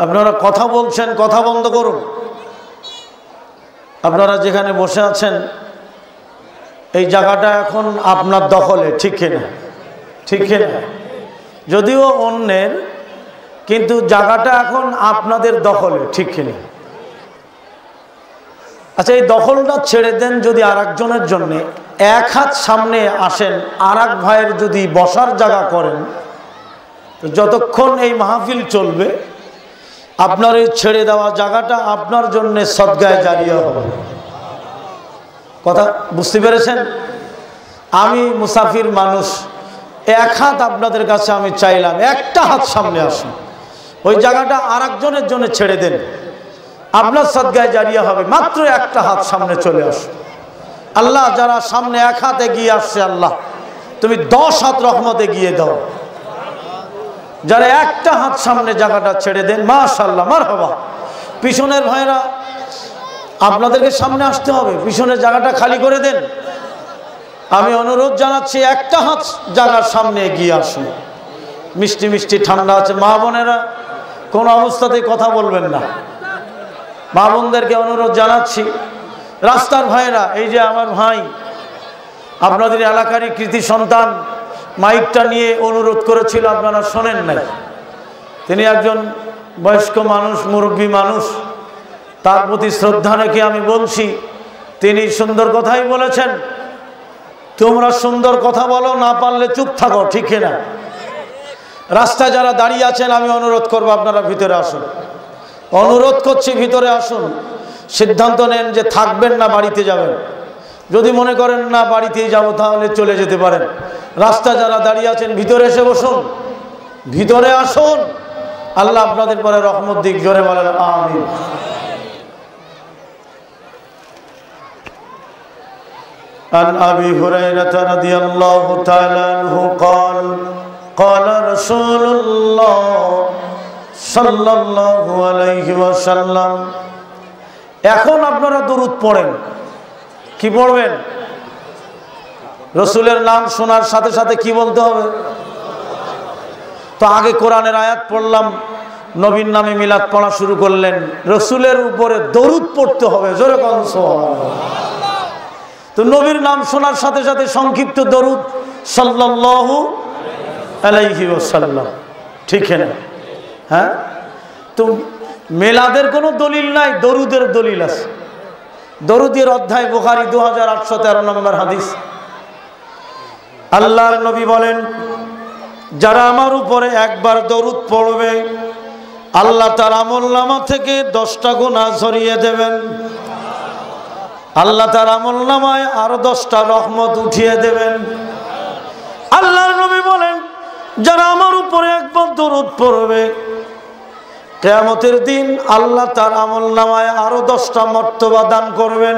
আপনারা কথা বলছেন, কথা বন্ধ করুন। আপনারা যেখানে বসে আছেন এই জায়গাটা এখন আপনার দখলে, ঠিক কিনা? ঠিক কিনা? যদিও অন্যের, কিন্তু জায়গাটা এখন আপনাদের দখলে, ঠিক কিনা? আচ্ছা, এই দখলটা ছেড়ে দেন। যদি আর একজনের জন্যে এক হাত সামনে আসেন, আর এক ভাইয়ের যদি বসার জায়গা করেন, তো যতক্ষণ এই মাহফিল চলবে আপনার এই ছেড়ে দেওয়া জায়গাটা আপনার জন্য সদগায়ে জারিয়া হবে। কথা বুঝতে পেরেছেন? আমি মুসাফির মানুষ, এক হাত আপনাদের কাছে আমি চাইলাম, একটা হাত সামনে আসুন, ওই জায়গাটা আর একজনের জন্য ছেড়ে দেন, আপনার সদগায়ে জারিয়া হবে। মাত্র একটা হাত সামনে চলে আসুন। আল্লাহ, যারা সামনে এক হাত এগিয়ে আসছে, আল্লাহ তুমি 10 হাত রহমত এগিয়ে দাও। যারা একটা হাত সামনে জায়গাটা ছেড়ে দেন, মাশাআল্লাহ, মারহাবা। পিছনের ভাইরা আপনাদেরকে সামনে আসতে হবে, পিছনের জায়গাটা খালি করে দেন। আমি অনুরোধ জানাচ্ছি, একটা হাত জায়গার সামনে এগিয়ে আসুন। মিষ্টি মিষ্টি ঠান্ডা আছে, মা বোনেরা কোনো অবস্থাতেই কথা বলবেন না। মা বোনদেরকে অনুরোধ জানাচ্ছি। রাস্তার ভাইরা, এই যে আমার ভাই আপনাদের এলাকারই কৃতি সন্তান মাইকটা নিয়ে অনুরোধ করেছিল, আপনারা শোনেন নাই। তিনি একজন বয়স্ক মানুষ, মুরব্বী মানুষ, তার প্রতি শ্রদ্ধা রেখে আমি বলছি, তিনি সুন্দর কথাই বলেছেন, তোমরা সুন্দর কথা বলো, না পারলে চুপ থাকো, ঠিক না? রাস্তায় যারা দাঁড়িয়ে আছেন আমি অনুরোধ করবো আপনারা ভিতরে আসুন। অনুরোধ করছি ভিতরে আসুন। সিদ্ধান্ত নেন যে থাকবেন না বাড়িতে যাবেন। যদি মনে করেন না বাড়িতেই যাব, তাহলে চলে যেতে পারেন। রাস্তা যারা দাঁড়িয়ে আছেন ভিতরে এসে বসুন, ভিতরে আসুন। আল্লাহ আপনাদের পরে রহমত দিক, জোরে বলেন আমিন। عن أبي هريرة رضي الله تعالى عنه قال قال رسول الله صلى الله عليه وسلم। এখন আপনারা দরুদ পড়েন। কি পড়বেন? রসুলের নাম শোনার সাথে সাথে কি বলতে হবে? তো আগে কোরআনের আয়াত পড়লাম, নবীর নামে মিলাদ পড়া শুরু করলেন, রসুলের উপরে দরুদ পড়তে হবে, জোরে কোন সুবহানাল্লাহ। তো নবীর নাম শোনার সাথে সাথে সংক্ষিপ্ত দরুদ সাল্লাল্লাহু আলাইহি ওয়াসাল্লাম, ঠিক না? হ্যাঁ, তো মিলাদের কোনো দলিল নাই, দরুদের দলিল আছে। দরুদের অধ্যায় বুখারী 2813 নম্বর হাদিস। আল্লাহর নবী বলেন, যারা আমার উপরে একবার দরুদ পড়বে আল্লাহ তার আমলনামা থেকে 10টা গুনাহ সরিয়ে দেবেন। আল্লাহ তার আমলনামায় আরো 10টা রহমত উঠিয়ে দেবেন। আল্লাহর নবী বলেন, যারা আমার উপরে একবার দরুদ পড়বে কিয়ামতের দিন আল্লাহ তার আমলনামায় আরো 10টা মর্তবা দান করবেন,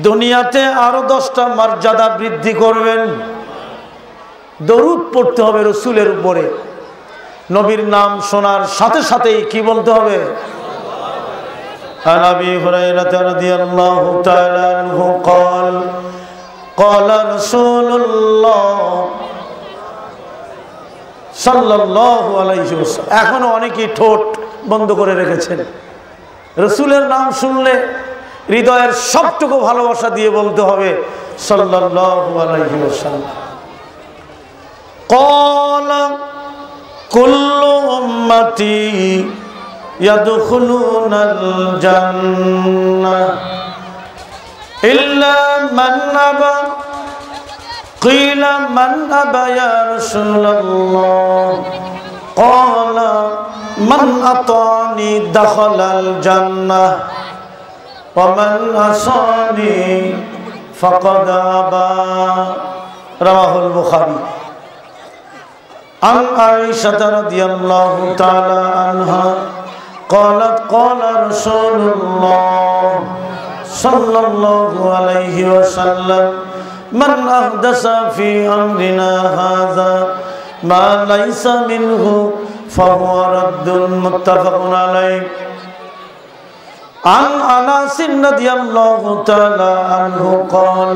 দুনিয়াতে আরো 10টা মর্যাদা বৃদ্ধি করবেন। দরুদ পড়তে হবে রসুলের উপরে। নবীর নাম শোনার সাথে সাথেই কি বলতে হবে? عن أبي هريرة رضي الله تعالى عنه قال قال رسول الله صلى الله عليه وسلم। এখনো অনেকেই ঠোঁট বন্ধ করে রেখেছেন। রসুলের নাম শুনলে হৃদয়ের সবটুকু ভালোবাসা দিয়ে বলতে হবে সাল্লাল্লাহু আলাইহি ওয়াসাল্লাম। قال كل أمتي يدخلون الجنة إلا من أبى قيل من أبى يا رسول الله قال من أطاعني دخل الجنة ومن عصاني فقد أبى رواه البخاري। عن عائشة رضي الله تعالى عنها قالت قال رسول الله صلى الله عليه وسلم من أحدث في أمرنا هذا ما ليس منه فهو رد متفق عليه। عن أنس رضي الله تعالى عنه قال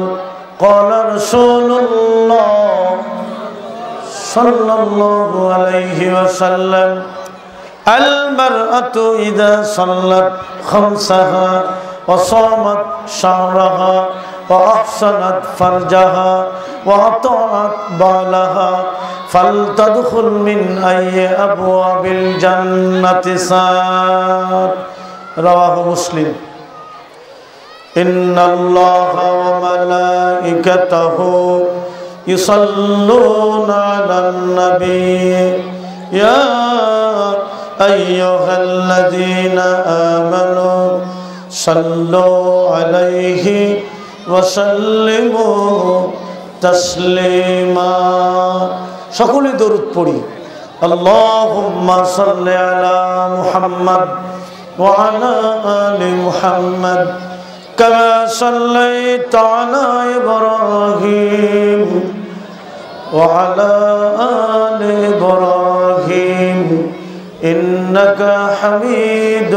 قال رسول الله صلى الله عليه وسلم المرأة إذا صلت خمسها وصامت شهرها وأحسنت فرجها وأطاعت بالها فلتدخل من أي أبواب الجنة شاءت رواه مسلم إن الله وملائكته يصلون على النبي يا أيها الذين آمنوا صلوا عليه وسلموا تسليما সকলে দরুদ পড়ি اللهم صل على محمد وعلى آل محمد كما صليت على إبراهيم وعلى آل إبراهيم إنك حميد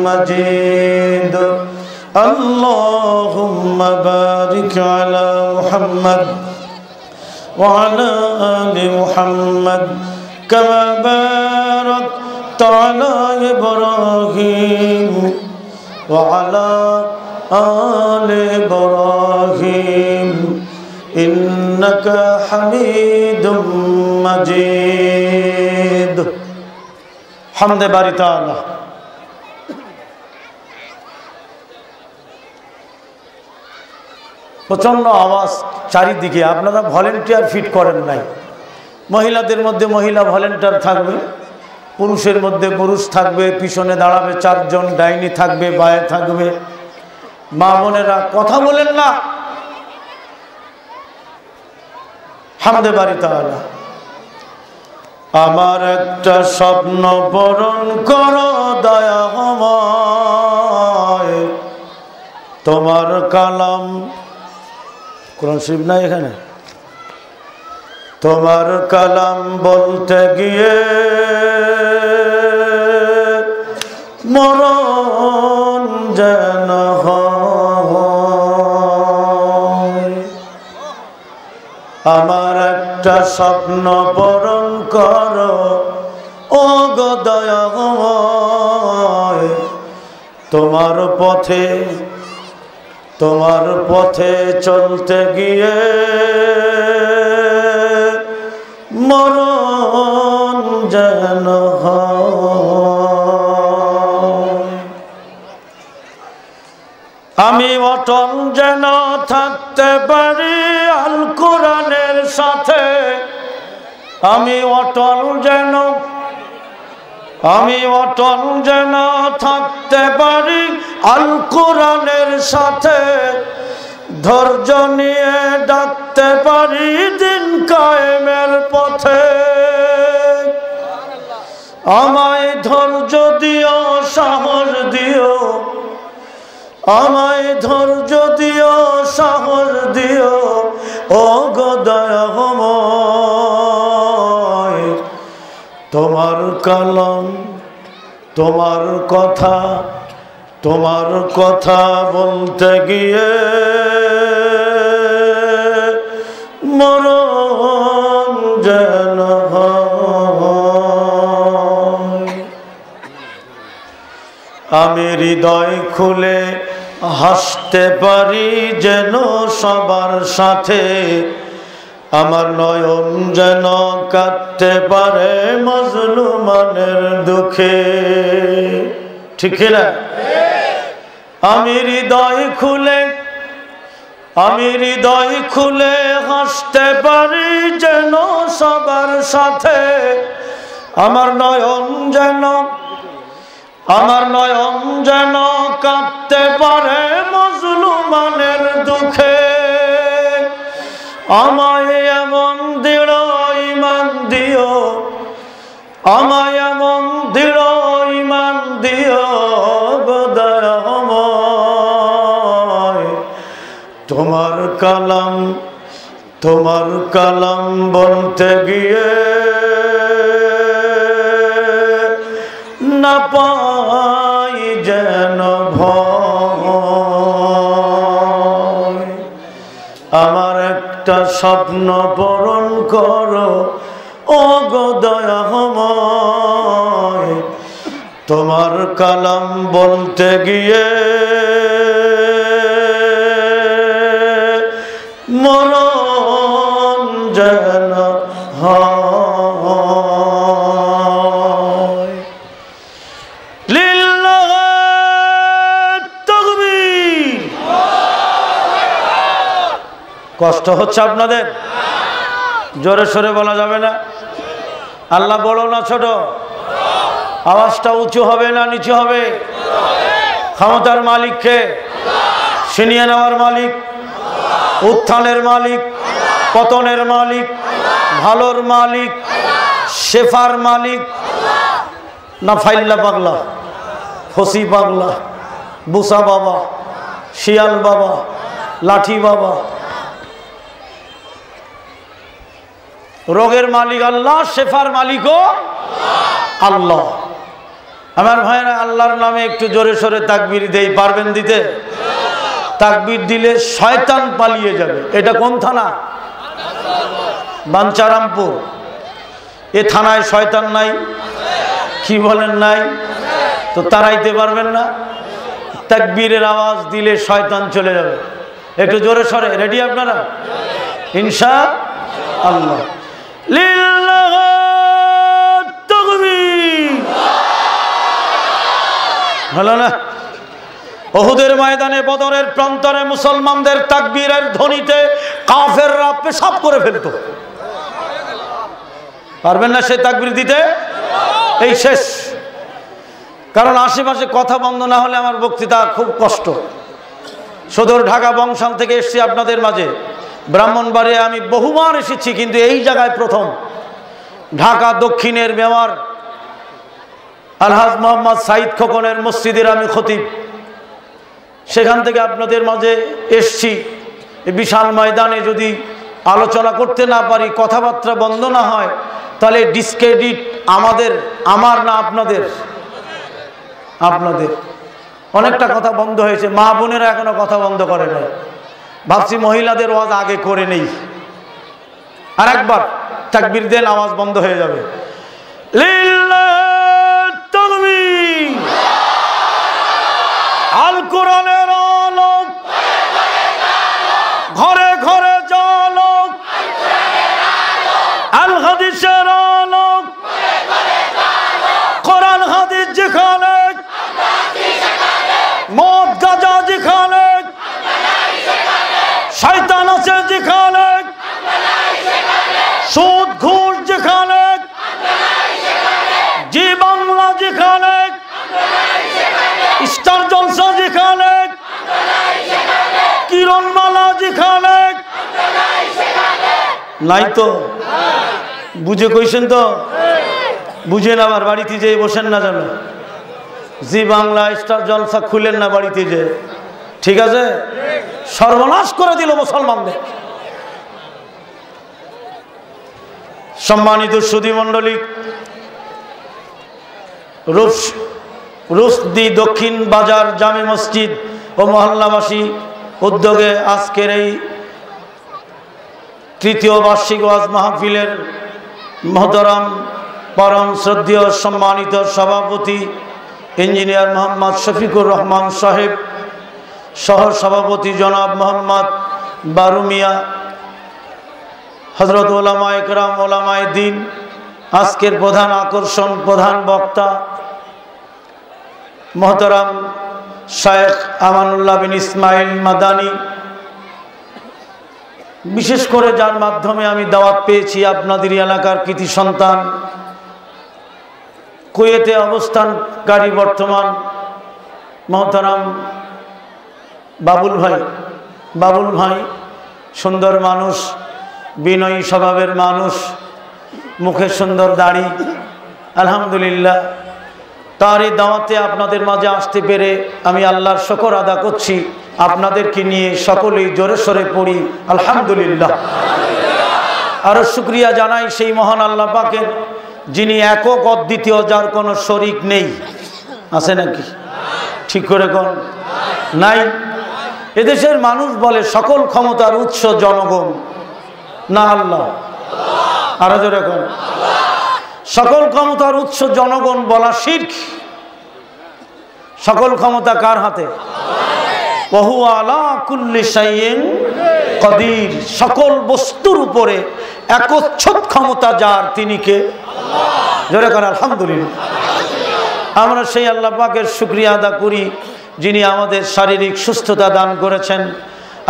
مجيد اللهم بارك على محمد وعلى آل محمد كما باركت على إبراهيم وعلى آل إبراهيم إنك حميد مجيد حمد باري تعالى প্রচন্ড আওয়াজ চারিদিকে আপনারা ভলেন্টিয়ার ফিট করেন নাই মহিলাদের মধ্যে মহিলা ভলেন্টিয়ার থাকবে পুরুষের মধ্যে পুরুষ থাকবে পিছনে দাঁড়াবে চারজন ডাইনি থাকবে বায়ে থাকবে মা বোনেরা কথা বলেন না হামদে বাড়ি তাআলা আমার একটা স্বপ্ন পূরণ করো দয়াময় তোমার কালাম কোরআন শরীফ নাই এখানে তোমার কালাম বলতে গিয়ে মরণ যেন হয় আমার একটা স্বপ্ন পূরণ করো ও গো দয়াময় তোমার পথে চলতে গিয়ে মরণ যেন হয় আমি অটল যেন থাকতে পারি আল কোরআনের সাথে আমি অটল যেন থাকতে পারি আল কোরআনের সাথে ধৈর্য নিয়ে ডাকতে পারি দিন কায়েমের পথে আমায় ধৈর্য দিও সাহস দিও আমায় ধৈর্য দিও সাহস দিও ও গো দয়াময় তোমার কালাম তোমার কথা বলতে গিয়ে মরণ যেন হয় আমি হৃদয় খুলে হাসতে পারি যেন সবার সাথে আমার নয়ন যেন কাঁদতে পারে মজলুমানের দুঃখে ঠিক না আমি হৃদয় খুলে হাসতে পারি যেন সবার সাথে আমার নয়ন যেন কাঁদতে পারে মজলুমানের দুঃখে আমায় এমন দৃঢ় ঈমান দিও আমায় এমন দৃঢ় ঈমান দিও দয়াময় তোমার কালাম বলতে গিয়ে না পাই যেন ভয় আমার একটা স্বপ্ন পূরণ করো ও গো দয়াময় তোমার কালাম বলতে গিয়ে মরণ যেন হয়। লিল্লাহি তাকবীর। কষ্ট হচ্ছে আপনাদের? জোরে সোরে বলা যাবে না? আল্লাহ বড় না ছোট? আওয়াজটা উঁচু হবে না নিচু হবে? ক্ষমতার মালিক কে? ছিনিয়ে নেওয়ার মালিক, উত্থানের মালিক, পতনের মালিক, ভালোর মালিক, শেফার মালিক না ফাইল্লা পাগলা, ফসি পাগলা, বুসা বাবা, শিয়াল বাবা, লাঠি বাবা? রোগের মালিক আল্লাহ, শেফার মালিকও আল্লাহ। আমার ভাইরা, আল্লাহর নামে একটু জোরে সোরে তাকবীর দেই, পারবেন দিতে? তাকবীর দিলে শয়তান পালিয়ে যাবে। এটা কোন থানা? বাঞ্চারামপুর। এ থানায় শয়তান নাই? কি বলেন নাই? তো তাড়াইতে পারবেন না? তাকবীরের আওয়াজ দিলে শয়তান চলে যাবে। একটু জোরে সোরে রেডি আপনারা? ইনশাআল্লাহ। লিল্লাহি তাকবীর। হলো না? উহুদের ময়দানে, বদরের প্রান্তরে মুসলমানদের তাকবীরের ধ্বনিতে কাফেররা পেশাব করে ফেলতো। পারবেন না সে তাকবীর দিতে? এই শেষ। কারণ আশেপাশে কথা বন্ধ না হলে আমার বক্তৃতা খুব কষ্ট। সদর ঢাকা বংশাল থেকে এসেছি আপনাদের মাঝে। ব্রাহ্মণবাড়িয়া আমি বহুবার এসেছি, কিন্তু এই জায়গায় প্রথম। ঢাকা দক্ষিণের মেয়র আলহাজ মোহাম্মদ সাইদ খোকনের মসজিদের আমি খতিব। সেখান থেকে আপনাদের মাঝে এসছি। বিশাল ময়দানে যদি আলোচনা করতে না পারি, কথাবার্তা বন্ধ না হয়, তাহলে ডিসক্রেডিট আমাদের, আমার না আপনাদের? আপনাদের। অনেকটা কথা বন্ধ হয়েছে, মা বোনেরা এখনো কথা বন্ধ করে নাই। ভাবছি মহিলাদের ওয়াজ আগে করে নেই। আর একবার তাকবীর দেন, আওয়াজ বন্ধ হয়ে যাবে। লিল্লাহি তাকবীর। আল কোরআনের আলোক ঘরে ঘরে জ্বলক, আল হাদিসের আলোক কোরআন হাদিস যেখানে, মদ গাঁজা যেখানে, শয়তান আছে যেখানে, সুদ ঘুষ যেখানে, জি বাংলা যেখানে, স্টার জলসা যেখানে, কিরণমালা যেখানে নাই। তো বুঝে কইছেন তো? বুঝেন, আবার বাড়িতে যেয়ে বসেন না যেন। জি বাংলা, স্টার জলসা খুলেন না বাড়িতে যে। ঠিক আছে? সর্বনাশ করে দিল মুসলমানদের। সম্মানিত সুধী মণ্ডলী, রুশদি দক্ষিণ বাজার জামে মসজিদ ও মহল্লাবাসী উদ্যোগে আজকের এই তৃতীয় বার্ষিক ওয়াজ মাহফিলের মহতরম পরম শ্রদ্ধেয় সম্মানিত সভাপতি ইঞ্জিনিয়ার মোহাম্মদ শফিকুর রহমান সাহেব, সহ সভাপতি জনাব মোহাম্মদ বারুমিয়া, হযরত ওলামায়ে কেরাম, ওলামায়ে দ্বীন, আজকের প্রধান আকর্ষণ, প্রধান বক্তা মহতরম শায়েখ আমানুল্লাহ বিন ইসমাইল মাদানী, বিশেষ করে যার মাধ্যমে আমি দাওয়াত পেয়েছি, আপনাদের এলাকার কৃতি সন্তান, কুয়েতে অবস্থানকারী বর্তমান মহতরম বাবুল ভাই। বাবুল ভাই সুন্দর মানুষ, বিনয়ী স্বভাবের মানুষ, মুখে সুন্দর দাড়ি, আলহামদুলিল্লাহ। তার এই দাওয়াতে আপনাদের মাঝে আসতে পেরে আমি আল্লাহর শুকর আদা করছি। আপনাদেরকে নিয়ে সকলেই জোরে সোরে পড়ি আলহামদুলিল্লাহ। আরো শুকরিয়া জানাই সেই মহান আল্লাহ পাকের, যিনি একক অদ্বিতীয়, যার কোনো শরিক নেই। আছে নাকি? ঠিক করে কোন? নাই। এদেশের মানুষ বলে সকল ক্ষমতার উৎস জনগণ, না আল্লাহ? আরো জোরে কোন? সকল ক্ষমতার উৎস জনগণ বলা শিরক। সকল ক্ষমতা কার হাতে? ওয়া হুয়া আলা কুল্লি শাইইন কাদির। সকল বস্তুর উপরে একচ্ছত্র ক্ষমতা যার, তিনি কে? আল্লাহ। জোরে করে আলহামদুলিল্লাহ। আমরা সেই আল্লাহ পাকের শুকরিয়া আদা করি যিনি আমাদের শারীরিক সুস্থতা দান করেছেন।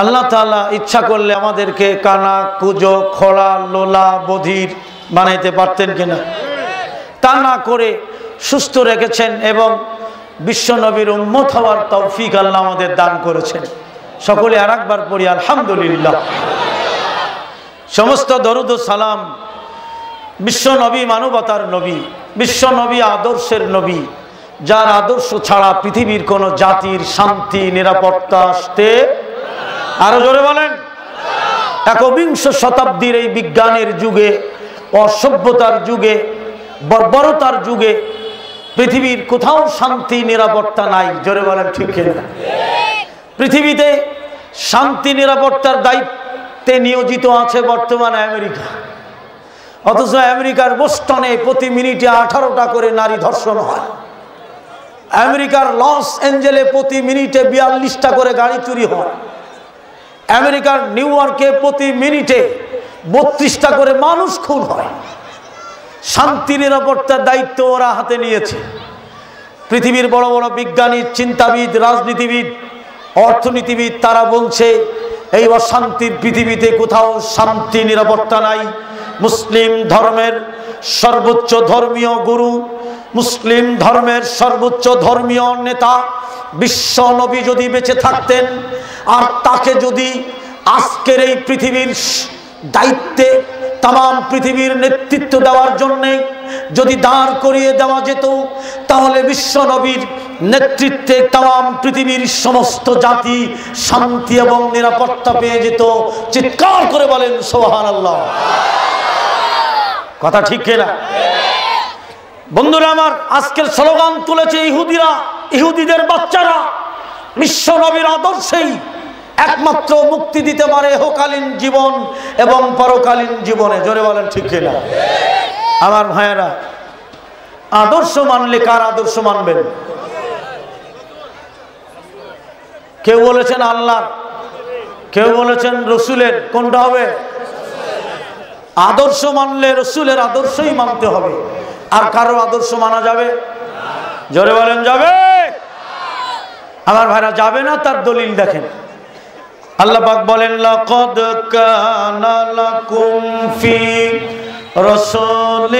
আল্লাহ তাআলা ইচ্ছা করলে আমাদেরকে কানা, কুজো, খোড়া, লোলা, বধির বানাইতে পারতেন কিনা? তা না করে সুস্থ রেখেছেন এবং বিশ্ব নবীর উম্মত হওয়ার তৌফিক আল্লাহ আমাদের দান করেছেন। সকলে আরেকবার পড়ি আলহামদুলিল্লাহ। সমস্ত দরুদ ও সালাম বিশ্ব নবী, মানবতার নবী, বিশ্ব নবী আদর্শের নবী, যার আদর্শ ছাড়া পৃথিবীর কোন জাতির শান্তি নিরাপত্তা আসতে, আরো জোরে বলেন, একবিংশ শতাব্দীর এই বিজ্ঞানের যুগে, অসভ্যতার যুগে, বর্বরতার যুগে পৃথিবীর কোথাও শান্তি নিরাপত্তা নাই। জোরে বলেন ঠিক কিনা? পৃথিবীতে শান্তি নিরাপত্তার দায়িত্বে নিয়োজিত আছে বর্তমানে আমেরিকা, অথচ আমেরিকার বোস্টনে প্রতি মিনিটে 18টা করে নারী ধর্ষণ হয়। আমেরিকার লস অ্যাঞ্জেলে প্রতি মিনিটে 42টা করে গাড়ি চুরি হয়। আমেরিকার নিউ ইয়র্কে প্রতি মিনিটে 32টা করে মানুষ খুন হয়। শান্তি নিরাপত্তার দায়িত্ব ওরা হাতে নিয়েছে। পৃথিবীর বড় বড় বিজ্ঞানী, চিন্তাবিদ, রাজনীতিবিদ, অর্থনীতিবিদ তারা বলছে এই অশান্তির পৃথিবীতে কোথাও শান্তি নিরাপত্তা নাই। মুসলিম ধর্মের সর্বোচ্চ ধর্মীয় গুরু, মুসলিম ধর্মের সর্বোচ্চ ধর্মীয় নেতা বিশ্ব নবী যদি বেঁচে থাকতেন আর তাকে যদি আজকের এই পৃথিবীর দায়িত্বে তাম পৃথিবীর নেতৃত্ব দেওয়ার জন্যে যদি দাঁড় করিয়ে দেওয়া যেত, তাহলে বিশ্ব নবীর নেতৃত্বে তাম পৃথিবীর সমস্ত জাতি শান্তি এবং নিরাপত্তা পেয়ে যেত। চিৎকার করে বলেন সুবহানাল্লাহ। কথা ঠিক কিনা? বন্ধুরা আমার, আজকের স্লোগান তুলেছে ইহুদিরা, ইহুদিদের বাচ্চারা। বিশ্ব নবীর আদর্শেই একমাত্র মুক্তি দিতে পারে ইহকালীন জীবন এবং পরকালীন জীবনে। জোরে বলেন ঠিক কিনা? আমার ভাইয়েরা, আদর্শ মানলে কার আদর্শ মানবেন? কেউ বলেছেন আল্লাহর, কেউ বলেছেন রসুলের। কোনটা হবে? আদর্শ মানলে রসুলের আদর্শই মানতে হবে। আর কারো আদর্শ মানা যাবে? জোরে বলেন যাবে? আমার ভাইরা, যাবে না তার দলিল দেখেন। আল্লাহ পাক বলেন লাকাদ কানা লাকুম ফি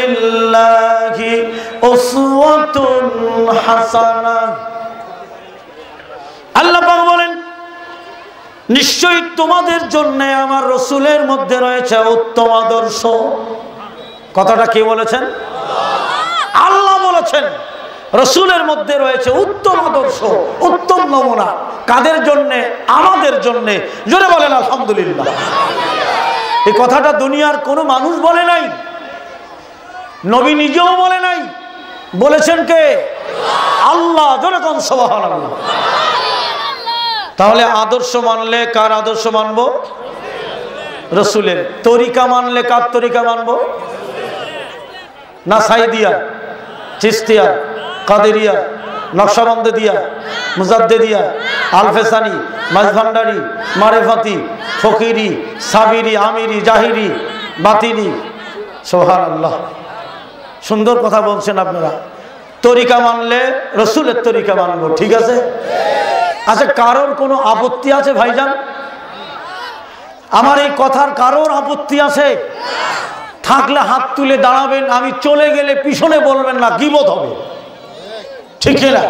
রাসূলিল্লাহি উসওয়াতুন হাসানাহ। আল্লাহ পাক বলেন নিশ্চয়ই তোমাদের জন্য আমার রসুলের মধ্যে রয়েছে উত্তম আদর্শ। কথাটা কে বলেছেন? আল্লাহ বলেছেন রসুলের মধ্যে রয়েছে উত্তম আদর্শ, উত্তম নমুনা। কাদের জন্যে? আমাদের জন্যে। জোরে বলেন আলহামদুলিল্লাহ। এই কথাটা দুনিয়ার কোনো মানুষ বলে নাই, নবী নিজেও বলে নাই, বলেছেন কে? আল্লাহ। জোরে কোন সুবহানাল্লাহ। তাহলে আদর্শ মানলে কার আদর্শ মানব? রসুলের। তরিকা মানলে কার তরিকা মানব? না সাইদিয়া, চিস্তিয়া, কাদেরিয়া, নকশবন্দিয়া, মুজাদ্দিদিয়া, আলফেসানি, মাঝভান্ডারি, মারেফাতি, ফকিরি, সাবিরি, আমিরি, জাহিরি, বাতিনি। সুবহানাল্লাহ। সুন্দর কথা বলছেন আপনারা। তরিকা মানলে রসুলের তরিকা মানবো, ঠিক আছে? আচ্ছা, কারোর কোনো আপত্তি আছে ভাইজান? আমার এই কথার কারোর আপত্তি আছে? থাকলে হাত তুলে দাঁড়াবেন। আমি চলে গেলে পিছনে বলবেন না, গীবত হবে, ঠিক না?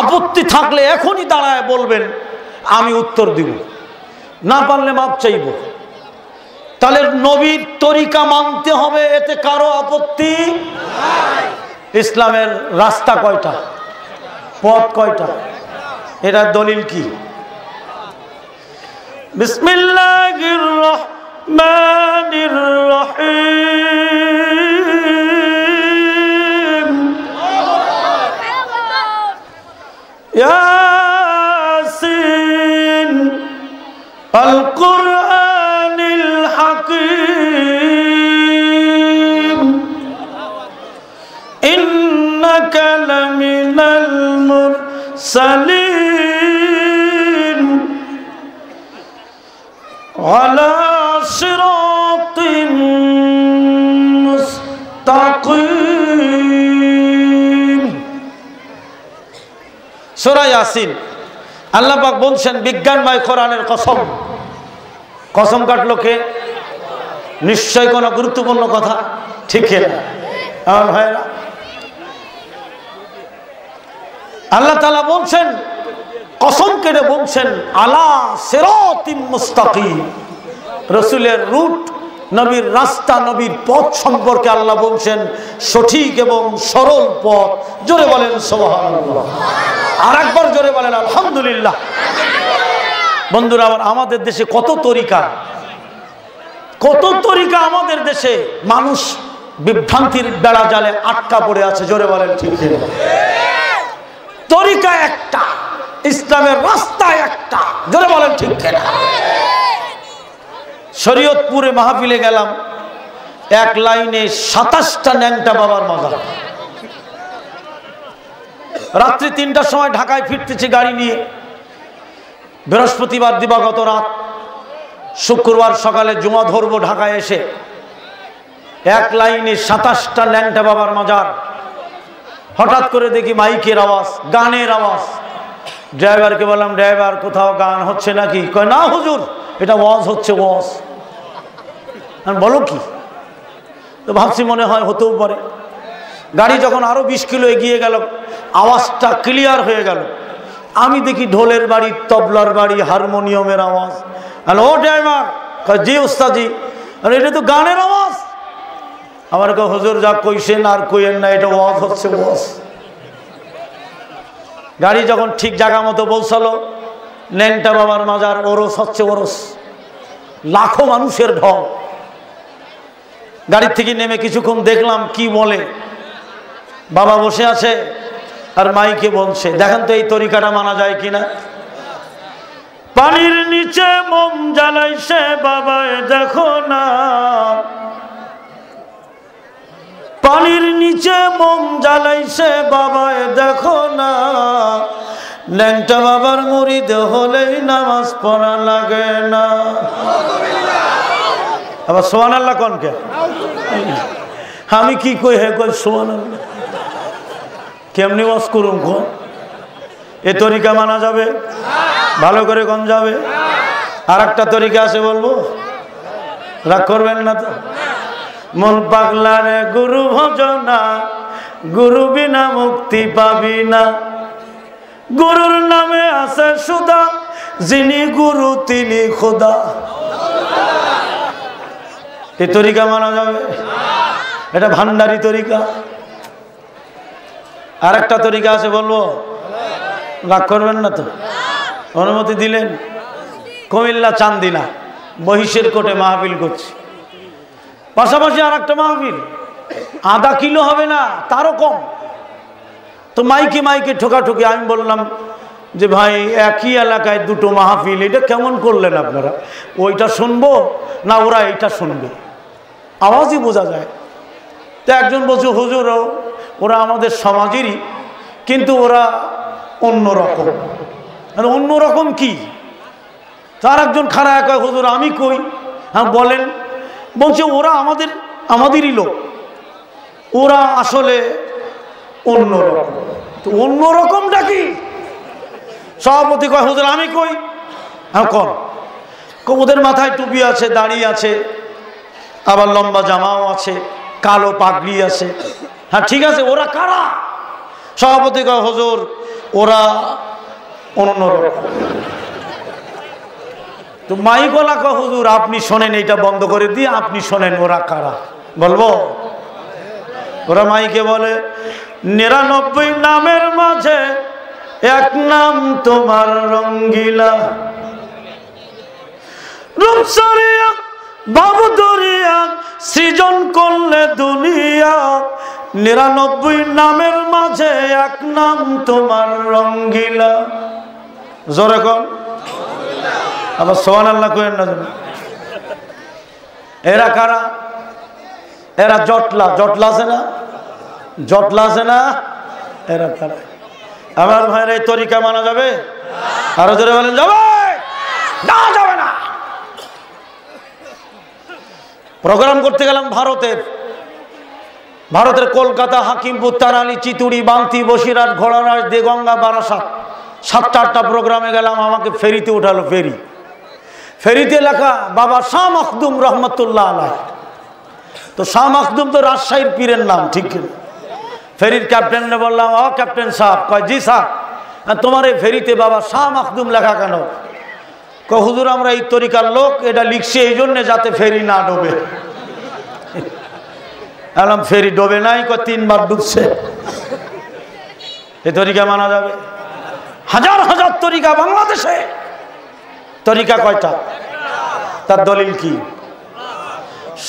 আপত্তি থাকলে এখনই দাঁড়ায় বলবেন, আমি উত্তর দিব। না পারলে মাপ চাইব। তাহলে নবীর তরিকা মানতে হবে, এতে কারো আপত্তি নাই। ইসলামের রাস্তা কয়টা? পথ কয়টা? এটার দলিল কি? বিসমিল্লাহির রহমানির রহিম। ইয়াসিন আল কুরআনিল হাকীম ইন্নাকা লামিনাল মুরসালিন মুরসালিন আলা সিরাতিন মুস্তাকিম। সূরা ইয়াসিন আল্লাহ পাক বলছেন বিজ্ঞানময় কোরআনের কসম। কসম কাটলো কে? নিশ্চয় কোনো গুরুত্বপূর্ণ কথা, ঠিক না আমার ভাইরা? আল্লাহ তাআলা বলছেন, কসম কেটে বলছেন আলা সিরাতিম মুস্তাকিম। রাসূলের রুট, নবীর রাস্তা, নবীর পথ সম্পর্কে আল্লাহ বলছেন সঠিক এবং সরল পথ। জোরে বলেন সুবহানাল্লাহ। আর একবার জোরে বলেন আলহামদুলিল্লাহ। বন্ধুরা আমার, আমাদের দেশে কত তরিকা, কত তরিকা আমাদের দেশে। মানুষ বিভ্রান্তির বেড়া জালে আটকা পড়ে আছে। জোরে বলেন ঠিক না? তরিকা একটা, ইসলামের রাস্তা একটা। জোরে বলেন ঠিক না? শরীয়তপুরে মাহফিলে গেলাম, এক লাইনে 27টা ন্যাংটা বাবার মাজার। রাত্রি 3টার সময় ঢাকায় ফিরতেছি গাড়ি নিয়ে। বৃহস্পতিবার দিবাগত রাত, শুক্রবার সকালে জুমা ধরবো ঢাকায় এসে। এক লাইনে 27টা ন্যাংটা বাবার মাজার। হঠাৎ করে দেখি মাইকের আওয়াজ, গানের আওয়াজ। ড্রাইভারকে বললাম, ড্রাইভার কোথাও গান হচ্ছে নাকি? কয় না হুজুর, এটা ওয়াজ হচ্ছে, ওয়াজ। বলো কি? তো ভাবছি মনে হয় হতেও পারে। গাড়ি যখন আরো 20 কিলো এগিয়ে গেল, আওয়াজটা ক্লিয়ার হয়ে গেল। আমি দেখি ঢোলের বাড়ি, তবলার বাড়ি, হারমোনিয়ামের আওয়াজ। হ্যালো ও ড্রাইভার। জি ওস্তাদি। আর এটা তো গানের আওয়াজ। আমার কে হুজুর যা কইছেন আর কইেন না, এটা ওয়াজ হচ্ছে, ওয়াজ। গাড়ি যখন ঠিক জায়গা মতো পৌঁছালো, ন্যাংটা বাবার মাজার, ওরস হচ্ছে, ওরস। লাখো মানুষের ঢল। গাড়ি থেকে নেমে কিছুক্ষণ দেখলাম কি বলে। বাবা বসে আছে আর মাইকে বলছে। দেখেন তো এই তরিকাটা মানা যায় কিনা? পানির নিচে মোম জ্বালাইছে বাবায় দেখো না, পানির নিচে মোম জ্বালাইছে বাবায় দেখো না, ন্যাংটা বাবার মুরিদ হলেই নামাজ পড়া লাগে না। আবার সুবহানাল্লাহ কোন কে? আমি কি কই? হে কই সুবহানাল্লাহ। কেমনি ওয়াজ করুম কোন? এ তরিকা মানা যাবে? ভালো করে কোন যাবে? আর একটা তরিকা আছে, বলবো? রাগ করবেন না তো? মন পাগলা রে গুরু ভজনা, গুরু বিনা মুক্তি পাবি না, গুরুর নামে আছে সুদা, যিনি গুরু তিনি খোদা। এই তরিকা মানা যাবে? এটা ভান্ডারি তরিকা। আর একটা তরিকা আছে, বলবো? রাগ করবেন না তো? অনুমতি দিলেন? কুমিল্লা চান্দিনা মহিষের কোটে মাহফিল করছি। পাশাপাশি আর একটা মাহফিল, আধা কিলো হবে না, তারও কম। তো মাইকে মাইকে ঠোকাঠুকি। আমি বললাম যে ভাই, একই এলাকায় দুটো মাহফিল, এটা কেমন করলেন আপনারা? ওইটা শুনবো না ওরা এইটা শুনবে? আওয়াজই বোঝা যায়। তো একজন বলছে, হুজুর ওরা আমাদের সমাজেরই, কিন্তু ওরা অন্যরকম। অন্যরকম কি? তার একজন খাড়া কয়, হুজুর আমি কই। হ্যাঁ বলেন। বলছে ওরা আমাদেরই লোক, ওরা আসলে অন্যরকম। তো অন্যরকমটা কি? সভাপতি কয়, হুজুর আমি কই। হ্যাঁ কর। ওদের মাথায় টুপি আছে, দাড়ি আছে, আবার লম্বা জামাও আছে, কালো পাগড়ি আছে। হ্যাঁ ঠিক আছে, ওরা কারা? সভাপতি কয়, হুজুর ওরা অন্যরকম। তো মাইকওয়ালা কয়, হুজুর আপনি শোনেন, এইটা বন্ধ করে দিয়ে আপনি শোনেন ওরা কারা। বলবো? ওরা মাইকে বলে, 99 নামের মাঝে এক নাম তোমার রঙ্গিলা, রূপসরিয়া বাবুদরিয়া সৃজন করলে দুনিয়া, 99 নামের মাঝে এক নাম তোমার রঙ্গিলা। জোরে কর। আবার সুবহানাল্লাহ কইেন না। এরা কারা? এরা জটলা। জটলা আছে না? জটলা আছে না? এরা কারা? আমার ভাইয়ের এই তরিকা মানা যাবে? আরো জোরে বলেন যাবে না? যাবে না। প্রোগ্রাম করতে গেলাম ভারতের কলকাতা, হাকিমপুর, তারালি, চিতুড়ি, বান্তি, বসিরহাট, ঘোড়ারাস, দেগঙ্গা, বারাসাত, 7-8টা প্রোগ্রামে গেলাম। আমাকে ফেরিতে উঠালো। ফেরিতে লেখা বাবা শাহ মখদুম রহমতুল্লাহ আলাইহ। তো শাহ মখদুম তো রাজশাহীর পীরের নাম, ঠিক কিনা? ফেরির ক্যাপ্টেনকে বললাম, ও ক্যাপ্টেন সাহেব। কয় জি স্যার। তোমার এই ফেরিতে বাবা শাহ মখদুম লেখা কেন? কয় হুজুর আমরা এই তরিকার লোক, এটা লিখছে এই জন্যে যাতে ফেরি না ডোবে। বললাম ফেরি ডোবে নাই? কয় 3 বার ডুবছে। এই তরিকা মানা যাবে? হাজার হাজার তরিকা বাংলাদেশে। তরিকা কয়টা? তার দলিল কি?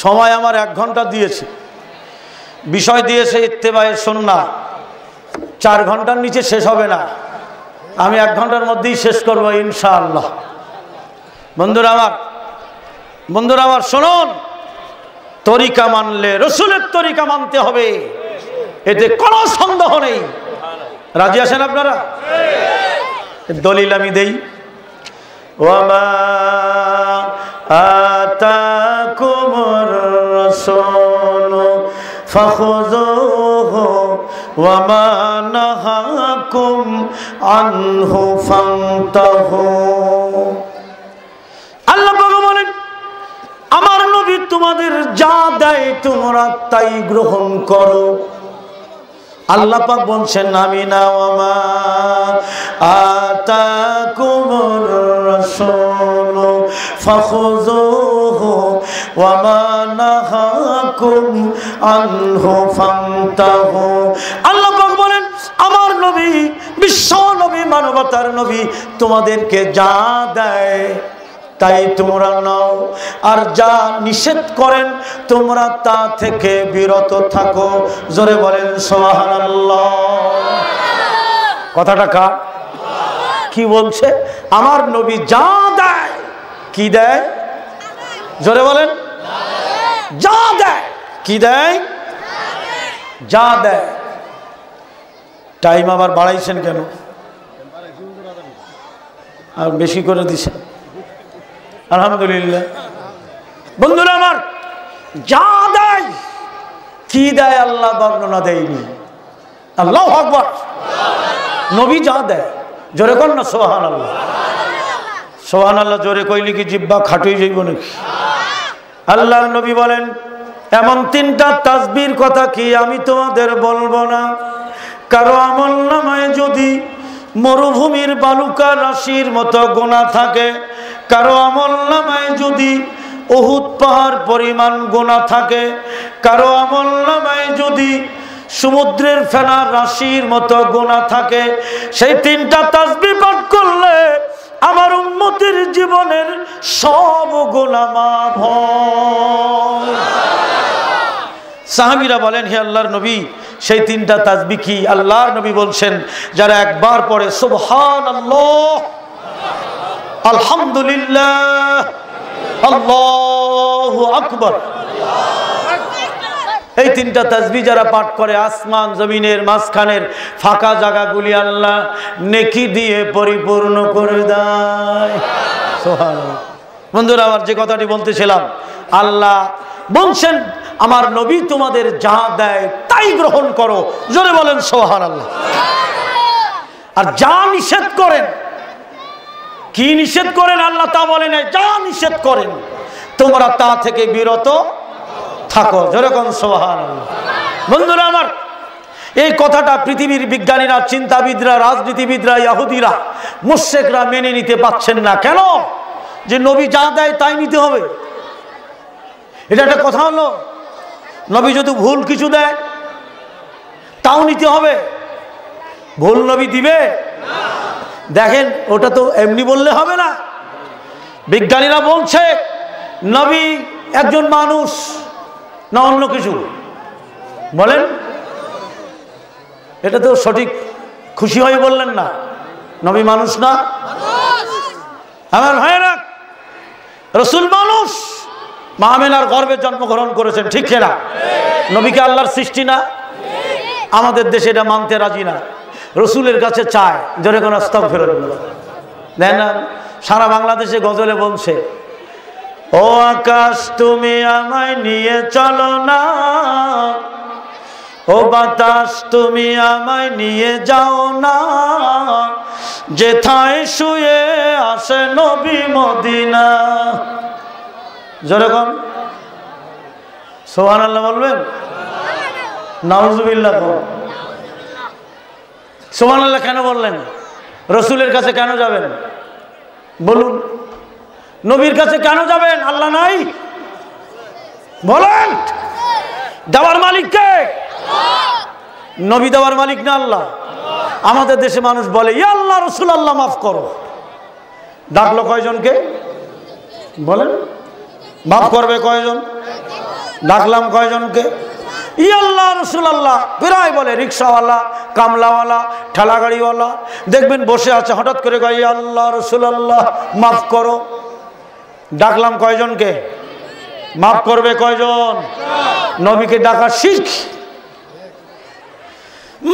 সময় আমার 1 ঘন্টা দিয়েছে, বিষয় দিয়েছে ইত্তেবায়ে সুন্নাহ। 4 ঘন্টার নিচে শেষ হবে না। আমি 1 ঘন্টার মধ্যেই শেষ করব ইনশাআল্লাহ। বন্ধুরা আমার শুনুন, তরিকা মানলে রসুলের তরিকা মানতে হবে, এতে কোনো সন্দেহ নেই। রাজি আছেন আপনারা? দলিল আমি দেই। ওয়ামা আতাকুমুর রাসূলু ফাখুযুহু ওয়ামা নাহাকুম আনহু ফান্তাহু। আল্লাহ বলেন, আমার নবী তোমাদের যা দেয় তোমরা তাই গ্রহণ করো। আল্লাহ পাক বলছেন, আমি না ওয়ামা আতাকুমুর রাসূলু ফাখুযুহু ওয়ামা নাহাকুম আনহু ফান্তাহু। আল্লাহ পাক বলেন, আমার নবী, বিশ্ব নবী, মানবতার নবী তোমাদেরকে যা দেয় তাই তোমরা নাও, আর যা নিষেধ করেন তোমরা তা থেকে বিরত থাকো। জোরে বলেন সুবহানাল্লাহ। কথাটা কার? কি বলছে? আমার নবী যা দেয়। কি দেয়? জোরে বলেন। যা দেয়। কি দেয়? যা দেয়। টাইম আবার বাড়াইছেন কেন? আর বেশি করে দিছেন। আলহামদুলিল্লাহ। বন্ধুরা আমার, যা দেয়। কি দেয় আল্লাহ বর্ণনা দেয়নি। আল্লাহু আকবার। নবী যা দেয়, জোরে কর না সুবহানাল্লাহ। সুবহানাল্লাহ জোরে কইলি কি জিহ্বা খাটুই যাইব নাকি? আল্লাহর নবী বলেন, এমন 3টা তাসবির কথা কি আমি তোমাদের বলবো না? কারো আমলনামায় যদি মরুভূমির বালুকা রাশির মতো গুনাহ থাকে, কারো আমলনামায় যদি উহুদ পাহাড় পরিমাণ গুনাহ থাকে, কারো আমলনামায় যদি সমুদ্রের ফেনা রাশির মতো গুনাহ থাকে, সেই 3টা তাসবিহ পাঠ করলে আমার উম্মতের জীবনের সব গুনাহ মাফ হয়। সাহাবীরা বলেন, হে আল্লাহর নবী, সেই 3টা তাসবিহ কি? আল্লাহর নবী বলছেন, যারা একবার পড়ে সুবহানাল্লাহ, আলহামদুলিল্লাহ, আল্লাহু আকবার, এই 3টা তাসবিহ যারা পাঠ করে, আসমান জমিনের মাঝখানের ফাঁকা জায়গাগুলি আল্লাহ নেকি দিয়ে পরিপূর্ণ করে দেয়। সুবহানাল্লাহ। বন্ধুরা আমার, যে কথাটি বলতেছিলাম, আল্লাহ বলছেন আমার নবী তোমাদের যা দেয় তাই গ্রহণ করো। জোরে বলেন সুবহানাল্লাহ। আর যা নিষেধ করেন, কি নিষেধ করেন আল্লাহ তা বলেন, যা নিষেধ করেন তোমরা তা থেকে বিরত থাকো। যেরকম সুবহানাল্লাহ। বন্ধুরা আমার, এই কথাটা পৃথিবীর বিজ্ঞানীরা, চিন্তাবিদরা, রাজনীতিবিদরা, ইহুদিরা, মুশরিকরা মেনে নিতে পারছেন না। কেন? যে নবী যা দেয় তাই নিতে হবে। এটা একটা কথা হলো? নবী যদি ভুল কিছু দেয় তাও নিতে হবে? ভুল নবী দিবে? দেখেন, ওটা তো এমনি বললে হবে না। বিজ্ঞানীরা বলছে নবী একজন মানুষ না অন্য কিছু? বলেন, এটা তো সঠিক খুশি হয়ে বললেন না? নবী মানুষ না? আমার ভাইয়েরা, রাসূল মানুষ, মা আমিনার গর্ভে জন্মগ্রহণ করেছেন, ঠিক না? নবীকে আল্লাহর সৃষ্টি না? আমাদের দেশে এটা মানতে রাজি না। রসুলের কাছে চায়, জোরে কোন আস্তাগফিরুল্লাহ। দেখ না সারা বাংলাদেশে গজলে বলছে, ও আকাশ তুমি আমায় নিয়ে চলো না, ও বাতাস তুমি আমায় নিয়ে যাও না, যেথায় শুয়ে আসে নবী মদিনা। যেরকম সুবহানাল্লাহ বলবেন, নাউজুবিল্লাহ। সুবহানাল্লাহ কেন বললেন? রসুলের কাছে কেন যাবেন বলুন? নবীর কাছে কেন যাবেন? আল্লাহ নাই বলেন? দেওয়ার মালিক কে? নবী দেওয়ার মালিক না আল্লাহ? আমাদের দেশে মানুষ বলে ইয়া আল্লাহ রসুল আল্লাহ মাফ করো। ডাকলো কয়জনকে বলেন? মাফ করবে কয়জন? ডাকলাম কয়জনকে? ইয়া আল্লাহ রসুল আল্লাহ প্রায় বলে। রিক্সাওয়ালা, কামলাওয়ালা, ঠেলা গাড়িওয়ালা দেখবেন বসে আছে, হঠাৎ করে কয় ইয়া আল্লাহ রসুল আল্লাহ মাফ করো। ডাকলাম কয়জনকে? মাফ করবে কয়জন? নবীকে ডাকা শিরক।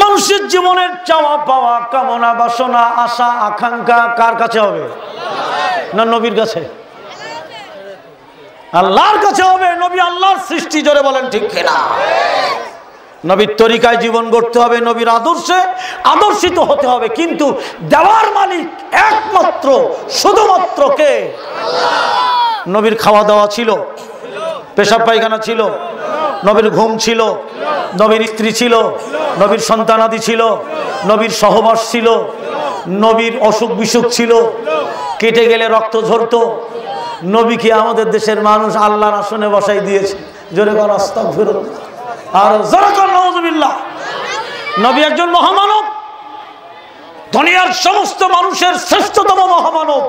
মানুষের জীবনের চাওয়া পাওয়া, কামনা বাসনা, আশা আকাঙ্ক্ষা কার কাছে হবে? না নবীর কাছে? আল্লাহর কাছে হবে। নবী আল্লাহর সৃষ্টি, জোরে বলেন ঠিক কিনা? নবীর তরিকায় জীবন গড়তে হবে, নবীর আদর্শে আদর্শিত হতে হবে। কিন্তু দেওয়ার মালিক একমাত্র শুধুমাত্র কে? নবীর খাওয়া দাওয়া ছিল, পেশাব পায়খানা ছিল, নবীর ঘুম ছিল, নবীর স্ত্রী ছিল, নবীর সন্তানাদি ছিল, নবীর সহবাস ছিল, নবীর অসুখ বিসুখ ছিল, কেটে গেলে রক্ত ঝরতো। নবীকে আমাদের দেশের মানুষ আল্লাহর আসনে বসাই দিয়েছে। জোরে কর আস্তাগফিরুল্লাহ, আর জোরে কর নাউজুবিল্লাহ। নবী একজন মহামানব, দুনিয়ার সমস্ত মানুষের শ্রেষ্ঠতম মহামানব,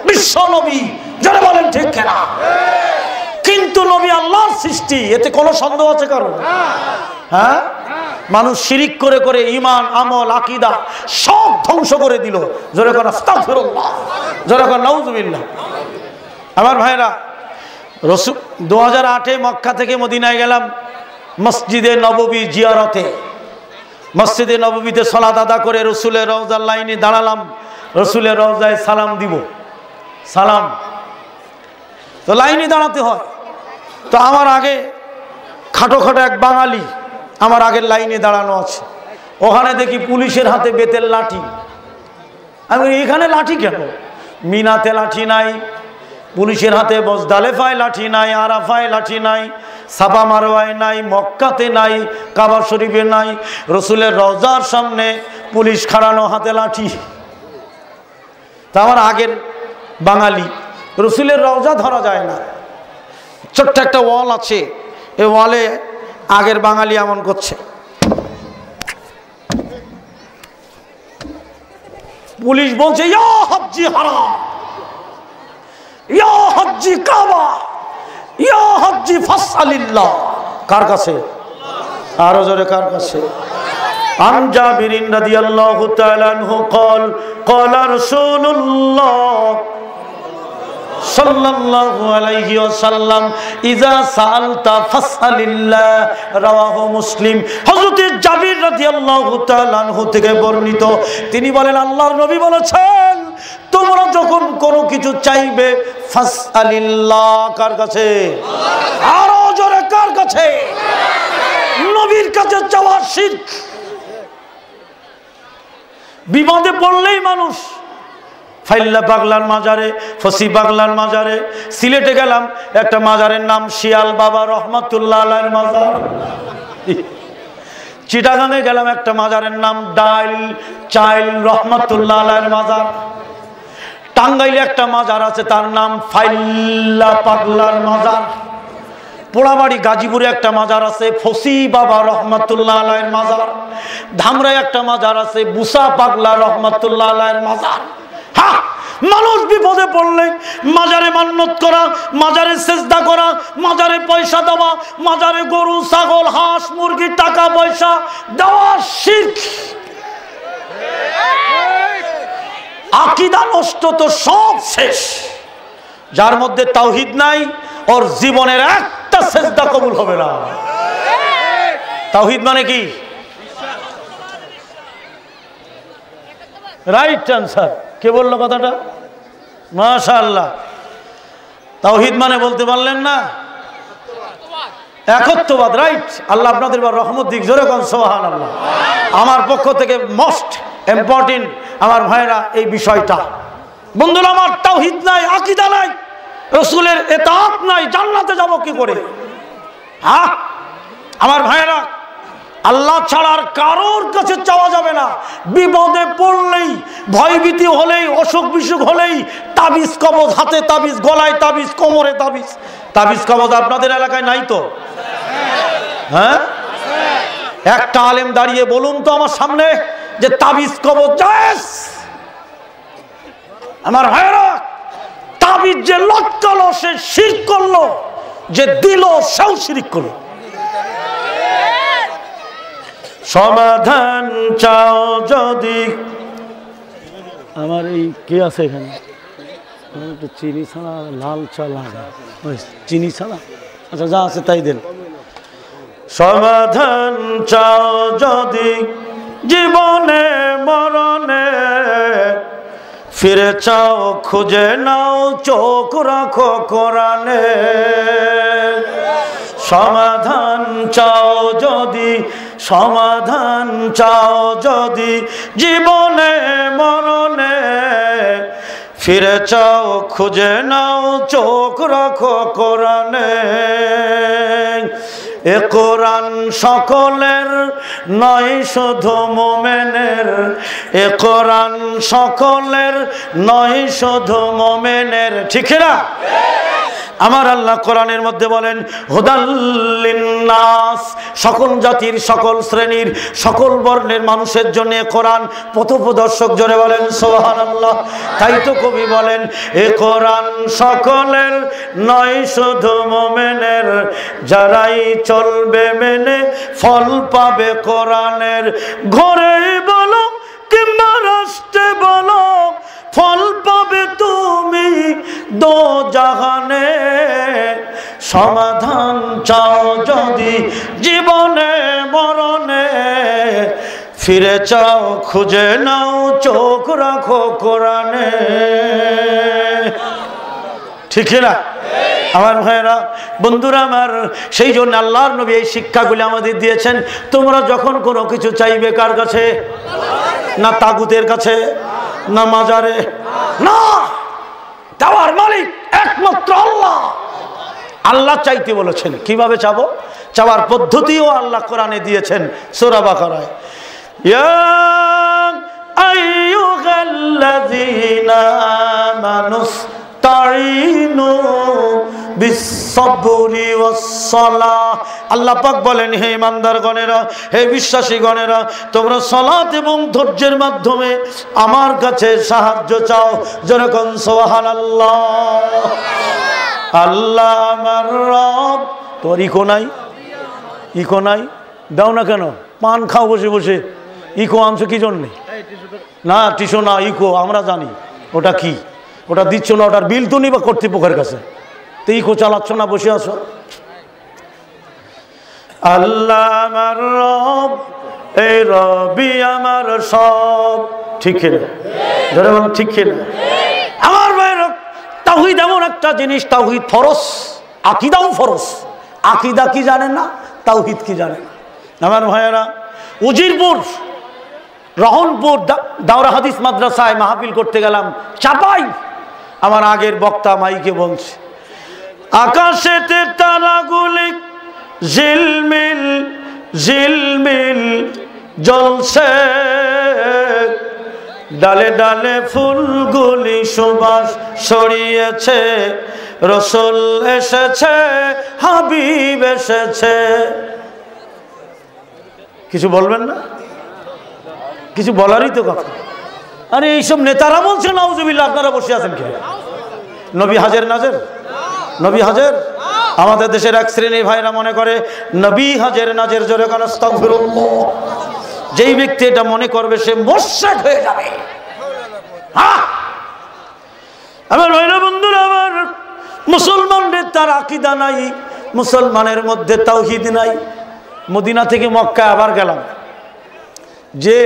বিশ্ব নবী, জোরে বলেন ঠিক কিনা? কিন্তু নবী আল্লাহর সৃষ্টি, এতে কোনো সন্দেহ আছে কারণ? হ্যাঁ, মানুষ শিরিক করে করে ইমান, আমল, আকীদা সব ধ্বংস করে দিল। জোরে কর আস্তাগফিরুল্লাহ, জোরে কর নাউজুবিল্লাহ। আমার ভাইরা, রসুল 2008-এ মক্কা থেকে মদিনায় গেলাম মসজিদে নববী জিয়ারতে। মসজিদে নববীতে সালাত আদা করে রসুলের রওজার লাইনে দাঁড়ালাম। রসুলের রওজায় সালাম দিব, সালাম তো লাইনে দাঁড়াতে হয়। তো আমার আগে খাটো খাটো এক বাঙালি আমার আগের লাইনে দাঁড়ানো আছে। ওখানে দেখি পুলিশের হাতে বেতের লাঠি। আমি এখানে লাঠি কেন? মিনাতে লাঠি নাই, পুলিশের হাতে বজদালেফায় লাঠি নাই, আরাফায় লাঠি নাই, সাফা মারওয়ায় নাই, মক্কাতে নাই, কাবা শরীফে নাই। রসুলের রওজার সামনে পুলিশ খাড়ানো, হাতে লাঠি। তা আমার আগের বাঙালি, রসুলের রওজা ধরা যায় না, ছোট্ট একটা ওয়াল আছে, এই ওয়ালে আগের বাঙালি এমন করছে। পুলিশ বলছে ইয়া হাজ্জি হারাম, ইয়া হাজ্জি কাবা, ইয়া হাজ্জি ফাসআলিল্লাহ। কার কাছে? আরো জোরে কার কাছে? আন জাবিরিন রাদিয়াল্লাহু তাআলা আনহু قال قال رسول الله সাল্লাল্লাহু আলাইহি ওয়াসাল্লাম ইযা সাআলতা ফাসআলিল্লাহ, রাওয়াহু মুসলিম। হযরত জাবির রাদিয়াল্লাহু তাআলা আনহু থেকে বর্ণিত, তিনি বলেন আল্লাহর নবী বলেছেন তোমরা যখন কোনো কিছু চাইবে ফাসআলিল্লাহ। কার কাছে? আরো জোরে কার কাছে? নবীর কাছে চাওয়া শিরক। বিপদে পড়লেই মানুষ ফাইল্লা পাগলার মাজারে, ফসি পাগলার মাজারে। সিলেটে গেলাম, একটা মাজারের নাম শিয়াল বাবা রহমাতুল্লাহ আলাইহির মাজার। চিটাগাঙে গেলাম, একটা মাজারের নাম ডাইল চাইল রহমাতুল্লাহ আলাইহির মাজার। টাঙ্গাইলে একটা মাজার আছে, তার নাম ফাইল্লা পাগলার মাজার। পোড়াবাড়ি গাজীপুরে একটা মাজার আছে, ফসি বাবা রহমাতুল্লাহ আলাইহির মাজার। ধামরায় একটা মাজার আছে, বুসা পাগলা রহমাতুল্লাহ আলাইহির মাজার। হ্যাঁ, মানুষ বিপদে পড়লে মাজারে মান্নত করা, মাজারে সেজদা করা, মাজারে পয়সা দেওয়া, মাজারে গরু ছাগল হাঁস মুরগি টাকা পয়সা দেওয়া শিরক। আকীদা নষ্ট তো সব শেষ। যার মধ্যে তাওহীদ নাই, ওর জীবনের একটা সেজদা কবুল হবে না। তাওহীদ মানে কি? Right answer. কে বললো কথাটা? মাশাআল্লাহ। তাওহীদ মানে বলতে পারলেন না? একত্ববাদ। রাইট। আল্লাহ আপনাদের রহমত দিক। জোরে কোন সুবহানাল্লাহ। আমার পক্ষ থেকে মোস্ট ইম্পর্টেন্ট আমার ভাইরা এই বিষয়টা। বন্ধুরা আমার, তাওহীদ নাই, আকীদা নাই, রাসূলের ইতাআত নাই, জান্নাতে যাব কি করে? হ্যাঁ আমার ভাইরা, আল্লাহ ছাড়ার কারোর কাছে চাওয়া যাবে না। বিপদে পড়লেই, ভয়ভীতি হলেই, অসুখ বিসুখ হলেই তাবিজ কবজ, হাতে তাবিজ, গলায় তাবিজ, কোমরে তাবিজ। তাবিজ কবজ আপনাদের এলাকায় নাই তো? হ্যাঁ, একটা আলেম দাঁড়িয়ে বলুন তো আমার সামনে যে তাবিজ কবজ জায়েজ। আমার ভাইরা, তাবিজ যে লটকালো সে শিরক করলো, যে দিল সেও শিরক করলো। সমাধান চাও যদি, আমার এই কে আছে এখানে? একটু চিনি ছাড়া লাল চা লাগা, চিনি ছাড়া, আচ্ছা যা আছে তাই দেন। সমাধান চাও যদি জীবনে মরণে, ফিরে চাও খুঁজে নাও, চোখ রাখো কোরআনে। সমাধান চাও যদি, সমাধান চাও যদি জীবনে মরণে, ফিরে চাও খুঁজে নাও, চোখ রাখো কোরআনে। এ কোরআন সকলের নয় শুধু মুমিনের, এ কোরআন সকলের নয় শুধু মুমিনের। ঠিক না? আমার আল্লাহ কোরআনের মধ্যে বলেন হুদাল লিন্নাস, সকল জাতির, সকল শ্রেণীর, সকল বর্ণের মানুষের জন্য কোরআন পথপ্রদর্শক। জোরে বলেন সুবহানাল্লাহ। তাই তো কবি বলেন এ কোরআন সকলের নয় শুধু মুমিনের, যারাই চলবে মেনে ফল পাবে কোরআনের। ঘরে বলো কিংবা রাষ্ট্রে বলো, ফল পাবে তুমি দো জাহানে। সমাধান চাও যদি জীবনে মরণে, ফিরে চাও খুঁজে নাও, চোখ রাখো কোরআনে। ঠিক না আমার ভাইরা, বন্ধুরা আমার? সেই জন্য আল্লাহর নবী এই শিক্ষাগুলি আমাদের দিয়েছেন। তোমরা যখন কোনো কিছু চাইবে, কার কাছে? না তাগুতের কাছে, না মাজারে, না, দেওয়ার মালিক একমাত্র আল্লাহ। আল্লাহ চাইতে বলেছেন। কিভাবে চাবো? চাওয়ার পদ্ধতিও আল্লাহ কোরআনে দিয়েছেন সূরা বাকারায়। ইয়া আইয়ুহাল্লাযীনা আমানুস্তাঈনু বিস-সাবরি ওয়াস-সালাহ। আল্লাহ পাক বলেন, হে ইমানদারগণেরা, হে বিশ্বাসীগণেরা, তোমরা সালাত এবং ধৈর্যের মাধ্যমে আমার কাছে সাহায্য চাও। যেরকম সুবহানাল্লাহ। আল্লাহ আমার রব। তোর ইকো নাই? ইকো নাই? দাও না কেন? পান খাও বসে বসে। ইকো আনছো কি জন্যে? না টিসো না, ইকো আমরা জানি ওটা কি। ওটা দিচ্ছ না, ওটার বিল তো নিবা কর্তৃপক্ষের কাছে। তো ইকো চালাচ্ছ না, বসে আছো। আল্লাহ আমার রব, এই রবি আমার সব। ঠিক না? ধরে বল ঠিক না? আমার ভাইয়ের, তাওহীদ এমন একটা জিনিস, তাওহীদ ফরজ, আকীদাও ফরজ। আকীদা কি জানেন না, তাওহীদ কি জানেন না। আমার ভাইয়েরা, উজিরপুর, রহনপুর দাওরা হাদিস মাদ্রাসায় মাহফিল করতে গেলাম, চাপাই। আমার আগের বক্তা মাইকে বলছে, আকাশেতে তারাগুলি ঝিলমিল ঝিলমিল জ্বলছে, ডালে ডালে ফুলগুলি সুবাস ছড়িয়েছে, রসুল এসেছে, হাবিব এসেছে। কিছু বলবেন না? কিছু বলারই তো কথা। আরে এইসব নেতারা বলছে নাউজুবিল্লাহ, আপনারা বসে আছেন কে? নবী হাজের নাজের, নবী হাজের। আমাদের দেশের এক শ্রেণী ভাইরা মনে করে নবী হাজের নাজের। জোরে কোন আস্তাগফিরুল্লাহ। যেই ব্যক্তি এটা মনে করবে সে মুশরিক হয়ে যাবে। আমার ভাইরা, বন্ধুরা আমার, মুসলমানদের তার আকীদা নাই, মুসলমানের মধ্যে তাওহীদ নাই। মদিনা থেকে মক্কা আবার গেলাম, যে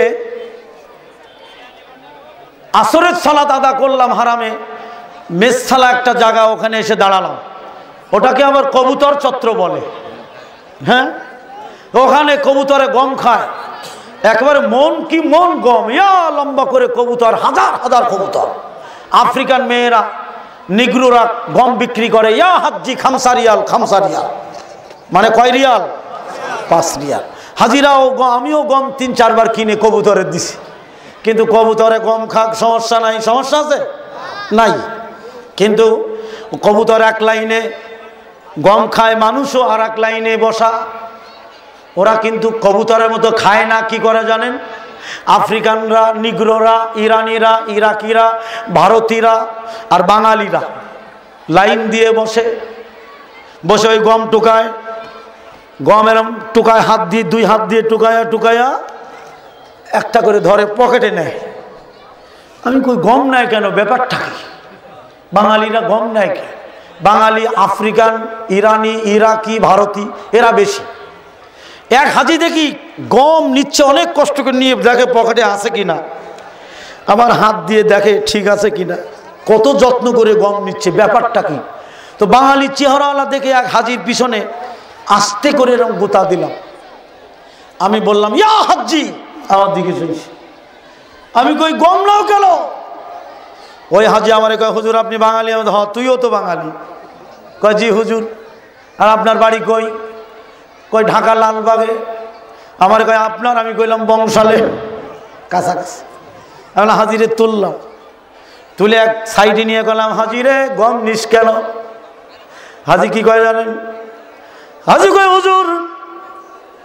আসরের সালাত আদা করলাম হারামে, মেসসালা একটা জায়গা, ওখানে এসে দাঁড়ালাম। ওটাকে আবার কবুতর চত্র বলে। হ্যাঁ, ওখানে কবুতরে গম খায়, একবারে মন কি মন গম, ইয়া লম্বা করে কবুতর, হাজার হাজার কবুতর। আফ্রিকান মেয়েরা, নিগ্রোরা গম বিক্রি করে, ইয়া হাজি খামসা রিয়াল, খামসা রিয়াল মানে কয় রিয়াল? 5 রিয়াল। হাজিরাও, আমিও গম 3-4 বার কিনে কবুতরের দিছি, কিন্তু কবুতরে গম খাক, সমস্যা নাই। সমস্যা আছে নাই, কিন্তু কবুতর এক লাইনে গম খায়, মানুষও আর এক লাইনে বসা। ওরা কিন্তু কবুতরের মতো খায় না। কি করে জানেন? আফ্রিকানরা, নিগ্রোরা, ইরানিরা, ইরাকিরা, ভারতীয়রা আর বাঙালিরা লাইন দিয়ে বসে বসে ওই গম টুকায়, গম এরম টুকায়, হাত দিয়ে, 2 হাত দিয়ে টুকায়া টুকায়া একটা করে ধরে পকেটে নেয়। আমি কই গম নেয় কেন, ব্যাপারটা কি? বাঙালিরা গম নেয় কেন? বাঙালি, আফ্রিকান, ইরানি, ইরাকি, ভারতী এরা বেশি। এক হাজি দেখি গম নিচ্ছে, অনেক কষ্ট করে নিয়ে দেখে পকেটে আছে কিনা, আবার হাত দিয়ে দেখে ঠিক আছে কিনা, কত যত্ন করে গম নিচ্ছে, ব্যাপারটা কি? তো বাঙালি চেহারাওয়ালা দেখে এক হাজির পিছনে আস্তে করে এরকম গোতা দিলাম। আমি বললাম, ইয়া হাজি, আমার দিকে শুনছি। আমি কই গম নাও কেন? ওই হাজি আমারে কয়, হুজুর আপনি বাঙালি? আমি হ, তুইও তো বাঙালি। কয় জি হুজুর। আর আপনার বাড়ি কই? কই ঢাকা লালবাগে। আমার কয় আপনার? আমি কইলাম বংশালে, কাছাকাছি। আমরা হাজিরে তুললাম, তুলে এক সাইডে নিয়ে গেলাম, হাজিরে গম নিস কেন? হাজি কি কয় জানেন? হাজি কয়, হুজুর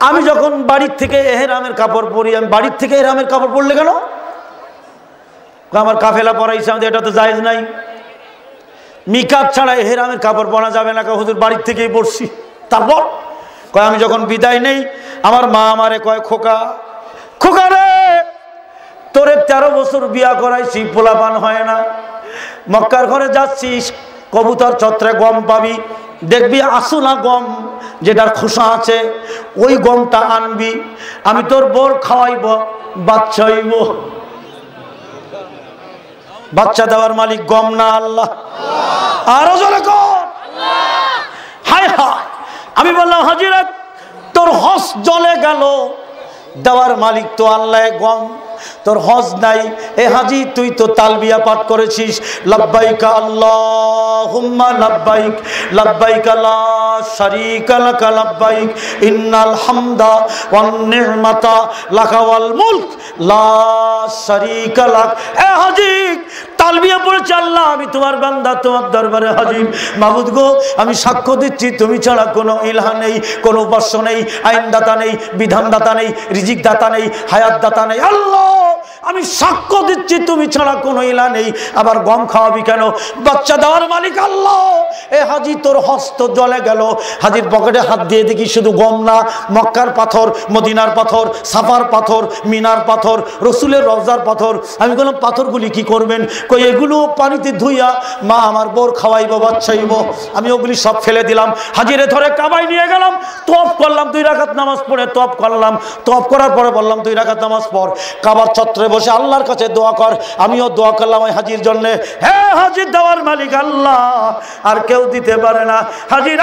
আমি যখন বাড়ির থেকে এহরামের কাপড় পরি, আমি বাড়ির থেকে এহরামের কাপড় পরলে কেন? আমার কাফেলা পরাইছে, আমাদের এটা তো জায়েজ নাই, মিকাত ছাড়া এহরামের কাপড় পরা যাবে না। হুজুর বাড়ির থেকেই পরছি। তারপর কয়, আমি যখন বিদায় নেই, আমার মা আমারে কয়, খোকা খোকা রে, তোরে 13 বছর বিয়া করাইছি, পোলাপান হয় না, মক্কার ঘরে যাচ্ছিস, কবুতর চত্রে গম পাবি, দেখবি আসুনা গম যেটার খোসা আছে, ওই গমটা আনবি, আমি তোর বোর খাওয়াইব, বাচ্চা হইব। বাচ্চা দেওয়ার মালিক গম না আল্লাহ? আরো জোরে কর হায় হায়। আমি বললাম, হাজিরা তোর হজ জ্বলে গেল, দেওয়ার মালিক তো আল্লাহ, গম তোর হজ নাই। এ হাজি তুই তো তালবিয়া পাঠ করেছিস, লাব্বাইক আল্লাহুম্মা লাব্বাইক, লাব্বাইক লা শারীকা লাক লাব্বাইক, ইন্নাল হামদা ওয়ান নি'মাতা লাকা ওয়াল মুলক লা শারীকা লাক। এ হাজি তালবিয়া পড়েছে, আল্লাহ আমি তোমার বান্দা, তোমার দরবারে হাজির। মাবুদ গো, আমি সাক্ষ্য দিচ্ছি তুমি ছাড়া কোনো ইলাহ নেই, কোনো উপাস্য নেই, আইনদাতা নেই, বিধানদাতা নেই, রিজিক দাতা নেই, হায়াত দাতা নেই। আল্লাহ আমি সাক্ষ্য দিচ্ছি তুমি ছাড়া কোনো ইলাহ নেই। আবার গম খাওয়াবি কেন? বাচ্চা দেওয়ার মালিক আল্লাহ। এ হাজি তোর হস্ত জ্বলে গেল। হাজির পকেটে হাত দিয়ে দেখি শুধু গম না, মক্কার পাথর, মদিনার পাথর, সাফার পাথর, মিনার পাথর, রসুলের রওজার পাথর। আমি বললাম, পাথরগুলি কি করবেন? কই এগুলো পানিতে ধুইয়া মা আমার বোর খাওয়াইব, বাচ্চাইব। আমি ওগুলি সব ফেলে দিলাম। হাজিরে ধরে কাবায় নিয়ে গেলাম, তওয়াফ করলাম, 2 রাকাত নামাজ পড়ে তওয়াফ করলাম। তওয়াফ করার পরে বললাম, 2 রাকাত নামাজ পড়, কাবার চত্বরে বসে আল্লাহর কাছে দোয়া কর। আমিও দোয়া করলাম ওই হাজির জন্য। হে হাজির দেওয়ার মালিক আল্লাহ, আর কেউ দিতে পারে না। হাজির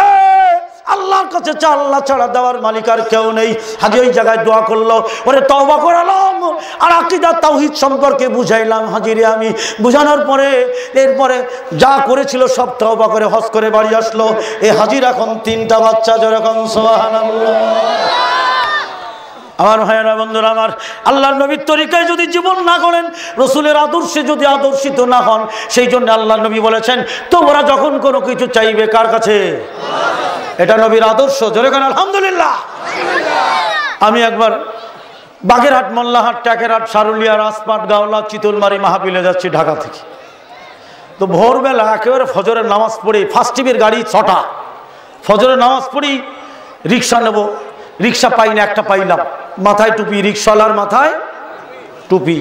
আল্লাহর কাছে চা, আল্লাহ ছাড়া দেওয়ার মালিক আর কেউ নেই। হাজি ওই জায়গায় দোয়া করলো, ওরে তওবা করালাম আর আকীদা তাওহীদ সম্পর্কে বুঝাইলাম। হাজিরে আমি বুঝানোর পরে এরপরে যা করেছিল সব তওবা করে হজ করে বাড়ি আসলো। এই হাজির এখন 3টা বাচ্চা, যেরকম সুবহানাল্লাহ। আমার ভাইয়েরা, বন্ধুরা আমার, আল্লাহর নবীর তরিকায় যদি জীবন না করেন, রসুলের আদর্শে যদি আদর্শিত না হন, সেই জন্য আল্লাহর নবী বলেছেন, তোমরা যখন কোনো কিছু চাইবে কার কাছে? এটা নবীর আদর্শ। জোরে কেন আলহামদুলিল্লাহ। আমি একবার বাগেরহাট, মোল্লাহাট, ট্যাকেরহাট, সারুলিয়া, রাজপাট, গাওলা, চিতলমারি মাহফিলে যাচ্ছি ঢাকা থেকে। তো ভোরবেলা একেবারে ফজরের নামাজ পড়ি, ফার্স্ট টিভির গাড়ি 6টা, ফজরের নামাজ পড়ি, রিক্সা নেব, রিক্সা পাই না, একটা পাইলাম, মাথায় টুপি, রিক্সাওয়ালার মাথায় টুপি।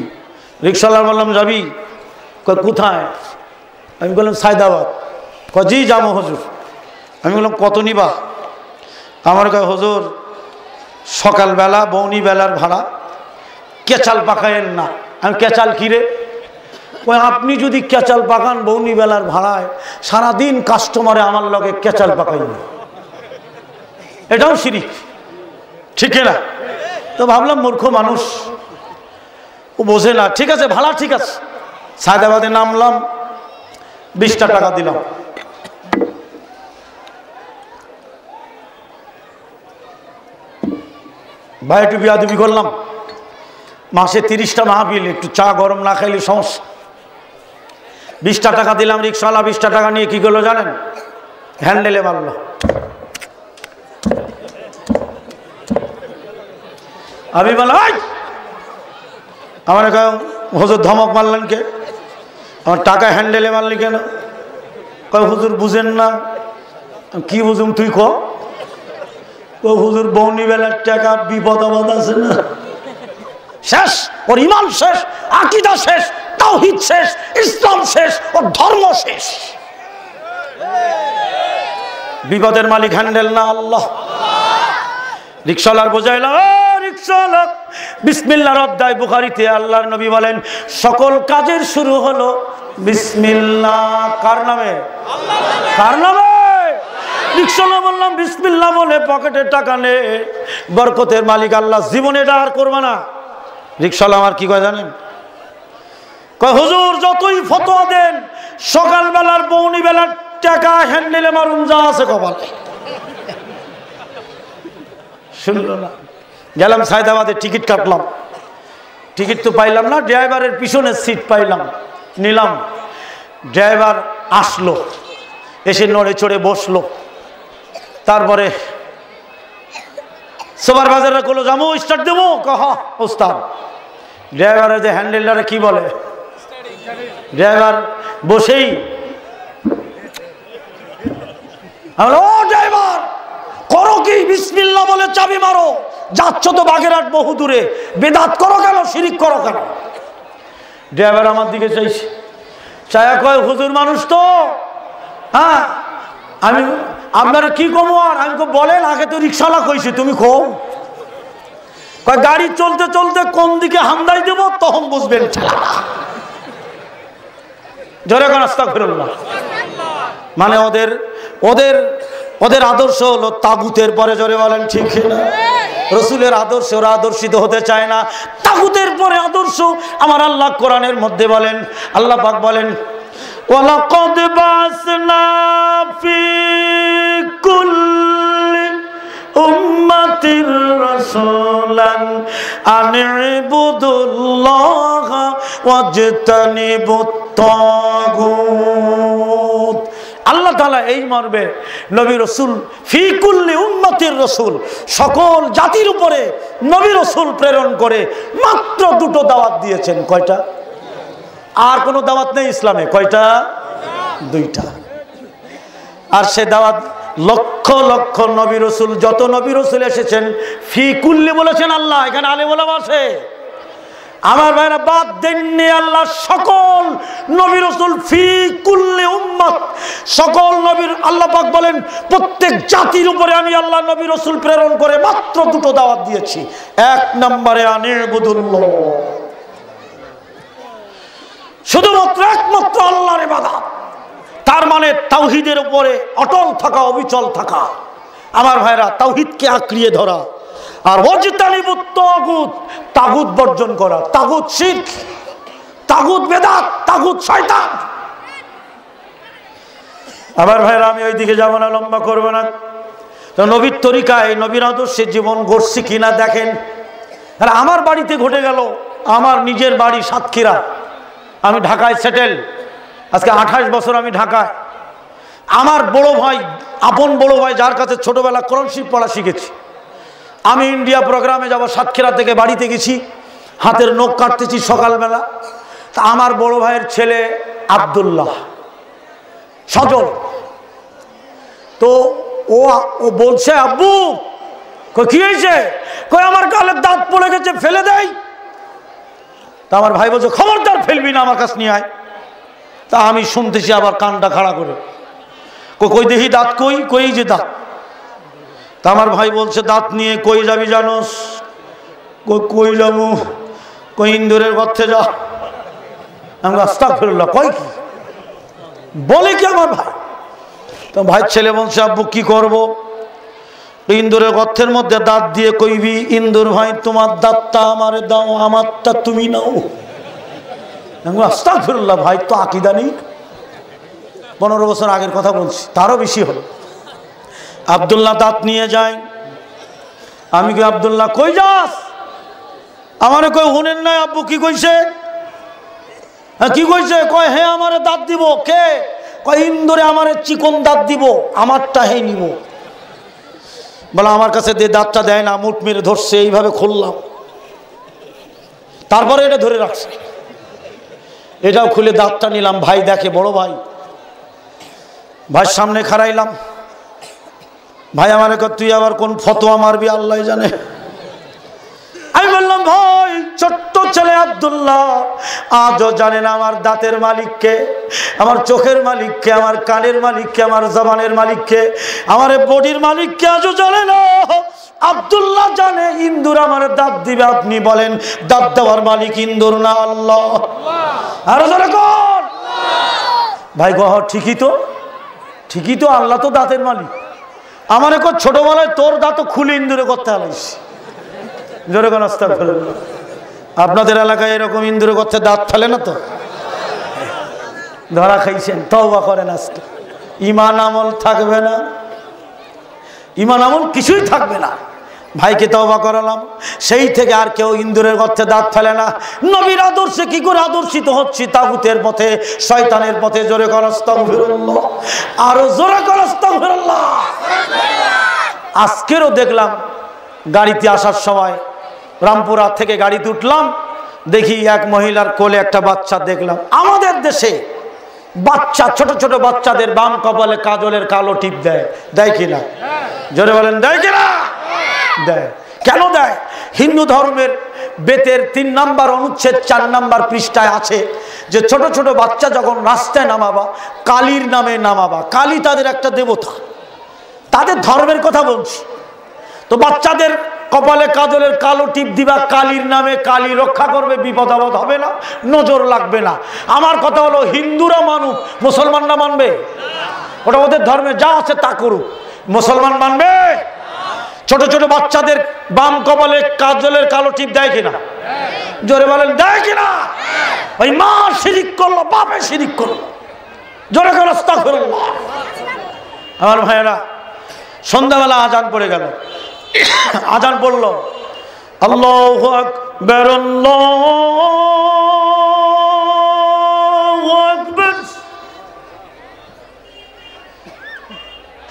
রিক্সাওয়ালার বললাম, যাবি? কোথায়? আমি বললাম, সায়দাবাদ। জি যাবো হুজুর। আমি বললাম, কত নিবা? আমার কয়, হুজুর সকালবেলা বৌনি বেলার ভাড়া, কেচাল পাকায়েন না। আমি কেচাল কিরে? কই আপনি যদি কেচাল পাকান বৌনি বেলার ভাড়ায়, সারাদিন কাস্টমারে আমার লগে কেচাল পাকাইবে, এটাও শিরিক, ঠিক না? তো ভাবলাম মূর্খ মানুষ, ও বোঝে না। ঠিক আছে, ভাড়া ঠিক আছে। সায়দাবাদে নামলাম, 20টা টাকা দিলাম। ভাই একটু বিয়াদবি করলাম, মাসে 30টা মাহফিল, একটু চা গরম না খাইলে সমস্যা। 20টা টাকা দিলাম, রিক্সাওয়ালা 20টা টাকা নিয়ে কি করলো জানেন? হ্যান্ডেলে মারলো। আমি বললাম আমার হুজুর ধমক মারলেন কে? আমার টাকা হ্যান্ডেলে মারলি কেন? কয় হুজুর বুঝেন না। কি বুঝুম তুই ক? হুজুর বৌনি বেলার টাকা বিপদ আপদ আছে না, শেষ, ওর ইমান শেষ, আকীদা শেষ, তাওহীদ শেষ, ইসলাম শেষ, ওর ধর্ম শেষ। বিপদের মালিক হ্যান্ডেল না আল্লাহ। রিকশাওয়ালার বোঝাইলাম, রিকশাওয়ালা বিসমিল্লাহর অধ্যায় বুখারীতে আল্লাহর নবী বলেন সকল কাজের শুরু হলো বিসমিল্লাহ। কার নামে? কার নামে? রিকশাওয়ালা বললাম বিসমিল্লাহ বলে পকেটের টাকা নে, বরকতের মালিক আল্লাহ, জীবনে এটা আর করবে না। রিকশাওয়ালা আমার কি কয় জানেন? কয় হুজুর যতই ফতোয়া দেন, সকালবেলার বৌনি বেলার টাকা হ্যান্ডেলে মারুন, যা আছে কপালে। শুনলো না। গেলাম সায়দাবাদে, টিকিট কাটলাম, টিকিট তো পাইলাম না, ড্রাইভারের পিছনের সিট পাইলাম, নিলাম। ড্রাইভার আসলো, এসে নড়ে চড়ে বসলো। তারপরে সুপারভাইজাররা কইলো যাবো, স্টার্ট দেবো? কহ ওস্তাদ। ড্রাইভারের যে হ্যান্ডেলটা কি বলে, ড্রাইভার বসেই ও ড্রাইভার করো কি? বিসমিল্লাহ বলে চাবি মারো, যাচ্ছ তো বাগেরহাট বহু দূরে, বেদাত করো কেন, শিরিক করো কেন? ড্রাইভার আমার দিকে চাইছে, চায়া কয় হুজুর মানুষ তো, হ্যাঁ আমি আপনারা কি কমো? আর আমি বলেন, আগে তো রিক্সাওয়ালা কইছি, তুমি কম। কয় গাড়ি চলতে চলতে কোন দিকে হামদাই দেব তখন বুঝবেন। জোরে কোন আস্তাগফিরুল্লাহ। মানে ওদের ওদের ওদের আদর্শ হলো তাগুতের পরে, জোরে বলেন ঠিক না? রসুলের আদর্শ ওরা আদর্শিত হতে চায় না, তাগুতের পরে আদর্শ। আমার আল্লাহ কোরআনের মধ্যে বলেন, আল্লাহ পাক বলেন ওয়ালাকাদ বাসনা ফি কুল্লি উম্মাতির রাসূলান আন ইবুদুল্লাহা ওয়াজতানিবুত তাগুত। আল্লাহ তাআলা এই মর্মে নবী রাসূল ফি কুল্লি উম্মাতির রাসূল, সকল জাতির উপরে নবী রাসূল প্রেরণ করে মাত্র 2টো দাওয়াত দিয়েছেন। কয়টা? আর কোনো দাওয়াত নেই ইসলামে। কয়টা? 2টা। আর সে দাওয়াত লক্ষ লক্ষ নবী রাসূল, যত নবী রাসূল এসেছেন, ফি কুল্লি বলেছেন আল্লাহ, এখানে আলে বলা আছে। আমার ভাইরা বাদ দেননি আল্লাহ, সকল নবী রাসূল ফি কুল্লি উম্মত, সকল নবীর আল্লাহ পাক বলেন প্রত্যেক জাতির উপরে আমি আল্লাহ নবী রাসূল প্রেরণ করে মাত্র 2টো দাওয়াত দিয়েছি। 1 নম্বরে আনিবুদুল্লাহ, শুধুমাত্র একমাত্র আল্লাহর ইবাদত, তার মানে তাওহীদের উপরে অটল থাকা, অবিচল থাকা। আমার ভাইরা তাওহীদকে আঁকড়িয়ে ধরা, আর ওয়াজতানিবুত তাগুত, তাগুত বর্জন করা। তাগুত শিরক, তাগুত বেদাত, তাগুত শয়তান। আমার ভাইরা আমি ওইদিকে যাব না, লম্বা করবো না। তো নবীর তরিকায়, নবীর আদর্শে জীবন গড়ছি কিনা দেখেন। আর আমার বাড়িতে ঘটে গেল, আমার নিজের বাড়ি সাতক্ষীরা, আমি ঢাকায় সেটেল, আজকে 28 বছর আমি ঢাকায়। আমার বড় ভাই, আপন বড় ভাই, যার কাছে ছোটবেলা কোরআন শরীফ পড়া শিখেছি, আমি ইন্ডিয়া প্রোগ্রামে যাব, সাতক্ষীরা থেকে বাড়িতে গেছি, হাতের নখ কাটতেছি সকালবেলা। তা আমার বড় ভাইয়ের ছেলে আব্দুল্লাহ সজল, তো ও বলছে আব্বু, কি হয়েছে? কই আমার গালের দাঁত পড়ে গেছে, ফেলে দেয়। তা আমার ভাই বলছে খবরদার ফেলবি না, আমার কাছে নিয়ে আয়। তা আমি শুনতেছি আবার কানটা খাড়া করে, কই দেখি দাঁত, কই কই যে দাঁত। তা আমার ভাই বলছে দাঁত নিয়ে কই যাবি জানোস? কই যাবো? কই ইন্দুরের গর্তে যা। আমি আস্তাগফিরুল্লাহ, কয় কি বলে কি আমার ভাই? তো ভাই ছেলে বলছে আব্বু কি করব? ইন্দুরের গর্তের মধ্যে দাঁত দিয়ে কইবি, ইন্দুর ভাই তোমার দাঁতটা আমারে দাও, আমারটা তুমি নাও। আস্তাগফিরুল্লাহ, ভাই তো আকীদা নেই। 15 বছর আগের কথা বলছি, তারও বেশি হলো। আব্দুল্লাহ দাঁত নিয়ে যায়। আমি কি আব্দুল্লাহ কই যাস? আমারে কই হুনেন নাই আব্বু কি কইছে? কি কইছে? কয় হে আমারে দাঁত দিব। কে? কয় ইন্দুরে আমারে চিকন দাঁত দিব, আমারটা হে নিব। বলে আমার কাছে যে দাঁতটা দেয় না, মুঠ মেরে ধরছে, এইভাবে খুললাম, তারপরে এটা ধরে রাখছে। এটাও খুলে দাঁতটা নিলাম। ভাই দেখে, বড় ভাই, ভাই সামনে খাড়াইলাম। ভাই আমার তুই আবার কোন ফতোয়া মারবি আল্লাহ জানে। আমি বললাম ভাই ছোট্ট ছেলে আব্দুল্লাহ আজও জানে না আমার দাঁতের মালিককে, আমার চোখের মালিককে, আমার কানের মালিককে, আমার জবানের মালিককে, আমার বডির মালিককে আজও জানে না। আব্দুল্লাহ জানে ইন্দুর আমার দাঁত দিবে। আপনি বলেন দাঁত দেওয়ার মালিক ইন্দুর না আল্লাহ? আরো জোরে কোন ভাই গো? ঠিকই তো, ঠিকই তো, আল্লাহ তো দাঁতের মালিক। আমার এক ছোটবেলায় তোর দাঁত খুলে ইন্দুরে করতে হালাইছি। জোরে কোন আস্তাগফিরুল্লাহ। আপনাদের এলাকায় এরকম ইন্দুরে করতে দাঁত ফেলে না তো? ধরা খাইছেন, তওবা করেন। আজকে ঈমান আমল থাকবে না, ঈমান আমল কিছুই থাকবে না। ভাইকে তওবা করালাম, সেই থেকে আর কেউ ইন্দুরের গর্তে দাঁত ফেলে না। নবীর আদর্শে কি করে আদর্শিত হচ্ছি? তাগুতের পথে, শয়তানের পথে। জোরে কর আস্তাগফিরুল্লাহ, আরো জোরে কর আস্তাগফিরুল্লাহ। আজকেরও দেখলাম গাড়িতে আসার সময়, রামপুরা থেকে গাড়িতে উঠলাম, দেখি এক মহিলার কোলে একটা বাচ্চা দেখলাম। আমাদের দেশে বাচ্চা, ছোট ছোট বাচ্চাদের বাম কপালে কাজলের কালো টিপ দেয়, দেয় কিনা? জোরে বলেন, দেয় কিনা? দেয়। কেন দেয়? হিন্দু ধর্মের বেতের 3 নম্বর অনুচ্ছেদ 4 নম্বর পৃষ্ঠায় আছে যে ছোট ছোট বাচ্চা যখন রাস্তায় নামাবা, কালীর নামে নামাবা। কালী তাদের একটা দেবতা, তাদের ধর্মের কথা বলছি। তো বাচ্চাদের কপালে কাজলের কালো টিপ দিবা কালীর নামে, কালী রক্ষা করবে, বিপদ আপদ হবে না, নজর লাগবে না। আমার কথা হলো হিন্দুরা মানুক, মুসলমানরা মানবে? ওটা ওদের ধর্মে যা আছে তা করুক, মুসলমান মানবে? ছোট ছোট বাচ্চাদের বাম কপালে কাজলের কালো টিপ দেয় কিনা? জোরে বলেন, দেয় কিনা? ওই মা শিরিক করলো, বাপে শিরিক করলো। জোরে করে আস্তাগফিরুল্লাহ। আমার ভাইয়েরা, সন্ধ্যাবেলা আজান পড়ে গেল। আজান পড়লো, আল্লাহু আকবার, আল্লাহু আকবার।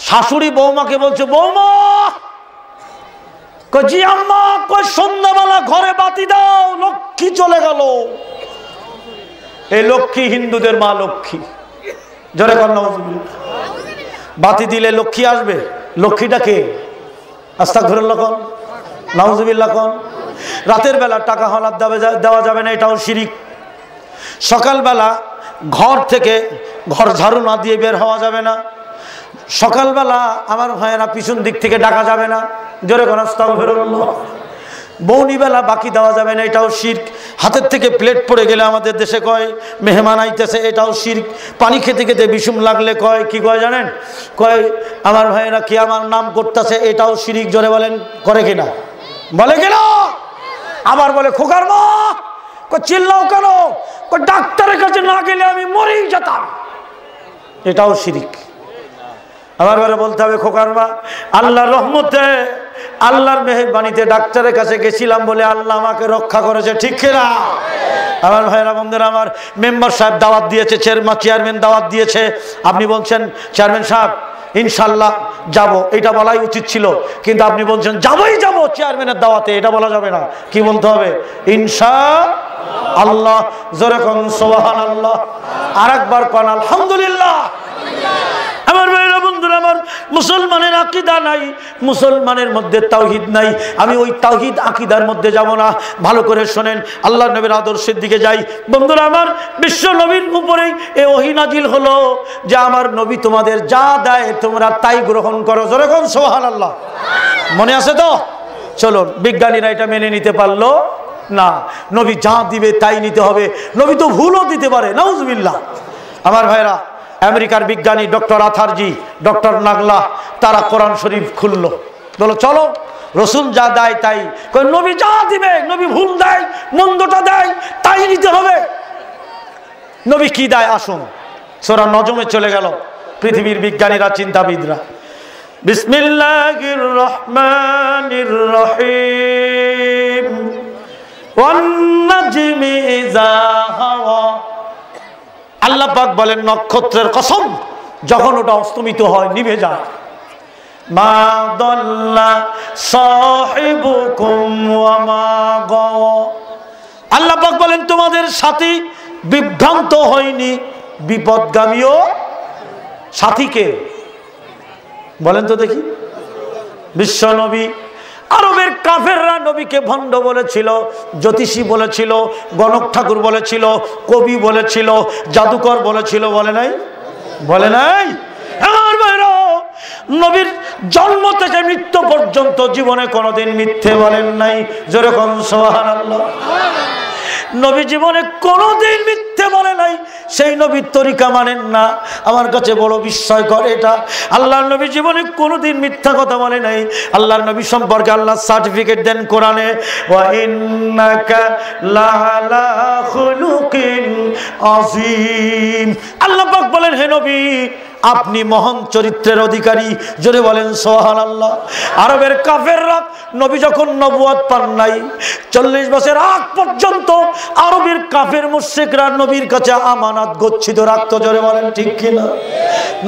শাশুড়ি বৌমাকে বলছে, বৌমা। জি আম্মা। কই সন্ধ্যাবেলা ঘরে বাতি দাও, লক্ষ্মী চলে গেল। এই লক্ষ্মী হিন্দুদের মা লক্ষ্মী। জোরে কর নাউজুবিল্লাহ। বাতি দিলে লক্ষ্মী আসবে। লক্ষ্মীটা কে? আস্তাগফিরুল্লাহ কোন, নাউজুবিল্লাহ কোন। রাতের বেলা টাকা হালাত দেওয়া যাবে না, এটাও শিরিক। সকালবেলা ঘর থেকে ঘর ঝাড়ু না দিয়ে বের হওয়া যাবে না। সকালবেলা আমার ভাইয়েরা পিছন দিক থেকে ডাকা যাবে না। জোরে কোন আস্তাগফিরুল্লাহ। বৌনিবেলা বাকি দেওয়া যাবে না, এটাও শিরক। হাতের থেকে প্লেট পড়ে গেলে আমাদের দেশে কয় মেহমান আইতেছে, এটাও শিরক। পানি খেতে খেতে বিষুম লাগলে কয় কি কয় জানেন? কয় আমার ভাইয়েরা কি আমার নাম করতেছে, এটাও শিরক। জোরে বলেন, করে কিনা? বলে কিনা? আবার বলে খোকার মা। কয় চিল্লাও কেন? কয় ডাক্তারের কাছে না গেলে আমি মরেই যেতাম, এটাও শিরক। আবার বলে বলতে হবে খোকার মা, আল্লাহর রহমতে, আল্লাহর মেহেরবানিতে ডাক্তারের কাছে গেছিলাম বলে আল্লাহ আমাকে রক্ষা করেছে, ঠিক কিনা? আমার ভাইরা বন্ধুরা, আমার মেম্বার সাহেব দাওয়াত দিয়েছে, চেয়ারম্যান দাওয়াত দিয়েছে। আপনি বলছেন চেয়ারম্যান সাহেব ইনশাল্লাহ যাব, এটা বলাই উচিত ছিল, কিন্তু আপনি বলছেন যাবই যাব চেয়ারম্যানের দাওয়াতে, এটা বলা যাবে না। কি বলতে হবে? ইনশাআল্লাহ। জোরে কোন সুবহানাল্লাহ। আরেকবার কোন আলহামদুলিল্লাহ। আমার ভাইরা বন্ধুরা, আমার মুসলমানের আকীদা নাই, মুসলমানের মধ্যে তাওহীদ নাই। আমি ওই তাওহীদ আকীদার মধ্যে যাব না। ভালো করে শোনেন, আল্লাহর নবীর আদর্শের দিকে যাই। বন্ধুরা আমার, বিশ্ব নবীর উপরেই এই ওহী নাজিল হলো যে আমার নবী তোমাদের যা দেয় তোমরা তাই গ্রহণ করো। জোরে কোন সুবহানাল্লাহ। মনে আছে তো? চলুন, বিজ্ঞানীরা এটা মেনে নিতে পারলো না, নবী যা দিবে তাই নিতে হবে। নবী তো ভুলও দিতে পারে, নাউজুবিল্লাহ। আমার ভাইরা, আমেরিকার বিজ্ঞানী ডক্টর আথারজি, ডক্টর নাগলা, তারা কোরআন শরীফ খুললো, বলো চলো রসুল যা দেয় তাই। নবী যা দিবে, নবী ভুল দেয়, মন্দটা দেয়, তাই নিতে হবে। নবী কি দেয় আসুন, সূরা নজমে চলে গেল পৃথিবীর বিজ্ঞানীরা, চিন্তাবিদরা। বিসমিল্লাহির রহমানির রহিম, ওয়ান নাজমি ইযা হাওয়া। আল্লাহ পাক বলেন নক্ষত্রের কসম, যখন ওটা অস্তমিত হয়, নিভে যায়। মা দাল্লা সাহিবুকুম ওয়া মা গাওয়া। আল্লাহ পাক বলেন তোমাদের সাথী বিভ্রান্ত হয়নি, বিপদগামীও। সাথীকে বলেন তো দেখি। বিশ্ব নবী। আরবের কাফেররা নবীকে ভণ্ড বলেছিল, জ্যোতিষী বলেছিল, গণক ঠাকুর বলেছিল, কবি বলেছিল, জাদুকর বলেছিল, বলে নাই? বলে নাই? আমার ভাইরা, নবীর জন্ম থেকে মৃত্যু পর্যন্ত জীবনে কোনোদিন মিথ্যে বলেন নাই। জোরে কোন সুবহানাল্লাহ। নবী জীবনে কোনোদিন মিথ্যে বলে নাই, সেই নবীর তরিকা মানেন না। আমার কাছে বড় বিস্ময়কর এটা। আল্লাহর নবী জীবনে কোনোদিন মিথ্যা কথা বলে নাই। আল্লাহর নবী সম্পর্কে আল্লাহ সার্টিফিকেট দেন কোরআনে, ওয়া ইন্নাকা লাআলা খুলুকিন আযীম। আল্লাহ পাক বলেন হে নবী, আপনি মহান চরিত্রের অধিকারী। জোরে বলেন সুবহানাল্লাহ। আরবের কাফেররা নবী যখন নবুয়ত পান নাই, 40 বছর আগ পর্যন্ত আরবের কাফের মুশরিকরা নবীর কাছে আমানত গচ্ছিত রাখতো। জোরে বলেন ঠিক কিনা?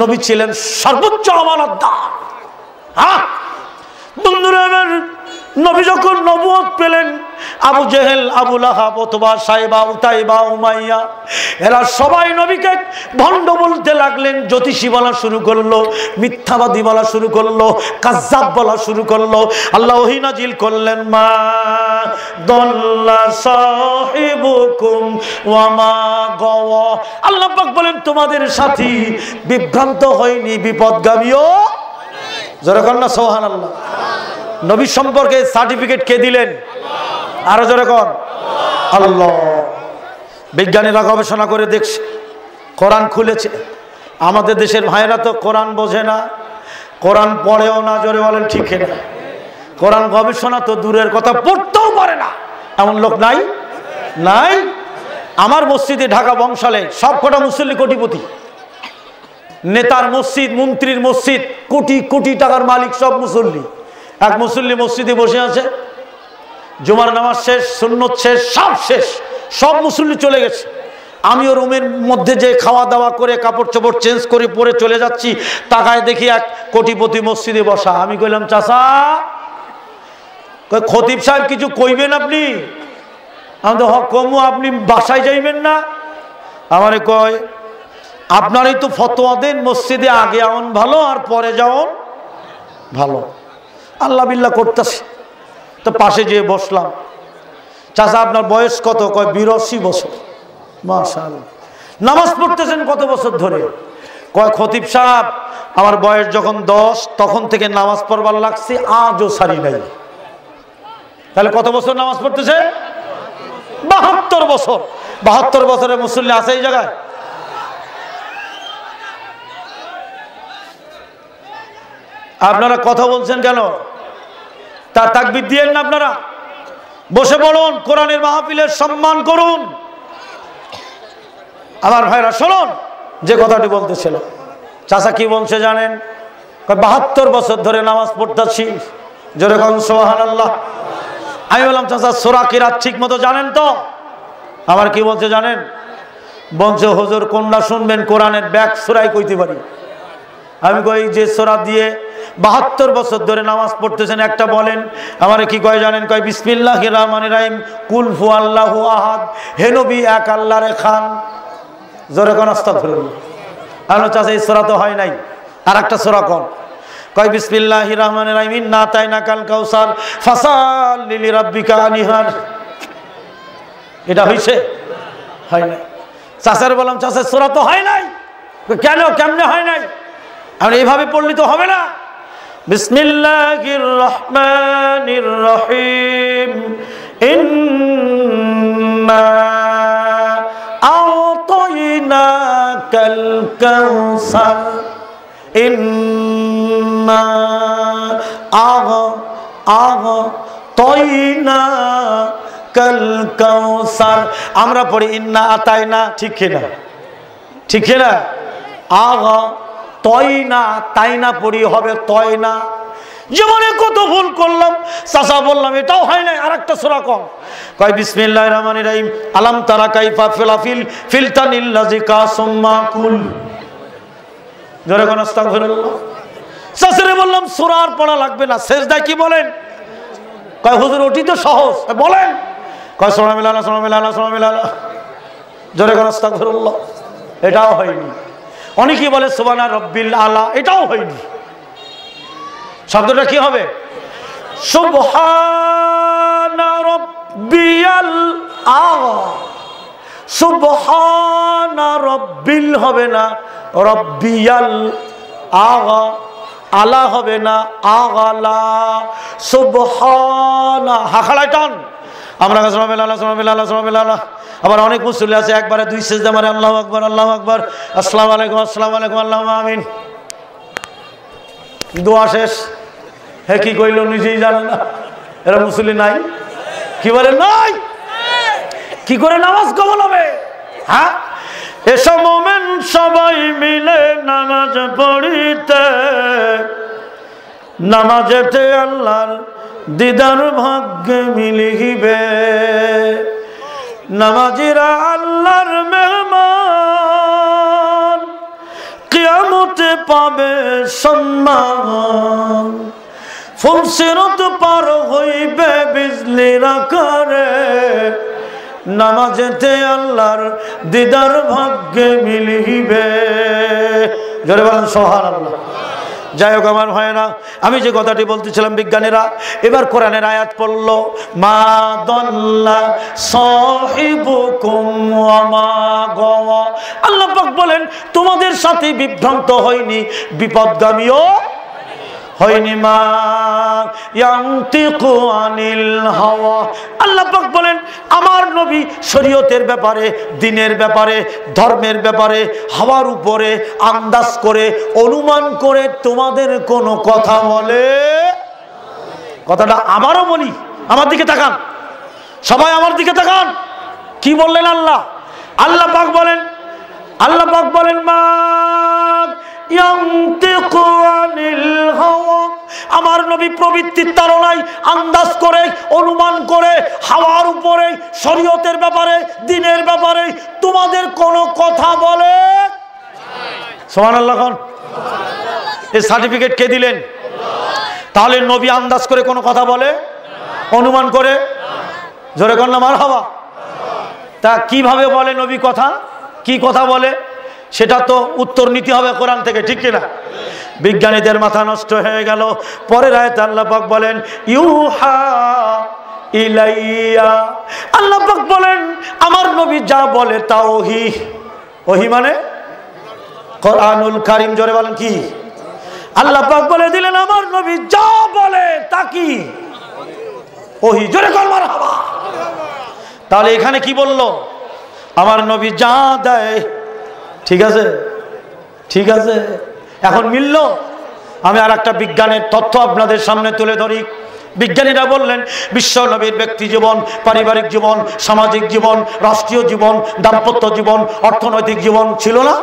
নবী ছিলেন সর্বোচ্চ আমানতদার। হ্যাঁ বন্ধুরা আমার, নবী যখন নবুয়ত পেলেন, আবু জেহেল, আবু লাহাব, অথবা সাইবা, উতাইবা, উমাইয়া, এরা সবাই নবীকে ভণ্ড বলতে লাগলেন। জ্যোতিষী বলা শুরু করলো, মিথ্যাবাদী বলা শুরু করলো, কাজ্জাব বলা শুরু করলো। আল্লাহ ওহী নাজিল করলেন, মা দাল্লা সাহিবুকুম ওয়া মা গাওয়া। আল্লাহ পাক বলেন তোমাদের সাথী বিভ্রান্ত হয়নি, বিপদগামীও। জোরে কর না সুবহানাল্লাহ। নবী সম্পর্কে সার্টিফিকেট কে দিলেন? আরো জোরে কর আল্লাহ। বিজ্ঞানীরা গবেষণা করে দেখছে, কোরআন খুলেছে। আমাদের দেশের ভাইরা তো কোরআন বোঝে না, কোরআন পড়েও না। জোরে বলেন ঠিক না? কোরআন গবেষণা তো দূরের কথা, পড়তেও পারে না এমন লোক নাই? নাই। আমার মসজিদে ঢাকা বংশালে সব কটা মুসল্লি কোটিপতি, নেতার মসজিদ, মন্ত্রীর মসজিদ, কোটি কোটি টাকার মালিক সব মুসল্লি। এক মুসল্লি মসজিদে বসে আছে, জুমার নামাজ শেষ, সুন্নত শেষ, সব শেষ, সব মুসল্লি চলে গেছে। আমিও রুমের মধ্যে যে খাওয়া দাওয়া করে কাপড় চোপড় চেঞ্জ করে পরে চলে যাচ্ছি, তাকায় দেখি এক কোটিপতি মসজিদে বসা। আমি কইলাম, চাচা, খতিব সাহেব কিছু কইবেন আপনি? আমি তো হক কমু, আপনি বাসায় যাইবেন না? আমারে কয়, আপনারই তো ফতোয়া দেন, মসজিদে আগে আউন ভালো আর পরে যাওন ভালো। আল্লাহ বিল্লাহ করতেছে। তো পাশে যেয়ে বসলাম। চাচা আপনার বয়স কত? কয় 82 বছর। মাশাআল্লাহ। নামাজ পড়তেছেন কত বছর ধরে? কয় খতিব সাহেব আমার বয়স যখন 10 তখন থেকে নামাজ পড়বার লাগছে, আজও সারি নাই। তাহলে কত বছর নামাজ পড়তেছে? 72 বছর। 72 বছরের মুসল্লি আছে এই জায়গায়? আপনারা কথা বলছেন কেন? তার তাকবীর দিয়েন না আপনারা? বসে পড়ুন, কোরআনের মাহফিলের সম্মান করুন। আমার ভাইরা শুনুন যে কথাটি বলতেছিল। চাচা কি বলছে জানেন? 72 বছর ধরে নামাজ পড়তেছি। জোরে কোন সুবহানাল্লাহ। আমি বললাম, চাচা সূরা কিরাত ঠিক মতো জানেন তো? আমার কি বলছে জানেন? বলছে, হুজুর কোনটা শুনবেন? কোরআনের ব্যাক সূরাই কইতে পারি। আমি কই, যে সূরা দিয়ে 72 বছর ধরে নামাজ পড়তেছেন একটা বলেন। আমার কি কয় জানেন? কয় বিসমিল্লাহির রহমানির রহিম, কুল হু আল্লাহু আহাদ। হে নবী, এক আল্লাহরে খান। জোরে কোন আস্তাগফিরুল্লাহ। আমি চাচা এই সূরা তো হয় নাই, আর একটা সূরা কোন? কয় বিসমিল্লাহির রহমানির রহিম, ইন্না আতাইনাকাল কাউসার ফাসাল্লি লিরাব্বিকা আনহার। এটা হইছে? হয় নাই। চাচার বললাম, চাচা সূরা তো হয় নাই। কেন? কেমনে হয় নাই? আমরা এইভাবে পড়লে তো হবে না। বিসমিল্লাহির রহমানির রহিম, ইন্না আ'তাইনাকাল কাউসার ইন্না আ'তাইনাকাল কাউসার। আমরা পড়ি ইন্না আতাইনা, ঠিক কিনা? ঠিক কিনা? আ'তাইনা তাইনা পড়ি, হবে তয়না। জীবনে কত ভুল করলাম, চাচা বললাম এটাও হয় নাই, আরেকটা সূরা কম কয় বিসমিল্লাহির রহমানির রহিম আলাম তারা কাইফা ফিলাফিল ফিলতানিল্লাযী কাসুম্মা কুল। জোরে কোন আস্তাগফিরুল্লাহ। চাচারে বললাম সূরা আর পড়া লাগবে না, সেজদা কি বলেন? কয় হুজুর ওটি তো সহজ, বলেন। কয় সূরা মিলানা সূরা মিলানা সূরা মিলানা। জোরে কোন আস্তাগফিরুল্লাহ। এটাও হয়নি। অনেকেই বলে সুবহানা রাব্বিল আলা, এটাও হয়নি। শব্দটা কি হবে? সুবহানা রাব্বিয়াল আ'লা। সুবহানা রাব্বিল হবে না, রাব্বিয়াল আ'লা। আলা হবে না, আগলা। সুবহানা হাখালায় টান। আমরা সুবহানাল্লাহ। আবার অনেক মুসল্লি আছে একবারে দুই সিজদা মারে, আল্লাহু আকবার আল্লাহু আকবার, আসসালামু আলাইকুম আসসালামু আলাইকুম, আল্লাহুম্মা আমিন। দোয়া শেষ, হে কি কইল নিজেই জানে না। এরা মুসল্লি নাই? কি বলে নাই? কি করে নামাজ কবুল হবে? হ্যাঁ, এসব মোমেন সবাই মিলে নামাজ পড়িতে, নামাজেতে আল্লাহর দিদার ভাগ্যে মিলিবে। নামাজিরা আল্লাহর মেহমান, কিয়ামতে পাবে সম্মান। ফুলসিরত পার হইবে বিজলির আকারে, নামাজেতে আল্লাহর দিদার ভাগ্যে মিলিবে। জোরে বলেন সুবহানাল্লাহ। যাই হোক আমার ভাইয়েরা, আমি যে কথাটি বলতেছিলাম, বিজ্ঞানীরা এবার কোরআনের আয়াত পড়ল, মা দাল্লা সাহিবুকুম ওয়া মা গাওয়া। আল্লাহ পাক বলেন তোমাদের সাথে বিভ্রান্ত হয়নি, বিপদগামীও হয়নি। মা ইয়ানতিকু আনিল হাওয়া। আল্লাহ পাক বলেন আমার নবী শরীয়তের ব্যাপারে, দিনের ব্যাপারে, ধর্মের ব্যাপারে হাওয়ার উপরে আন্দাজ করে, অনুমান করে তোমাদের কোনো কথা বলে। কথাটা আবারও বলি, আমার দিকে তাকান, সবাই আমার দিকে তাকান। কি বললেন আল্লাহ? আল্লাহ পাক বলেন, আল্লাহ পাক বলেন মা ইয়ানতিকু আনিল হাওয়া। আমার নবী প্রবৃত্তির তাড়নায় আন্দাজ করে, অনুমান করে হাওয়ার উপরে, শরীয়তের ব্যাপারে, দিনের ব্যাপারে তোমাদের কোনো কথা বলে। সুবহানাল্লাহ। এই সার্টিফিকেট কে দিলেন? তাহলে নবী আন্দাজ করে কোনো কথা বলে, অনুমান করে? জোরে কর না মারহাবা। তা কিভাবে বলে নবী কথা? কি কথা বলে সেটা তো উত্তর নিতে হবে কোরআন থেকে, ঠিক কিনা? বিজ্ঞানীদের মাথা নষ্ট হয়ে গেল। পরের আয়াতে আল্লাহ পাক বলেন ইউহা ইলাইয়া। আল্লাহ পাক বলেন আমার নবী যা বলে তা ওহী। ওহী মানে কোরআনুল কারীম। জোরে বলেন কি? আল্লাহ পাক বলে দিলেন আমার নবী যা বলে তা কি? ওহী। জোরে কর মারহাবা। তাহলে এখানে কি বললো? আমার নবী যা দেয়, ঠিক আছে, ঠিক আছে। এখন মিলল? আমি আর একটা বিজ্ঞানের তথ্য আপনাদের সামনে তুলে ধরি। বিজ্ঞানীরা বললেন বিশ্ব নবীর ব্যক্তি জীবন, পারিবারিক জীবন, সামাজিক জীবন, রাষ্ট্রীয় জীবন, দাম্পত্য জীবন, অর্থনৈতিক জীবন ছিল না?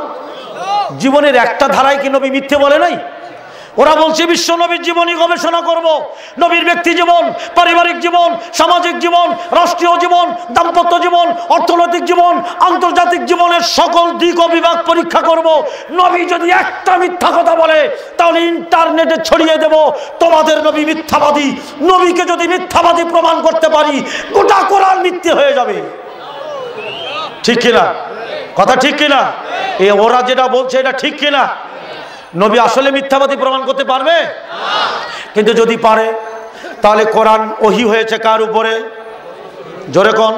জীবনের একটা ধারায় কি নবী মিথ্যে বলে নাই? ওরা বলছে বিশ্ব নবীর জীবনী গবেষণা করব, নবীর ব্যক্তি জীবন, পারিবারিক জীবন, সামাজিক জীবন, রাষ্ট্রীয় জীবন, দাম্পত্য জীবন, অর্থনৈতিক জীবন, আন্তর্জাতিক জীবনের সকল দিক ও বিভাগ পরীক্ষা করব। নবী যদি একটা মিথ্যা কথা বলে তাহলে ইন্টারনেটে ছড়িয়ে দেব তোমাদের নবী মিথ্যাবাদী। নবীকে যদি মিথ্যাবাদী প্রমাণ করতে পারি গোটা কোরআন মিথ্যে হয়ে যাবে। ঠিক কিনা? কথা ঠিক কিনা? ওরা যেটা বলছে এটা ঠিক কিনা? নবী আসলে মিথ্যাবাদী প্রমাণ করতে পারবে? কিন্তু যদি পারে তাহলে কোরআন ওহী হয়েছে কার উপরে? জোরে কোন?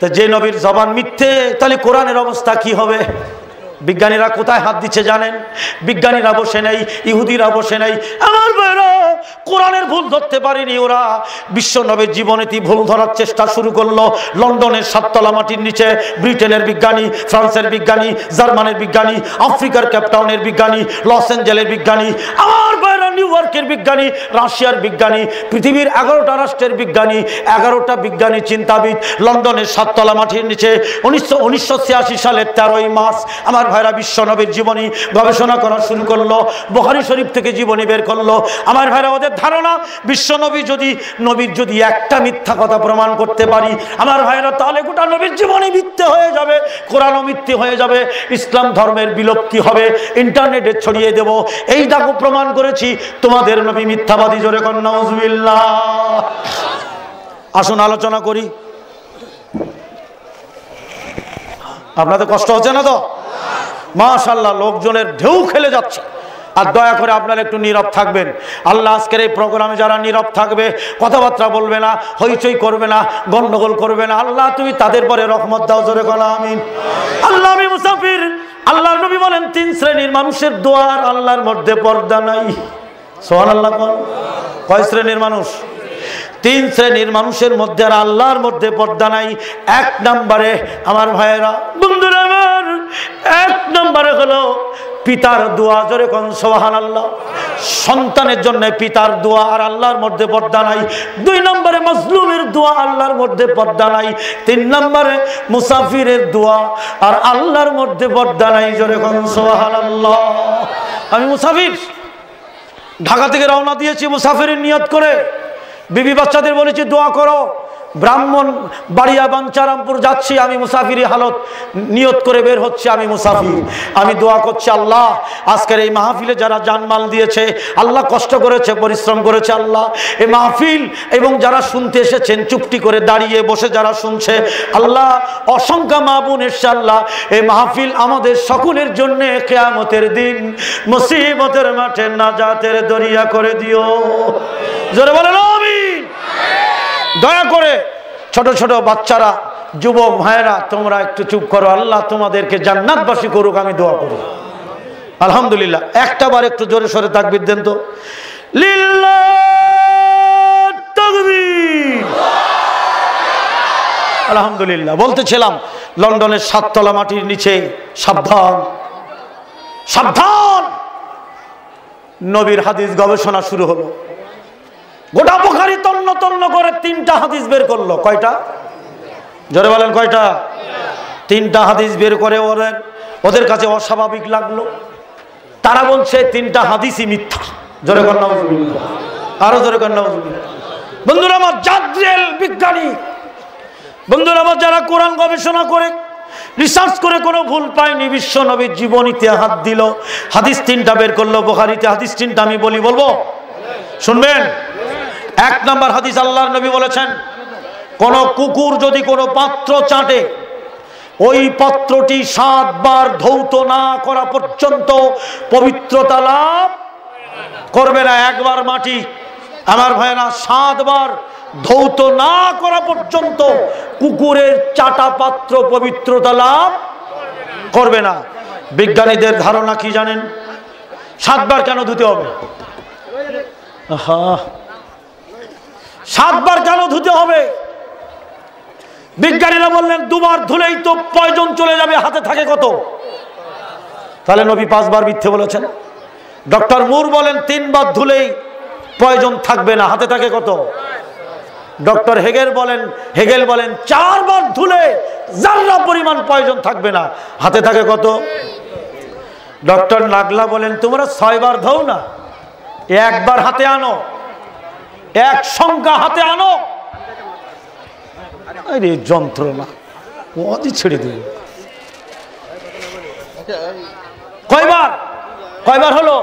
তো যে নবীর জবান মিথ্যে, তাহলে কোরআনের অবস্থা কি হবে? বিজ্ঞানীরা কোথায় হাত দিচ্ছে জানেন? বিজ্ঞানীরা বসে নেই, ইহুদিরা বসে নেই। আমার ভাইরা কোরআনের ভুল ধরতে পারেনি ওরা বিশ্ব নবীর জীবনেতে ভুল ধরার চেষ্টা শুরু করলো। লন্ডনের 7 তলা মাটির নিচে ব্রিটেনের বিজ্ঞানী, ফ্রান্সের বিজ্ঞানী, জার্মানের বিজ্ঞানী, আফ্রিকার ক্যাপটাউনের বিজ্ঞানী, লস অ্যাঞ্জেলের বিজ্ঞানী, আমার বাইরে নিউ ইয়র্কের বিজ্ঞানী, রাশিয়ার বিজ্ঞানী, পৃথিবীর 11টা রাষ্ট্রের বিজ্ঞানী, 11টা বিজ্ঞানী চিন্তাবিদ লন্ডনের 7 তলা মাটির নিচে 1986 সালের 13ই মার্চ আমার ভাইরা বিশ্ব নবীর জীবনী গবেষণা করা শুরু করলো। বুখারী শরীফ থেকে জীবনী বের করলো। আমার ভাইরা ওদের ধারণা বিশ্ব নবীর যদি একটা মিথ্যা কথা প্রমাণ করতে পারি আমার ভাইরা, তাহলে গোটা নবীর জীবনী মিথ্যে হয়ে যাবে, কোরআনও মিথ্যে হয়ে যাবে, ইসলাম ধর্মের বিলুপ্তি হবে, ইন্টারনেটে ছড়িয়ে দেব। এই দেখো প্রমাণ করেছি তোমাদের নবী মিথ্যাবাদী। জোরে কর নাউজুবিল্লাহ। আসুন আলোচনা করি। আপনাদের কষ্ট হচ্ছে না তো? মাশাআল্লাহ, লোকজনের ঢেউ খেলে যাচ্ছে। আর দয়া করে আপনারা একটু নীরব থাকবেন। আল্লাহ আজকের এই প্রোগ্রামে যারা নীরব থাকবে, কথাবার্তা বলবে না, হইচই করবে না, গন্ডগোল করবে না, আল্লাহ তুমি তাদের পরে রহমত দাও। জোরে বলো আমিন। আল্লাহ আমি মুসাফির। আল্লাহর নবী বলেন 3 শ্রেণীর মানুষের দোয়ার আল্লাহর মধ্যে পর্দা নাই। সুবহানাল্লাহ। কয় শ্রেণীর মানুষ? 3 শ্রেণীর মানুষের মধ্যে আর আল্লাহর মধ্যে পর্দা নাই। 1 নম্বরে আমার ভাইয়েরা, বন্ধুরা আমার, 1 নম্বরে হলো পিতার দোয়া। জোরে কোন সুবহানাল্লাহ। সন্তানের জন্য পিতার দোয়া আর আল্লাহর মধ্যে পর্দা নাই। 2 নম্বরে মাজলুমের দোয়া, আল্লাহর মধ্যে পর্দা নাই। 3 নম্বরে মুসাফিরের দোয়া আর আল্লাহর মধ্যে পর্দা নাই। জোরে কোন সুবহানাল্লাহ। আমি মুসাফির, ঢাকা থেকে রওনা দিয়েছি মুসাফিরের নিয়ত করে। বিবি বাচ্চাদের বলেছি দোয়া করো। ব্রাহ্মণ বাড়িয়া বাঞ্চারামপুর যাচ্ছি, আমি মুসাফিরি হালত নিয়ত করে বের হচ্ছে, আমি মুসাফির। আমি দোয়া করছি, আল্লাহ আজকের এই মাহফিলে যারা জানমাল দিয়েছে, আল্লাহ কষ্ট করেছে, পরিশ্রম করেছে, আল্লাহ এই মাহফিল এবং যারা শুনতে এসেছেন চুপটি করে দাঁড়িয়ে বসে যারা শুনছে, আল্লাহ অসংখ্য মা বোন এসছে, আল্লাহ এই মাহফিল আমাদের সকলের জন্য কিয়ামতের দিন মুসিবতের মাঠে নাজাতের দরিয়া করে দিও। জোরে বলেন আমিন। দয়া করে ছোট ছোট বাচ্চারা, যুবক ভাইয়েরা, তোমরা একটু চুপ করো। আল্লাহ তোমাদেরকে জান্নাতবাসী করুক, আমি দোয়া করি। আলহামদুলিল্লাহ। একটা বার একটু জোরে সরে তাকবীর দেন তো। লিল্লাহ তাকবীর। আলহামদুলিল্লাহ। বলতেছিলাম লন্ডনের 7 তলা মাটির নিচে, সাবধান সাবধান, নবীর হাদিস গবেষণা শুরু হলো। গোটা বুখারী তন্ন তন্ন করে 3টা হাদিস বের করলো। কয়টা? জোরে বলেন কয়টা? 3টা হাদিস বের করে ওদের কাছে অস্বাভাবিক লাগলো। তারা বলছে 3টা হাদিসই মিথ্যা। জোরে কর নাউজুবিল্লাহ। আরো জোরে কর নাউজুবিল্লাহ। বন্ধুরা আমার, জাদ্রেল বিজ্ঞানী বন্ধুরা আমার, যারা কোরআন গবেষণা করে রিসার্চ করে কোনো ভুল পায়নি, বিশ্ব নবীর জীবনীতে হাত দিল, হাদিস 3টা বের করলো বুখারীতে। হাদিস 3টা আমি বলবো, শুনবেন। 1 নম্বর হাদিস, আল্লাহর নবী বলেছেন, কোন কুকুর যদি কোনো পাত্র চাটে, ওই পাত্রটি 7 বার ধৌত না করা পর্যন্ত পবিত্রতা লাভ করবে না। 1 বার মাটি, আমার ভাইরা, 7 বার ধৌত না করা পর্যন্ত কুকুরের চাটা পাত্র পবিত্রতা লাভ করবে না। বিজ্ঞানীদের ধারণা কি জানেন? 7 বার কেন ধুতে হবে? 7 বার কেন ধুতে হবে? বিজ্ঞানীরা বললেন 2 বার ধুলেই তো পয়জন চলে যাবে, হাতে থাকে কত? তাহলে নবী 5 বার মিথ্যে বলেছেন। ডক্টর মুর বলেন 3 বার ধুলেই পয়জন থাকবে না, হাতে থাকে কত? ডক্টর হেগেল বলেন 4 বার ধুলে জাররা পরিমাণ পয়জন থাকবে না, হাতে থাকে কত? ডক্টর নাগলা বলেন তোমরা 6 বার ধোও না, 1 বার হাতে আনো, 1 সংখ্যা হাতে আনো। আরে যন্ত্রণা, ওদি ছেড়ে দিল। কয়বার হলো?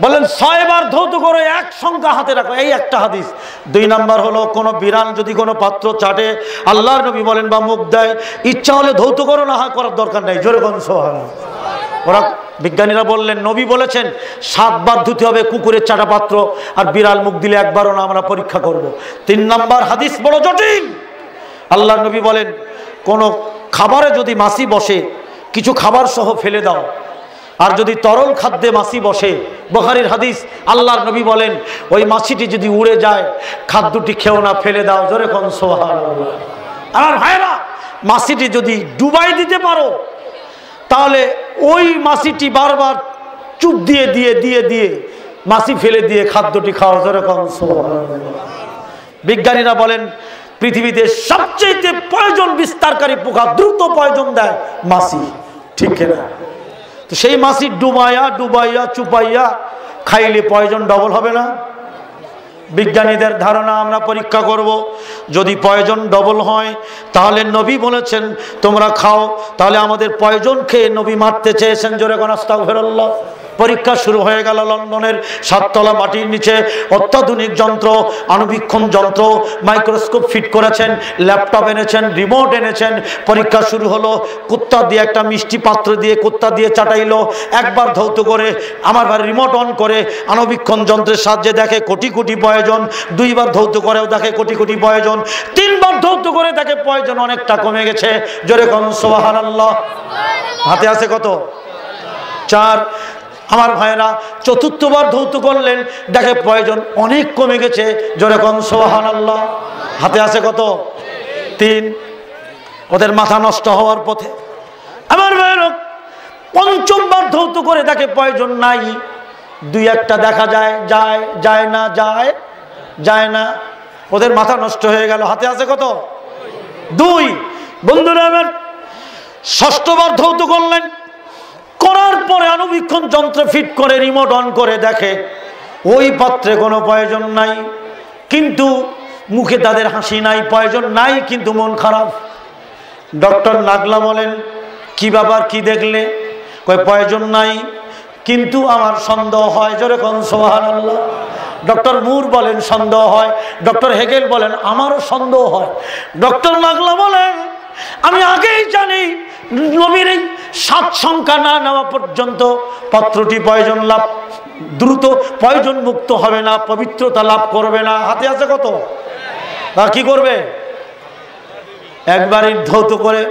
বলেন 6 বার ধৌত করে 1 সংখ্যা হাতে রাখো, এই একটা হাদিস। 2 নাম্বার হলো, কোন বিড়াল যদি কোনো পাত্র চাটে, আল্লাহর নবী বলেন বা মুখ দেয়, ইচ্ছা হলে ধৌত করো, না হয় করার দরকার নাই। জোরে বলুন সুবহানাল্লাহ। ওরা বিজ্ঞানীরা বললেন, নবী বলেছেন 7 বার ধুতে হবে কুকুরের চাটা পাত্র, আর বিড়াল মুখ দিলে 1 বারও না, আমরা পরীক্ষা করব। 3 নাম্বার হাদিস বড় জটিল। আল্লাহর নবী বলেন, কোন খাবারে যদি মাছি বসে, কিছু খাবার সহ ফেলে দাও, আর যদি তরল খাদ্যে মাছি বসে, বুখারীর হাদিস, আল্লাহর নবী বলেন ওই মাছিটি যদি উড়ে যায় খাদ্যটি খেও না, ফেলে দাও। জোরে কোন সুবহানাল্লাহ। আমার ভাইরা, মাছিটি যদি ডুবাই দিতে পারো তাহলে ওই মাছিটি বারবার চুপ দিয়ে দিয়ে দিয়ে দিয়ে মাছি ফেলে দিয়ে খাদ্যটি খাও। জোরে কোন সুবহানাল্লাহ। বিজ্ঞানীরা বলেন পৃথিবীতে সবচেয়ে পয়জন বিস্তারকারী পোকা, দ্রুত পয়জন দেয় মাছি, ঠিক কিনা? তো সেই মাছি ডুবাইয়া ডুবাইয়া চুপাইয়া খাইলে পয়জন ডবল হবে না? বিজ্ঞানীদের ধারণা, আমরা পরীক্ষা করব, যদি পয়জন ডবল হয় তাহলে নবী বলেছেন তোমরা খাও, তাহলে আমাদের পয়জন খেয়ে নবী মারতে চেয়েছেন। জোরে কোন আস্তাগফিরুল্লাহ। পরীক্ষা শুরু হয়ে গেল। লন্ডনের 7 তলা মাটির নিচে অত্যাধুনিক যন্ত্র, আণুবীক্ষণ যন্ত্র, মাইক্রোস্কোপ ফিট করেছেন, ল্যাপটপ এনেছেন, রিমোট এনেছেন। পরীক্ষা শুরু হলো। কুত্তা দিয়ে একটা মিষ্টি পাত্র দিয়ে কুত্তা দিয়ে চাটাইলো, একবার ধৌত করে, আমার ভাই রিমোট অন করে আণুবীক্ষণ যন্ত্রের সাহায্যে দেখে কোটি কোটি প্রয়োজন, 2বার ধৌত করেও দেখে কোটি কোটি প্রয়োজন, 3বার ধৌত করে দেখে প্রয়োজন অনেকটা কমে গেছে। জোরে কোন সুবহানাল্লাহ। হাতে আছে কত? 4। আমার ভাইরা 4বার ধৌত করলেন, দেখে প্রয়োজন অনেক কমে গেছে। জোরে কোন সুবহানাল্লাহ। হাতে আছে কত? 3। ওদের মাথা নষ্ট হওয়ার পথে। আমার ভাইরা 5বার ধৌত করে দেখে প্রয়োজন নাই, 2-1টা দেখা যায়, যায় যায় না, যায় যায় না, ওদের মাথা নষ্ট হয়ে গেল। হাতে আছে কত? 2। বন্ধুরা আমার 6বার ধৌত করলেন, করার পরে আণুবীক্ষণ যন্ত্র ফিট করে রিমোট অন করে দেখে ওই পাত্রে কোনো প্রয়োজন নাই, কিন্তু মুখে তাদের হাসি নাই, প্রয়োজন নাই কিন্তু মন খারাপ। ডক্টর নাগলা বলেন কি ব্যাপার, কি দেখলে? কয় প্রয়োজন নাই কিন্তু আমার সন্দেহ হয়। জোরে কোন সুবহানাল্লাহ। ডক্টর মুর বলেন সন্দেহ হয়, ডক্টর হেগেল বলেন আমারও সন্দেহ হয়। ডক্টর নাগলা বলেন আমি আগেই জানি নবীর এই 7 সংখ্যা না নেওয়া পর্যন্ত পাত্রটি প্রয়োজন লাভ, দ্রুত প্রয়োজন মুক্ত হবে না, পবিত্রতা লাভ করবে না। হাতে আছে কত? কি করবে? একবারই ধৌত করে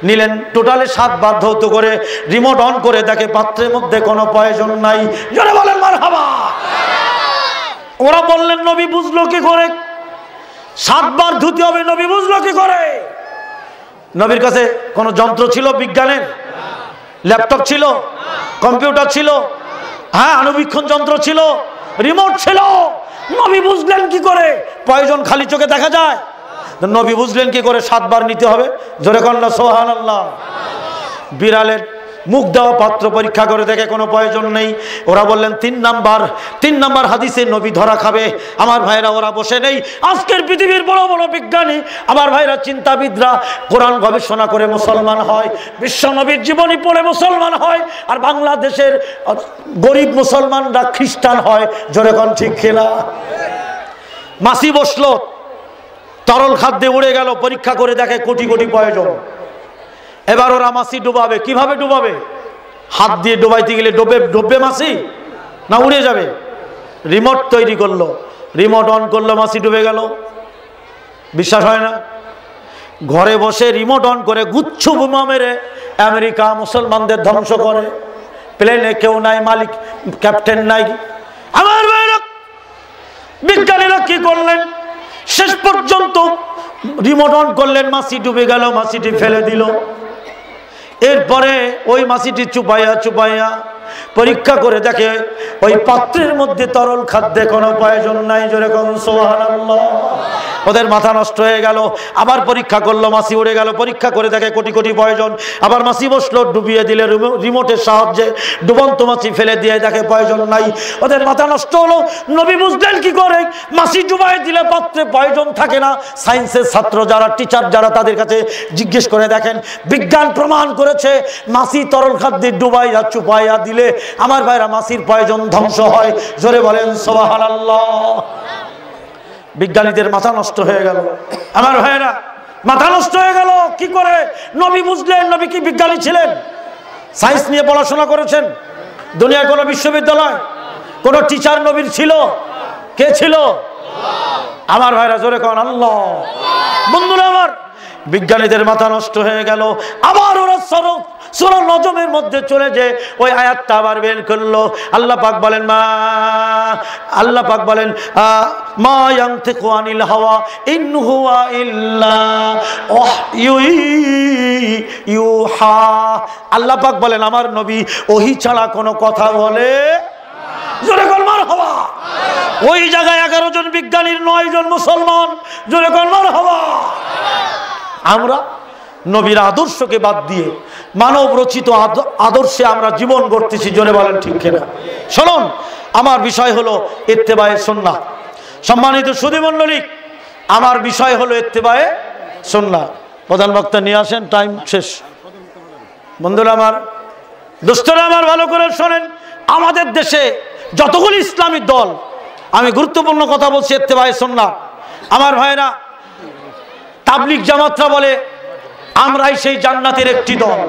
নিলেন, টোটালে 7বার ধৌত করে রিমোট অন করে দেখে পাত্রের মধ্যে কোনো প্রয়োজন নাই। জোরে বলেন মারহাবা। ওরা বললেন নবী বুঝলো কি করে 7বার ধুতে হবে? নবী বুঝলো কি করে? নবীর কাছে কোনো যন্ত্র ছিল বিজ্ঞানের? ল্যাপটপ ছিল, কম্পিউটার ছিল, হ্যাঁ আণুবীক্ষণ যন্ত্র ছিল, রিমোট ছিল। নবী বুঝলেন কি করে প্রয়োজন খালি চোখে দেখা যায়? নবী বুঝলেন কি করে 7বার নিতে হবে? জোরে কন্যা সুবহানাল্লাহ। বিড়ালের মুখ দেওয়া পাত্র পরীক্ষা করে দেখে কোনো প্রয়োজন নেই। ওরা বললেন 3 নাম্বার হাদিসে নবী ধরা খাবে। আমার ভাইরা ওরা বসে নেই। আজকের পৃথিবীর বড় বড় বিজ্ঞানী, আমার ভাইরা চিন্তাবিদরা কোরআন গবেষণা করে মুসলমান হয়, বিশ্ব নবীর জীবনী পড়ে মুসলমান হয়, আর বাংলাদেশের গরিব মুসলমানরা খ্রিস্টান হয়। জোরে কোন ঠিক কিনা? মাছি বসলো, তরল খাদ্যে উড়ে গেল, পরীক্ষা করে দেখে কোটি কোটি প্রয়োজন। এবার ওরা মাছি ডুবাবে। কিভাবে ডুবাবে? হাত দিয়ে ডুবাইতে গেলে ডুববে মাছি না উড়ে যাবে? রিমোট তৈরি করলো, রিমোট অন করলো, মাছি ডুবে গেল। বিশ্বাস হয় না? ঘরে বসে রিমোট অন করে গুচ্ছ বোমা মেরে আমেরিকা মুসলমানদের ধ্বংস করে। প্লেনে কেউ নাই, মালিক ক্যাপ্টেন নাই। আমার ভাইরা বিজ্ঞানীরা কি করলেন? শেষ পর্যন্ত রিমোট অন করলেন, মাছি ডুবে গেল, মাছিটি ফেলে দিল। এরপরে ওই মাছিটি চুপাইয়া চুপাইয়া পরীক্ষা করে দেখে ওই পাত্রের মধ্যে তরল খাদ্যে কোনো প্রয়োজন নাই। জোরে কোন সুবহানাল্লাহ। ওদের মাথা নষ্ট হয়ে গেল। আবার পরীক্ষা করলো, মাছি উড়ে গেল। পরীক্ষা করে দেখে কোটি কোটি প্রয়োজন। আবার মাছি বসলো, ডুবিয়ে দিলে রিমোটের সাহায্যে ডুবন্ত মাছি ফেলে দিয়ে দেখে প্রয়োজন নাই। ওদের মাথা নষ্ট হলো। নবী বুঝলেন কি করে মাছি ডুবাই দিলে পাত্রে প্রয়োজন থাকে না? সায়েন্সের ছাত্র যারা, টিচার যারা, তাদের কাছে জিজ্ঞেস করে দেখেন। বিজ্ঞান প্রমাণ করেছে মাছি তরল খাদ্যে ডুবাইয়া চুপাইয়া দিলে আমার ভাইরা মাছির প্রয়োজন ধ্বংস হয়। জোরে বলেন সুবহানাল্লাহ। বিজ্ঞানীদের মাথা নষ্ট হয়ে গেল। আমার ভাইরা মাথা নষ্ট হয়ে গেল কি করে? নবী বুঝলেন। নবী কি বিজ্ঞানী ছিলেন? সায়েন্স নিয়ে পড়াশোনা করেছেন? দুনিয়ার কোনো বিশ্ববিদ্যালয় কোনো টিচার নবীর ছিল? কে ছিল? আমার ভাইরা জোরে কোন আল্লাহ। বন্ধুরা আমার, বিজ্ঞানীদের মাথা নষ্ট হয়ে গেল। আবার ওরা সূরা নজমের মধ্যে চলে যে ওই আয়াতটা আবার বের করলো। আল্লাহ পাক বলেন মা ইয়ানতিকু আনিল হাওয়া ইন হুয়া ইল্লা ইউহা। আল্লাহ পাক বলেন আমার নবী ওহী ছাড়া কোনো কথা বলে জোরে বল মারহাবা। ওই জায়গায় 11 জন বিজ্ঞানীর 9 জন মুসলমান, জোরে বল মারহাবা। আমরা নবীর আদর্শকে বাদ দিয়ে মানব রচিত আদর্শে আমরা জীবন গড়তেছি, জোরে বলেন ঠিক কিনা? শুনুন, আমার বিষয় হলো ইত্তেবায়ে সুন্নাহ। সম্মানিত সুধী মণ্ডলী, আমার বিষয় হলো ইত্তেবায়ে সুন্নাহ। প্রধান বক্তা নিয়ে আসেন, টাইম শেষ। বন্ধুরা আমার, দোস্তরা আমার, ভালো করে শোনেন। আমাদের দেশে যতগুলি ইসলামী দল, আমি গুরুত্বপূর্ণ কথা বলছি ইত্তেবায়ে সুন্নাহ। আমার ভাইরা, তাবলিগ জামাতরা বলে আমরাই সেই জান্নাতের একটি দল।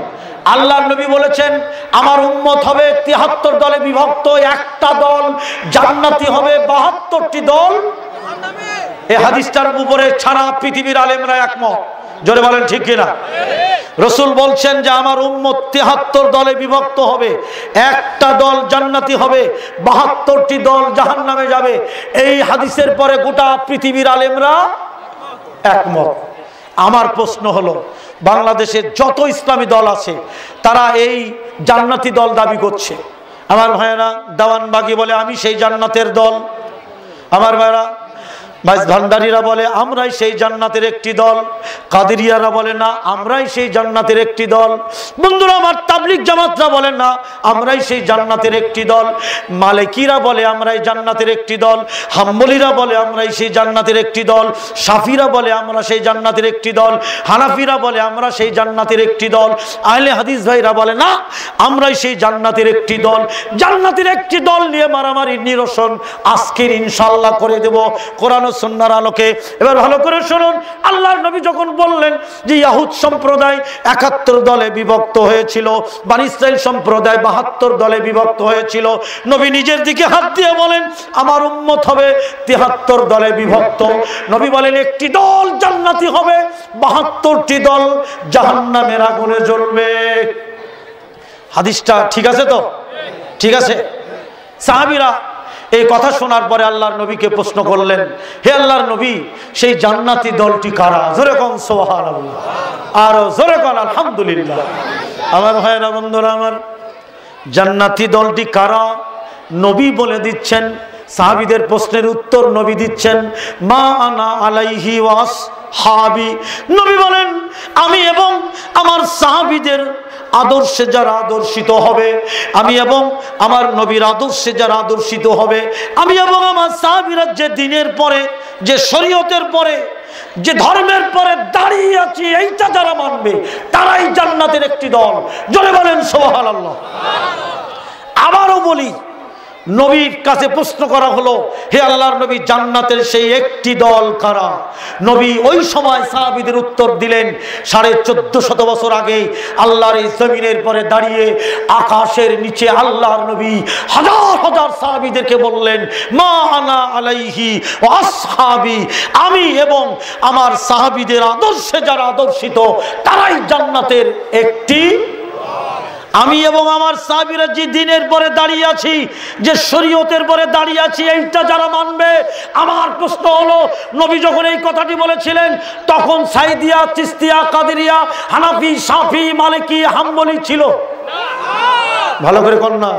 আল্লাহর নবী বলেছেন আমার উম্মত হবে 73 দলে বিভক্ত, একটা দল জান্নাতি হবে, 72টি দল। এই হাদিসটার উপরে সারা পৃথিবীর আলেমরা একমত, জোরে বলেন ঠিক কিনা? রাসূল বলছেন যে আমার উম্মত 73 দলে বিভক্ত হবে, একটা দল জান্নাতি হবে, 72টি দল জাহান্নামে যাবে। এই হাদিসের পরে গোটা পৃথিবীর আলেমরা একমত। আমার প্রশ্ন হলো, বাংলাদেশে যত ইসলামী দল আছে তারা এই জান্নাতি দল দাবি করছে। আমার ভাইয়েরা, দেওয়ানবাগী বলে আমি সেই জান্নাতের দল। আমার ভাইয়েরা, ভান্ডারীরা বলে আমরাই সেই জান্নাতের একটি দল। কাদেরিয়ারা বলে না, আমরাই সেই জান্নাতের একটি দল। বন্ধুরা আমার, তাবলিগ জামাতরা বলে না, আমরাই সেই জান্নাতের একটি দল। মালিকিরা বলে আমরাই জান্নাতের একটি দল। হাম্বলীরা বলে আমরাই সেই জান্নাতের একটি দল। শাফিরা বলে আমরা সেই জান্নাতের একটি দল। হানাফিরা বলে আমরা সেই জান্নাতের একটি দল। আহলে হাদিস ভাইরা বলে না, আমরাই সেই জান্নাতের একটি দল। জান্নাতের একটি দল নিয়ে মারামারি নিরসন আজকের ইনশাআল্লাহ করে দেব কোরআন ও সুন্নাহর আলোকে। এবার ভালো করে শুনুন, আল্লাহর নবী যখন বললেন যে ইহুদ সম্প্রদায় 71 দলে বিভক্ত হয়েছিল, বনী ইসরাইল সম্প্রদায় 72 দলে বিভক্ত হয়েছিল, নবী নিজের দিকে হাত দিয়ে বলেন আমার উম্মত হবে 73 দলে বিভক্ত। নবী বলেন একটি দল জান্নাতি হবে, 72টি দল জাহান্নামের আগুনে জ্বলবে। হাদিসটা ঠিক আছে তো? ঠিক আছে। সাহাবীরা এই কথা শোনার পরে আল্লাহর নবীকে প্রশ্ন করলেন, হে আল্লাহর নবী, সেই জান্নাতি দলটি কারা? জোরে কোন সুবহানাল্লাহ, আর জোরে কোন আলহামদুলিল্লাহ। আমার ভাইরা, বন্ধুরা আমার, জান্নাতি দলটি কারা নবী বলে দিচ্ছেন। সাহাবীদের প্রশ্নের উত্তর নবী দিচ্ছেন, মা আনা আলাইহি ওয়াসহাবি। নবী বলেন আমি এবং আমার সাহাবীদের আদর্শে যারা আদর্শিত হবে, আমি এবং আমার নবীর আদর্শে যারা আদর্শিত হবে, আমি এবং আমার সাহাবীরা যে দিনের পরে, যে শরীয়তের পরে, যে ধর্মের পরে দাঁড়িয়ে আছি, এইটা যারা মানবে তারাই জান্নাতের একটি দল। জোরে বলেন সুবহানাল্লাহ। আবারও বলি, নবীর কাছে প্রশ্ন করা হলো, হে আল্লাহর নবী, জান্নাতের সেই একটি দল কারা? নবী ওই সময় সাহাবীদের উত্তর দিলেন 1450 বছর আগে আল্লাহর এই জমিনের পরে দাঁড়িয়ে আকাশের নিচে আল্লাহর নবী হাজার হাজার সাহাবীদেরকে বললেন, মা আনা আলাইহি ওয়া আসহাবি, আমি এবং আমার সাহাবীদের আদর্শে যারা আদর্শিত তারাই জান্নাতের একটি। আমি এবং আমার সাহাবীরা যে দিনের পরে দাঁড়িয়ে আছি, যে শরীয়তের পরে দাঁড়িয়ে আছি, এইটা যারা মানবে। আমার প্রশ্ন হলো, নবী যখন এই কথাটি বলেছিলেন তখন সাইদিয়া, চিশতিয়া, কাদেরিয়া, হানাফি, শাফি, মালিকি, হাম্বলি ছিল? ভালো করে কন না,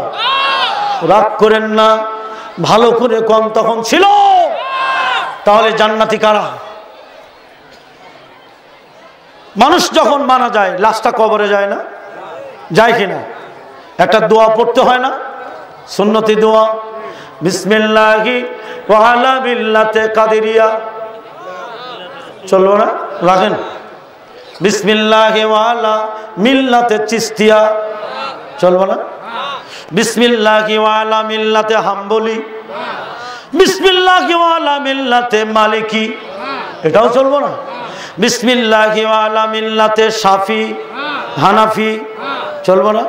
রাগ করেন না, ভালো করে কন, তখন ছিল। তাহলে জান্নাতি কারা? মানুষ যখন মারা যায় লাশটা কবরে যায় না? যায় কিনা? একটা দোয়া পড়তে হয় না, সুন্নতি দোয়া, বিসমিল্লাহি ওয়া আলা মিল্লাতে কাদেরিয়া, চলবো না? রাখেন, বিসমিল্লাহি ওয়া আলা মিল্লাতে চিশতিয়া, চলবো না? বিসমিল্লাহি ওয়া আলা মিল্লাতে হাম্বলি, বিসমিল্লাহি ওয়া আলা মিল্লাতে মালিকি, এটাও চলবো না? বিসমিল্লাহি ওয়া আলা মিল্লাতে শাফি, হানাফি, চলবো না?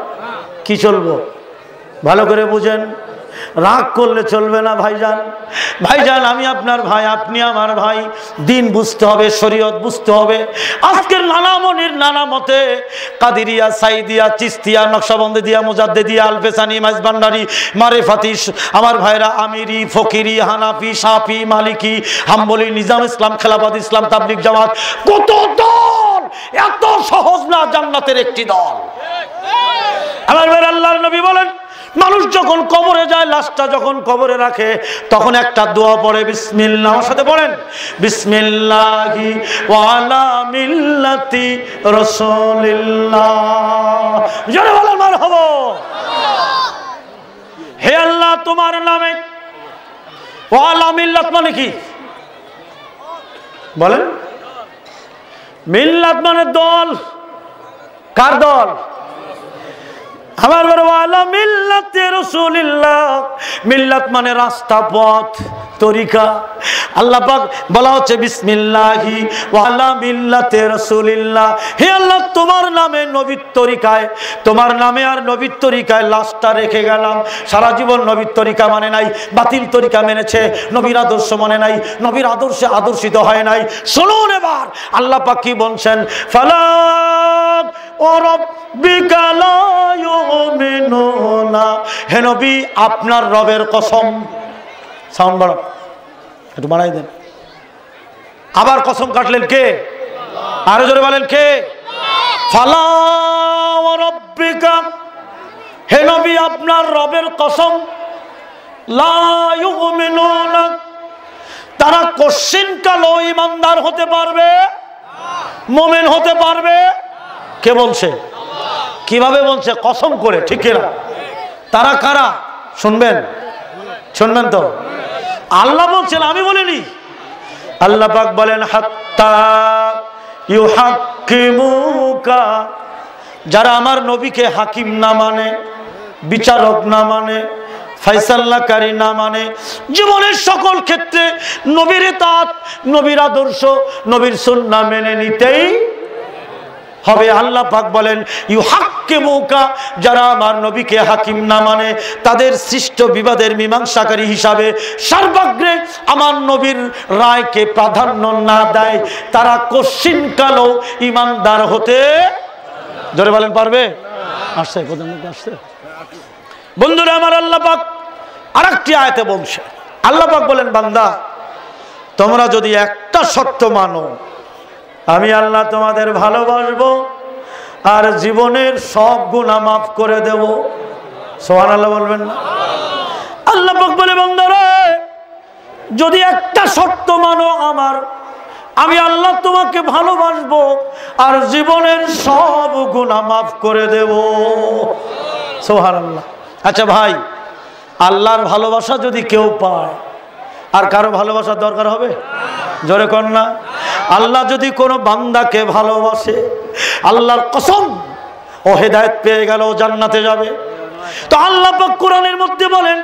কি চলবো? ভালো করে বুঝেন। রাগ করলে চলবে না ভাইজান। ভাইজান আমি আপনার ভাই, আপনি আমার ভাই। দিন বুঝতে হবে, শরীয়ত বুঝতে হবে। আজকের নানা মনির নানা মতে, কাদিরিয়া, সাইদিয়া, চিস্তিয়া, নকশবন্দিয়া, মুজাদ্দিদিয়া, আলফেসানি, মাইজভান্ডারি, মারেফাতি, আমার ভাইরা আমিরি, ফকিরি, হানাফি, শাফি, মালিকি, হাম্বলি, নিজাম ইসলাম, খেলাফত ইসলাম, তাবলিগ জামাত, কত দল! এত সহজ না জান্নাতের একটি দল। আমার ভাইরা, আল্লাহর নবী বলেন, মানুষ যখন কবরে যায়, লাশটা যখন কবরে রাখে, তখন একটা দোয়া পড়ে, বিসমিল্লাহ। আমার সাথে পড়েন, বিসমিল্লাহি ওয়া আলা মিল্লাতি রাসূলিল্লাহ। জোরে বলেন মারহাবা। হে আল্লাহ, তোমার নামে। ওয়া আলা মিল্লাত মানে কি বলেন? মিল্লাত মানে দল। কার দল? আমার ওয়ালা মিল্লাতে রাসূলিল্লাহ। মিল্লাত মানে রাস্তা, পথ, তরিকা। আল্লাহ পাক বলা হচ্ছে বিসমিল্লাহি ওয়ালা মিল্লাতে রাসূলিল্লাহ। হে আল্লাহ, তোমার নামে, নবীর তরিকায়, তোমার নামে আর নবীর তরিকায় লাশটা রেখে গেলাম। সারা জীবন নবীর তরিকা মানে নাই, বাতিল তরিকা মেনেছে, নবীর আদর্শ মানে নাই, নবীর আদর্শে আদর্শিত হয় নাই। শুনুন এবার আল্লাহ পাক কি বলছেন, ফালা ওয়ারাব্বিকা লা ইউমিনুনা। হে নবী, আপনার রবের কসম। সাউন্ড বাড়াও, একটু বাড়াই দেন। আবার কসম কাটলেন কে? আরো জোরে বলেন কে? ফালা ওয়ারাব্বিকা, হে নবী, আপনার রবের কসম। লা ইউমিনুনা, তারা কোশ্চিন কালো ইমানদার হতে পারবে, মুমিন হতে পারবে। কে বলছে? কিভাবে বলছে? কসম করে, ঠিক না? তারা কারা? শুনবেন, শুনবেন তো। আল্লাহ বলছেন, আমি বলিনি। আল্লাহ পাক বলেন, হাত্তা ইউহাক্কিমুকা, যারা আমার নবীকে হাকিম না মানে, বিচারক না মানে, ফায়সালাকারী না মানে, জীবনের সকল ক্ষেত্রে নবীর ইতাআত, নবীর আদর্শ, নবীর সুন্নাহ মেনে নিতেই হবে। আল্লাহ পাক বলেন, ইউহাক্কিমুকা, যারা আমার নবীকে হাকিম না মানে, তাদের সৃষ্ট বিবাদের মীমাংসাকারী হিসাবে সর্বাগ্রে আমার নবীর রায়কে প্রাধান্য না দেয়, তারা কোশ্চিন কালো ইমানদার হতে, জোরে বলেন, পারবে? আসছে প্রধানমন্ত্রী আসছে। বন্ধুরা আমার, আল্লাহ পাক আরেকটি আয়াতে বলছে, আল্লাহ পাক বলেন, বান্দা তোমরা যদি একটা শর্ত মানো, আমি আল্লাহ তোমাদের ভালোবাসবো আর জীবনের সব গুনাহ মাফ করে দেব। সুবহানাল্লাহ বলবেন না? আল্লাহ পাক বলে, বান্দারা যদি একটা শর্ত মানো আমার, আমি আল্লাহ তোমাকে ভালোবাসবো আর জীবনের সব গুনাহ মাফ করে দেব। সুবহানাল্লাহ। আচ্ছা ভাই, আল্লাহর ভালোবাসা যদি কেউ পায়, আর কারো ভালোবাসার দরকার হবে? জোরে কর না। আল্লাহ যদি কোনো বান্দাকে ভালোবাসে, আল্লাহর কসম ও হেদায়েত পেয়ে গেল, জান্নাতে যাবে। তো আল্লাহ পাক কোরআনের মধ্যে বলেন,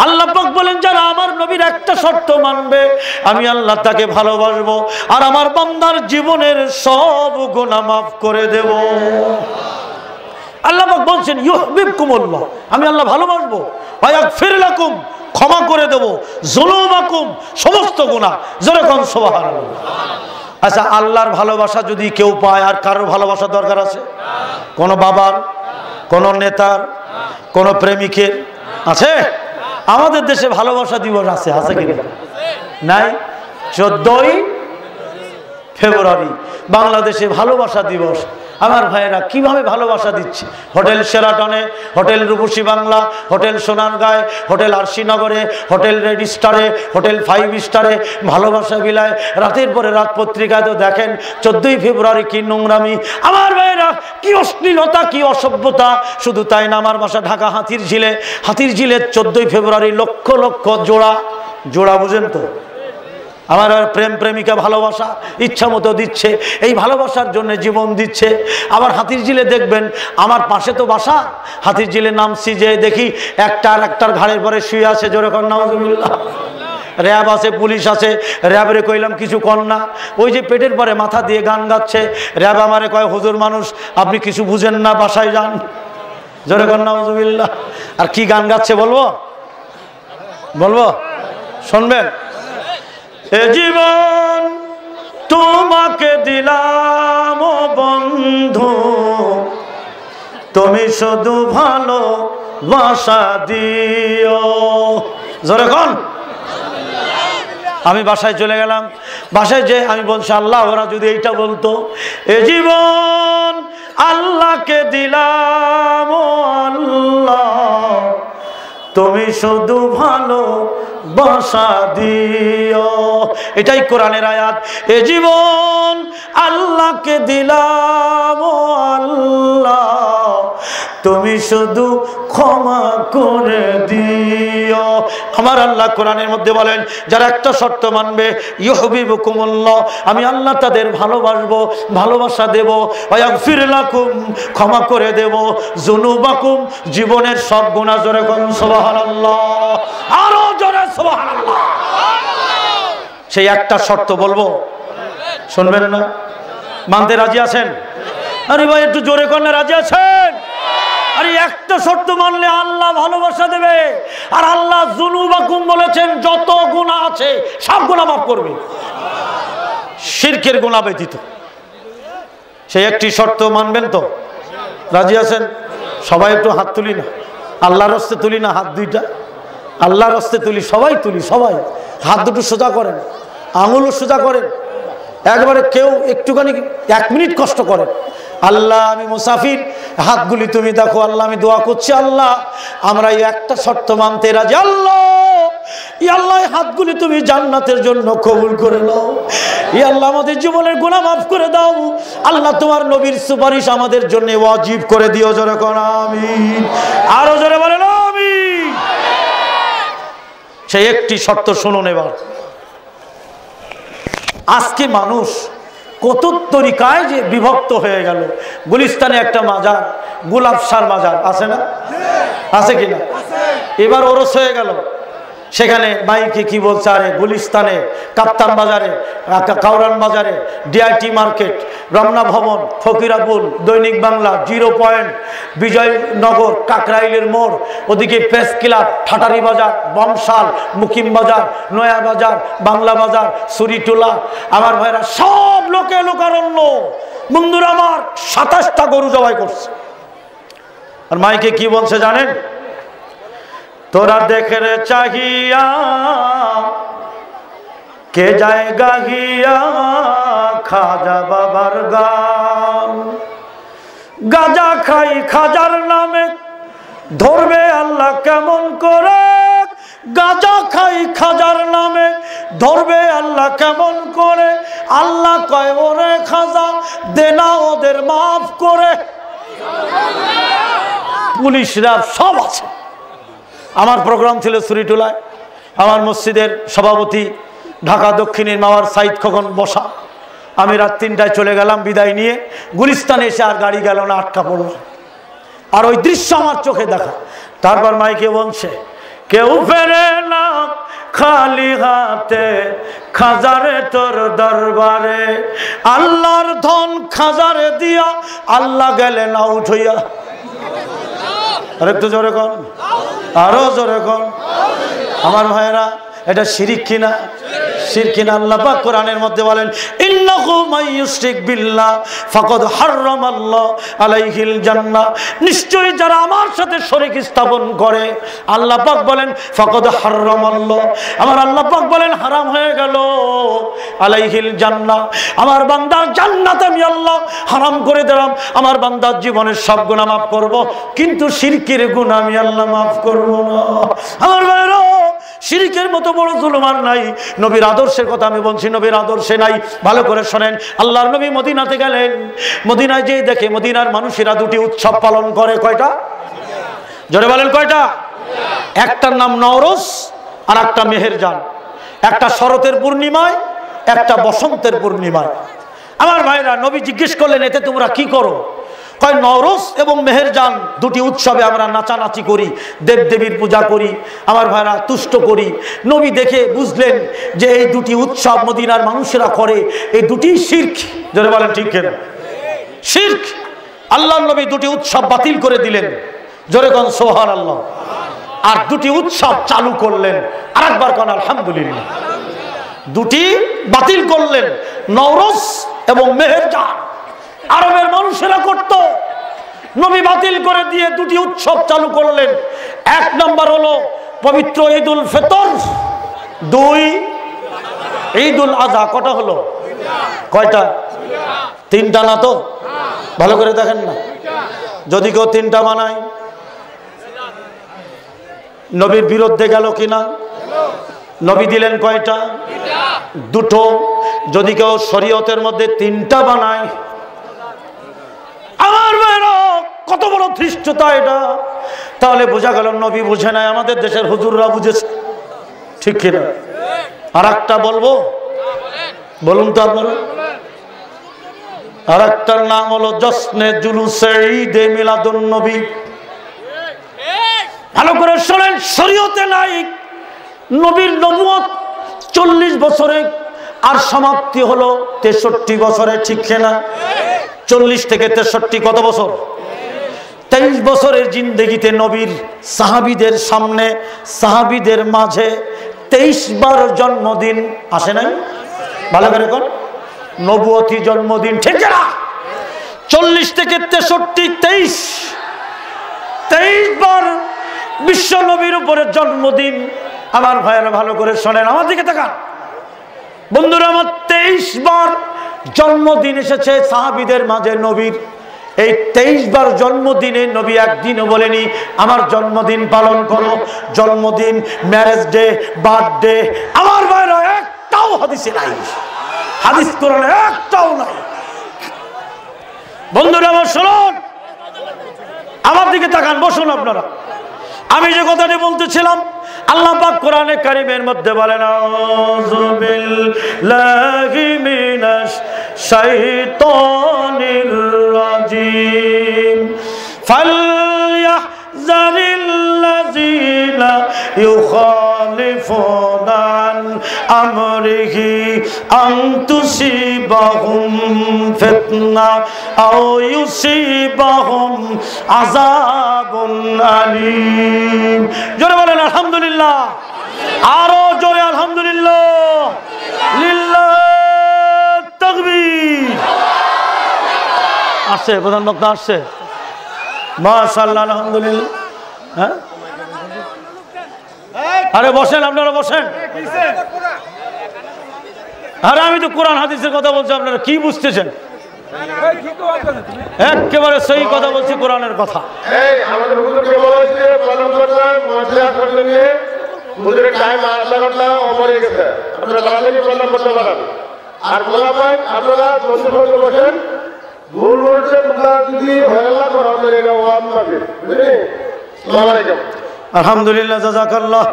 আল্লাহ পাক বলেন, যারা আমার নবীর একটা শর্ত মানবে, আমি আল্লাহ তাকে ভালোবাসবো আর আমার বান্দার জীবনের সব গুনাহ মাফ করে দেব। আল্লাহ পাক বলছেন, ইউহিব্বুকুমুল্লাহ, আমি আল্লাহ ভালোবাসবো, ওয়া ইয়াগফির লাকুম, ক্ষমা করে দেব, যুলুমাকুম, সমস্ত গুনাহ। জোরে কোন সুবহানাল্লাহ। আচ্ছা, আল্লাহর ভালোবাসা যদি কেউ পায়, আর কারোর ভালোবাসা দরকার আছে? কোন বাবার, কোন নেতার, কোন প্রেমিকের আছে? আমাদের দেশে ভালোবাসা দিবস আছে, আছে কি নাই? 14ই ফেব্রুয়ারি বাংলাদেশে ভালোবাসা দিবস। আমার ভাইয়েরা কিভাবে ভালোবাসা দিচ্ছে? হোটেল শেরাটনে, হোটেল রূপসী বাংলা, হোটেল সোনারগাঁয়, হোটেল আরশিনগরে, হোটেল রেড স্টারে, হোটেল 5 স্টারে ভালোবাসা বিলায়। রাতের পরে রাত পত্রিকায় তো দেখেন 14ই ফেব্রুয়ারি কি নোংরামি। আমার ভাইয়েরা কি অশ্লীলতা, কি অসভ্যতা। শুধু তাই না, আমার বাসা ঢাকা হাতির ঝিলে। হাতির ঝিলে 14ই ফেব্রুয়ারি লক্ষ লক্ষ জোড়া, জোড়া বুঝেন তো? আমার প্রেম প্রেমিকা ভালোবাসা ইচ্ছা মতো দিচ্ছে, এই ভালোবাসার জন্য জীবন দিচ্ছে। আবার হাতির ঝিলে দেখবেন, আমার পাশে তো বাসা, হাতির ঝিলে নামছি, যে দেখি একটার ঘাড়ের পরে শুয়ে আছে। জোরে কর নাউজুবিল্লাহ। র্যাব আছে, পুলিশ আছে। র্যাবের কইলাম কিছু কর না, ওই যে পেটের পরে মাথা দিয়ে গান গাচ্ছে। র্যাব আমারে কয়, হুজুর মানুষ, আপনি কিছু বুঝেন না, বাসায় যান। জোরে কর নাউজুবিল্লাহ। আর কি গান গাচ্ছে বলবো? বলবো, শুনবেন? এ জীবন তোমাকে দিলাম ও বন্ধু, তুমি শুধু ভালোবাসা দিও। জোরে কোন? আমি বাসায় চলে গেলাম, বাসায় যে আমি বলছি আল্লাহ, ওরা যদি এইটা বলতো, এ জীবন আল্লাহকে দিলাম ও আল্লাহ, তুমি শুধু ভালোবাসা দিও। এটাই কোরআনের আয়াত। এ জীবন আল্লাহকে দিলাম ও আল্লাহ, তুমি শুধু ক্ষমা করে দিও। আমার আল্লাহ কোরআনের মধ্যে বলেন, যারা একটা শর্ত মানবে, ইউহিব্বুকুমুল্লাহ, আমি আল্লাহ তাদের ভালোবাসবো, ভালোবাসা দেব, ওয়াগফির লাকুম, ক্ষমা করে দেব, যুনুবাকুম, জীবনের সব গুনাহ। জোরে কোন সুবহানাল্লাহ, আরো জোরে সুবহানাল্লাহ। সেই একটা শর্ত বলবো, শুনবেন না? মানতে রাজি আছেন? আরে ভাই একটু জোরে কোন, রাজি আছেন? আরে একটা শর্ত মানলে আল্লাহ ভালোবাসা দেবে, আর আল্লাহ যুনুবাকুম বলেছেন, যত গুনাহ আছে সব গুনাহ মাফ করবে, শিরকের গুনাহ ব্যতীত। সেই একটি শর্ত মানবেন তো? রাজি আছেন? সবাই একটু হাত তুলি না, আল্লাহর হস্তে তুলি না, হাত দুইটা আল্লাহর হস্তে তুলি, সবাই তুলি, সবাই হাত দুটো সোজা করেন, আঙুলও সোজা করেন, একবারে কেউ একটুখানি 1 মিনিট কষ্ট করেন। আল্লাহ আমি মুসাফির, হাতগুলি তুমি দেখো। আল্লাহ আমি দোয়া করছি, আল্লাহ আমরা এই একটা শর্ত মানতে রাজি। আল্লাহ, আল্লাহ হাতগুলি তুমি জান্নাতের জন্য কবুল করে নাও। আল্লাহ আমাদের জীবনের গুনাহ মাফ করে দাও। আল্লাহ তোমার নবীর সুপারিশ আমাদের জন্য ওয়াজিব করে দিও। জোরে কোন আমিন, আরো জোরে বলেন আমিন। সেই একটি শর্ত শুনুন এবার। আজকে মানুষ কত তরিকায় যে বিভক্ত হয়ে গেল। গুলিস্তানে একটা মাজার, গোলাপ শাহ মাজার আছে না? আছে কিনা? এবার ওরস হয়ে গেল। সেখানে মাইকে কি বলছে, আরে গুলিস্তানে, কাপ্তান বাজারে, কাউরান বাজারে, ডিআইটি মার্কেট, রমনা ভবন, ফকিরাপুল, দৈনিক বাংলা, 0 পয়েন্ট, বিজয়নগর, কাকরাইলের মোড়, ওদিকে প্রেস ক্লাব, ঠাটারি বাজার, বমশাল, মুকিম বাজার, নয়া বাজার, বাংলা বাজার, সুরিটোলা, আমার ভাইরা সব লোকে লোকারণ্য। বন্ধুরা আমার 27টা গরু জবাই করছে। আর মাইকে কি বলছে জানেন? তোরা দেখে রে চাহিয়া, কে যায় গাহিয়া খাজা বাবার গান। গাজা খাই খাজার নামে, ধরবে আল্লাহ কেমন করে। গাজা খাই খাজার নামে, ধরবে আল্লাহ কেমন করে। আল্লাহ কয়, ওরে খাজা দেনা ওদের মাফ করে। পুলিশরা সব আছে। আমার প্রোগ্রাম ছিল সুরিটোলায়, আমার মসজিদের সভাপতি ঢাকা দক্ষিণের মাওয়ার সাইদ খোকন বসা। আমি রাত 3টায় চলে গেলাম বিদায় নিয়ে। গুলিস্তানে এসে আর গাড়ি গেল না, আটকা পড়ল। আর ওই দৃশ্য আমার চোখে দেখা। তারপর মাইকে বলছে, কেউ ফেরে না খালি হাতে, খাজারে তোর দরবারে। আল্লাহর ধন খাজারে দিয়া, আল্লাহ গেলেন আউট হইয়া। আর একটু জোরে কর, আরো জোরে কর। আমার ভাইরা, এটা শিরিক কিনা? শিরক কিনা? আল্লাহ পাক কোরআনের মধ্যে বলেন, ইন্নাহু মাইয়ুশরিক বিল্লাহ ফাকাদ হারামাল্লাহু আলাইহিল জান্নাহ। নিশ্চয়ই যারা আমার সাথে শরীক স্থাপন করে, আল্লাহ পাক বলেন ফাকাদ হারামাল্লাহু, আমার আল্লাহ পাক বলেন হারাম হয়ে গেল আলাইহিল জান্নাহ। আমার বান্দার জান্নাত আমি আল্লাহ হারাম করে দিলাম। আমার বান্দার জীবনের সব গুনাহ মাফ করব, কিন্তু শিরকের গুনাহ আমি আল্লাহ মাফ করব না। আমার ভাইরা, শিরকের মতো বড় জুলুম আর নাই। নবীর আদর্শের কথা আমি বলছি, নবীর আদর্শে নাই। ভালো করে শোনেন। আল্লাহর নবী মদিনাতে গেলেন। মদিনায় যেয়ে দেখে মদিনার মানুষেরা 2টি উৎসব পালন করে। কয়টা? জোরে বলেন কয়টা? একটার নাম নওরোজ, আর একটা মেহেরজান। একটা শরতের পূর্ণিমায়, একটা বসন্তের পূর্ণিমায়। আমার ভাইরা, নবী জিজ্ঞেস করলেন, এতে তোমরা কি করো? কয়, নওরোজ এবং মেহেরজান 2টি উৎসবে আমরা নাচানাচি করি, দেবদেবীর পূজা করি, আমার ভাইরা তুষ্ট করি। নবী দেখে বুঝলেন যে এই 2টি উৎসব মদিনার মানুষেরা করে, এই 2টি শিরক। যারা বলেন ঠিক কেন? শিরক। আল্লাহর নবী 2টি উৎসব বাতিল করে দিলেন। জোরে কোন সুবহানাল্লাহ। আর দুটি উৎসব চালু করলেন। আরেকবার কোন আলহামদুলিল্লাহ। দুটি বাতিল করলেন, নওরোজ এবং মেহেরজান। আরবের মানুষেরা করত, নবী বাতিল করে দিয়ে দুটি উৎসব চালু করলেন। এক নম্বর হলো পবিত্র ঈদুল ফিতর, দুই ঈদুল আযহা। কটা হলো? কয়টা? তিনটা না তো? ভালো করে দেখেন না, যদি কেউ তিনটা বানায় নবীর বিরুদ্ধে গেল কিনা? নবী দিলেন কয়টা? দুটো। যদি কেউ শরীয়তের মধ্যে তিনটা বানায়, আমার ভাইরা কত বড় ধৃষ্টতা এটা! তাহলে বোঝা গেল নবী বুঝে নাই, আমাদের দেশের হুজুররা বুঝেছে, ঠিক কিনা? আর একটা বলবো, বলুন তো আপনারা। আর একটার নাম হলো জশ্নে জুলুসে ঈদে মিলাদুন নবী। ভালো করে শোনেন, শরীয়তে নাই। নবীর নবুয়ত 40 বছরে, আর সমাপ্তি হলো 63 বছরে, ঠিক কিনা? 40 থেকে 63 কত বছর? 23 বছরের জিন্দেগিতে নবীর সাহাবীদের সামনে, সাহাবীদের মাঝে 23 বার জন্মদিন আসে নাই? ভালো করে কোন নবুয়তি জন্মদিন, ঠিক না? 40 থেকে 63, 23 বার বিশ্ব নবীর উপরে জন্মদিন। আমার ভাইয়েরা ভালো করে শোনেন, আমার দিকে তাকান বন্ধুরা। আমার 23 বার জন্মদিন এসেছে সাহাবীদের মাঝে নবীর। এই 23 বার জন্মদিনে নবী একদিনও বলেনি আমার জন্মদিন পালন করো। জন্মদিন, ম্যারেজ ডে, বার্থডে, আমার ভাইয়েরা একটাও হাদিসে নাই, হাদিস কোরআনে একটাও নাই। বন্ধুরা আমার শুনুন, আমার দিকে তাকান, বসুন আপনারা। আমি যে কথাটি বলতেছিলাম, আল্লাহ পাক কোরআনে কারীমের মধ্যে বলেন আউযু বিল্লাহি মিনাশ শাইতানির রাজিম ফালইয়াহযারিল্লাযীনা ইউখালিফুনা আন আমরিহি আন তুসিবাহুম ফিতনা আও ইউসিবাহুম আযাবুন আলীম। জোরে বলেন আলহামদুলিল্লাহ, আরো জোরে আলহামদুলিল্লাহ। লিল্লাহ তাকবীর। আসছে প্রধান বক্তা, আসছে, মাশাআল্লাহ, আলহামদুলিল্লাহ। হ্যাঁ, আরে বসেন, আপনারা বসেন। আরে আমি তো কোরআন হাদিসের কথা বলছি, আপনারা কি বুঝতেছেন? একেবারে সহি কথা বলছি, কোরআনের কথা। আমাদের হুজুরকে বলা হয়েছে প্রণাম করলাম, মজা করলেন, হুজুরের টাইম আধা ঘন্টা ওপরে গেছে, আপনারা তাড়াতাড়ি প্রণাম করতে পারেন। আর বলা হয় আপনারা বন্ধু বন্ধু বসেন, ভুল বলছে তোমরা যদি হেলা করো তাহলে এটা ওয়ান পাবে, বুঝলি? আসসালামু আলাইকুম। আলহামদুলিল্লাহ, জাযাকাল্লাহ।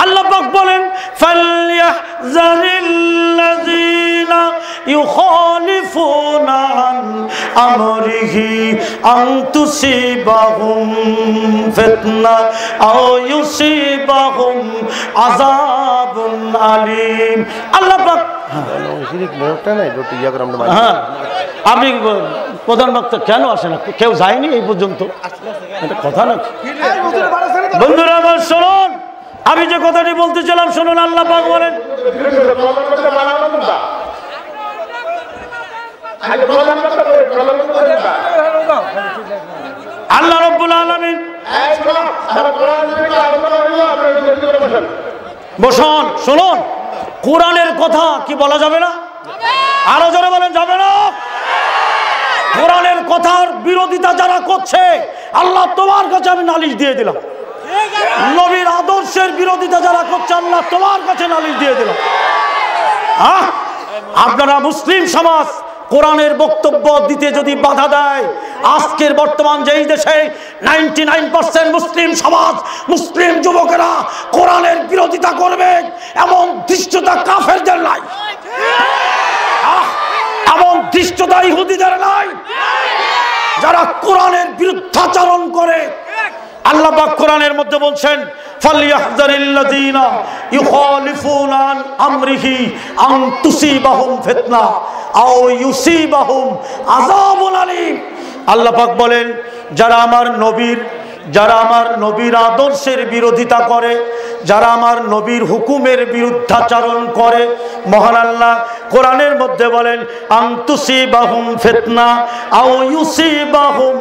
আল্লাহ পাক বলেন ফালইয়াহযারিল্লাযীনা ইউখালিফুনা আন আমরিহি আন তুসিবাহুম ফিতনা আও ইউসিবাহুম আযাবুন আলীম। আল্লাহ পাক আপনি প্রধান বক্তা কেন আসে না? কেউ যায়নি এই পর্যন্ত, এটা কথা না। বন্ধুরা আমার শুনুন, আমি যে কথাটি বলতেছিলাম শুনুন। আল্লাহ পাক বলেন আল্লাহ রাব্বুল আলামিন বসুন, শুনুন। কোরআনের কথা কি বলা যাবে না? আরো জোরে বলেন, যাবে না? কোরআনের কথার বিরোধিতা যারা করছে, আল্লাহ তোমার কাছে আমি নালিশ দিয়ে দিলাম। নবীর আদর্শের বিরোধিতা যারা করছে, আল্লাহ তোমার কাছে নালিশ দিয়ে দিলাম। আপনারা মুসলিম সমাজ কোরআনের বক্তব্য দিতে যদি বাধা দেয়, আজকের বর্তমান যেই দেশে 99% মুসলিম সমাজ, মুসলিম যুবকেরা কোরআনের বিরোধিতা করবে, এমন ধৃষ্টতা কাফেরদের নাই, এমন ধৃষ্টতা ইহুদিদের নাই, যারা কোরআনের বিরুদ্ধাচরণ করে। আল্লাহ পাক কোরআনের মধ্যে বলছেন ফালইয়াহযারিল্লাযীনা ইউখালিফুনা আন আমরিহি আন তুসিবাহুম ফিতনা আও ইউসিবাহুম আযাবুন আলীম। আল্লাহ পাক বলেন যারা আমার নবীর যারা আমার নবীর আদর্শের বিরোধিতা করে, যারা আমার নবীর হুকুমের বিরুদ্ধাচরণ করে, মহান আল্লাহ কোরআনের মধ্যে বলেন আনতুসিবাহুম ফিতনা আও ইউসিবাহুম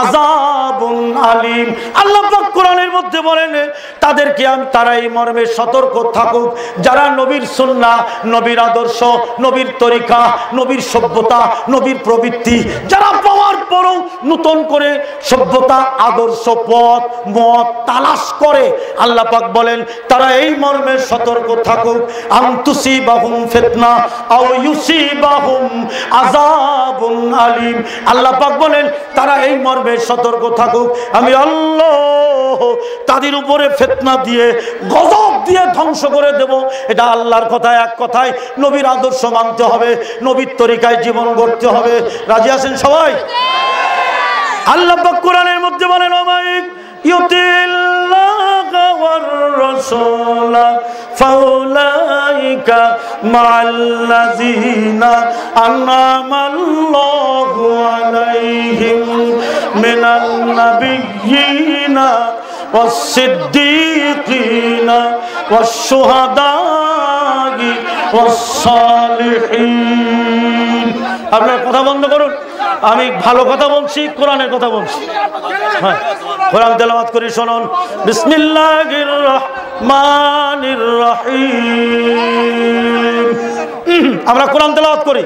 আযাবুন আলীম। আল্লাহ পাক কোরআনের মধ্যে বলেন তাদেরকে তারা এই মর্মে সতর্ক থাকুক, যারা নবীর সুন্নাহ, নবীর আদর্শ, নবীর তরিকা, নবীর সভ্যতা, নবীর প্রবৃত্তি যারা পাওয়ার পরও নতুন করে সভ্যতা, আদর্শ, পথ, মত তালাশ করে, আল্লাহ পাক বলেন তারা এই মর্মে সতর্ক থাকুক আনতুসিবাহুম ফিতনা আও ইউসিবাহুম আযাবুন আলীম। আল্লাহ পাক বলেন তারা এই মর্মে সতর্ক থাকুক, আমি আল্লাহ তাদের উপরে ফিতনা দিয়ে, গজব দিয়ে ধ্বংস করে দেব। এটা আল্লাহর কথা, এক কথায় নবীর আদর্শ মানতে হবে, নবীর তরিকায় জীবন গড়তে হবে। রাজি আছেন সবাই? আল্লাহ পাক কোরআনের মধ্যে বলেন ওমাইক ইউতিল্লাহ ওয়ার রাসূল ফাউলাইকা মাআল্লাযিনা আনআমাল্লাহু আলাইহিম মিনান নাবিয়্যিনা ওয়াস-সিদ্দীকিনা ওয়াশ-শুহাদা'i ওয়াস-সালিহিন। আপনারা কথা বন্ধ করুন, আমি ভালো কথা বলছি, কোরআনের কথা বলছি। হ্যাঁ, কোরআন তেলাওয়াত করে শুনুন। বিসমিল্লাহির রহমানির রহিম। আমরা কোরআন তেলাওয়াত করি।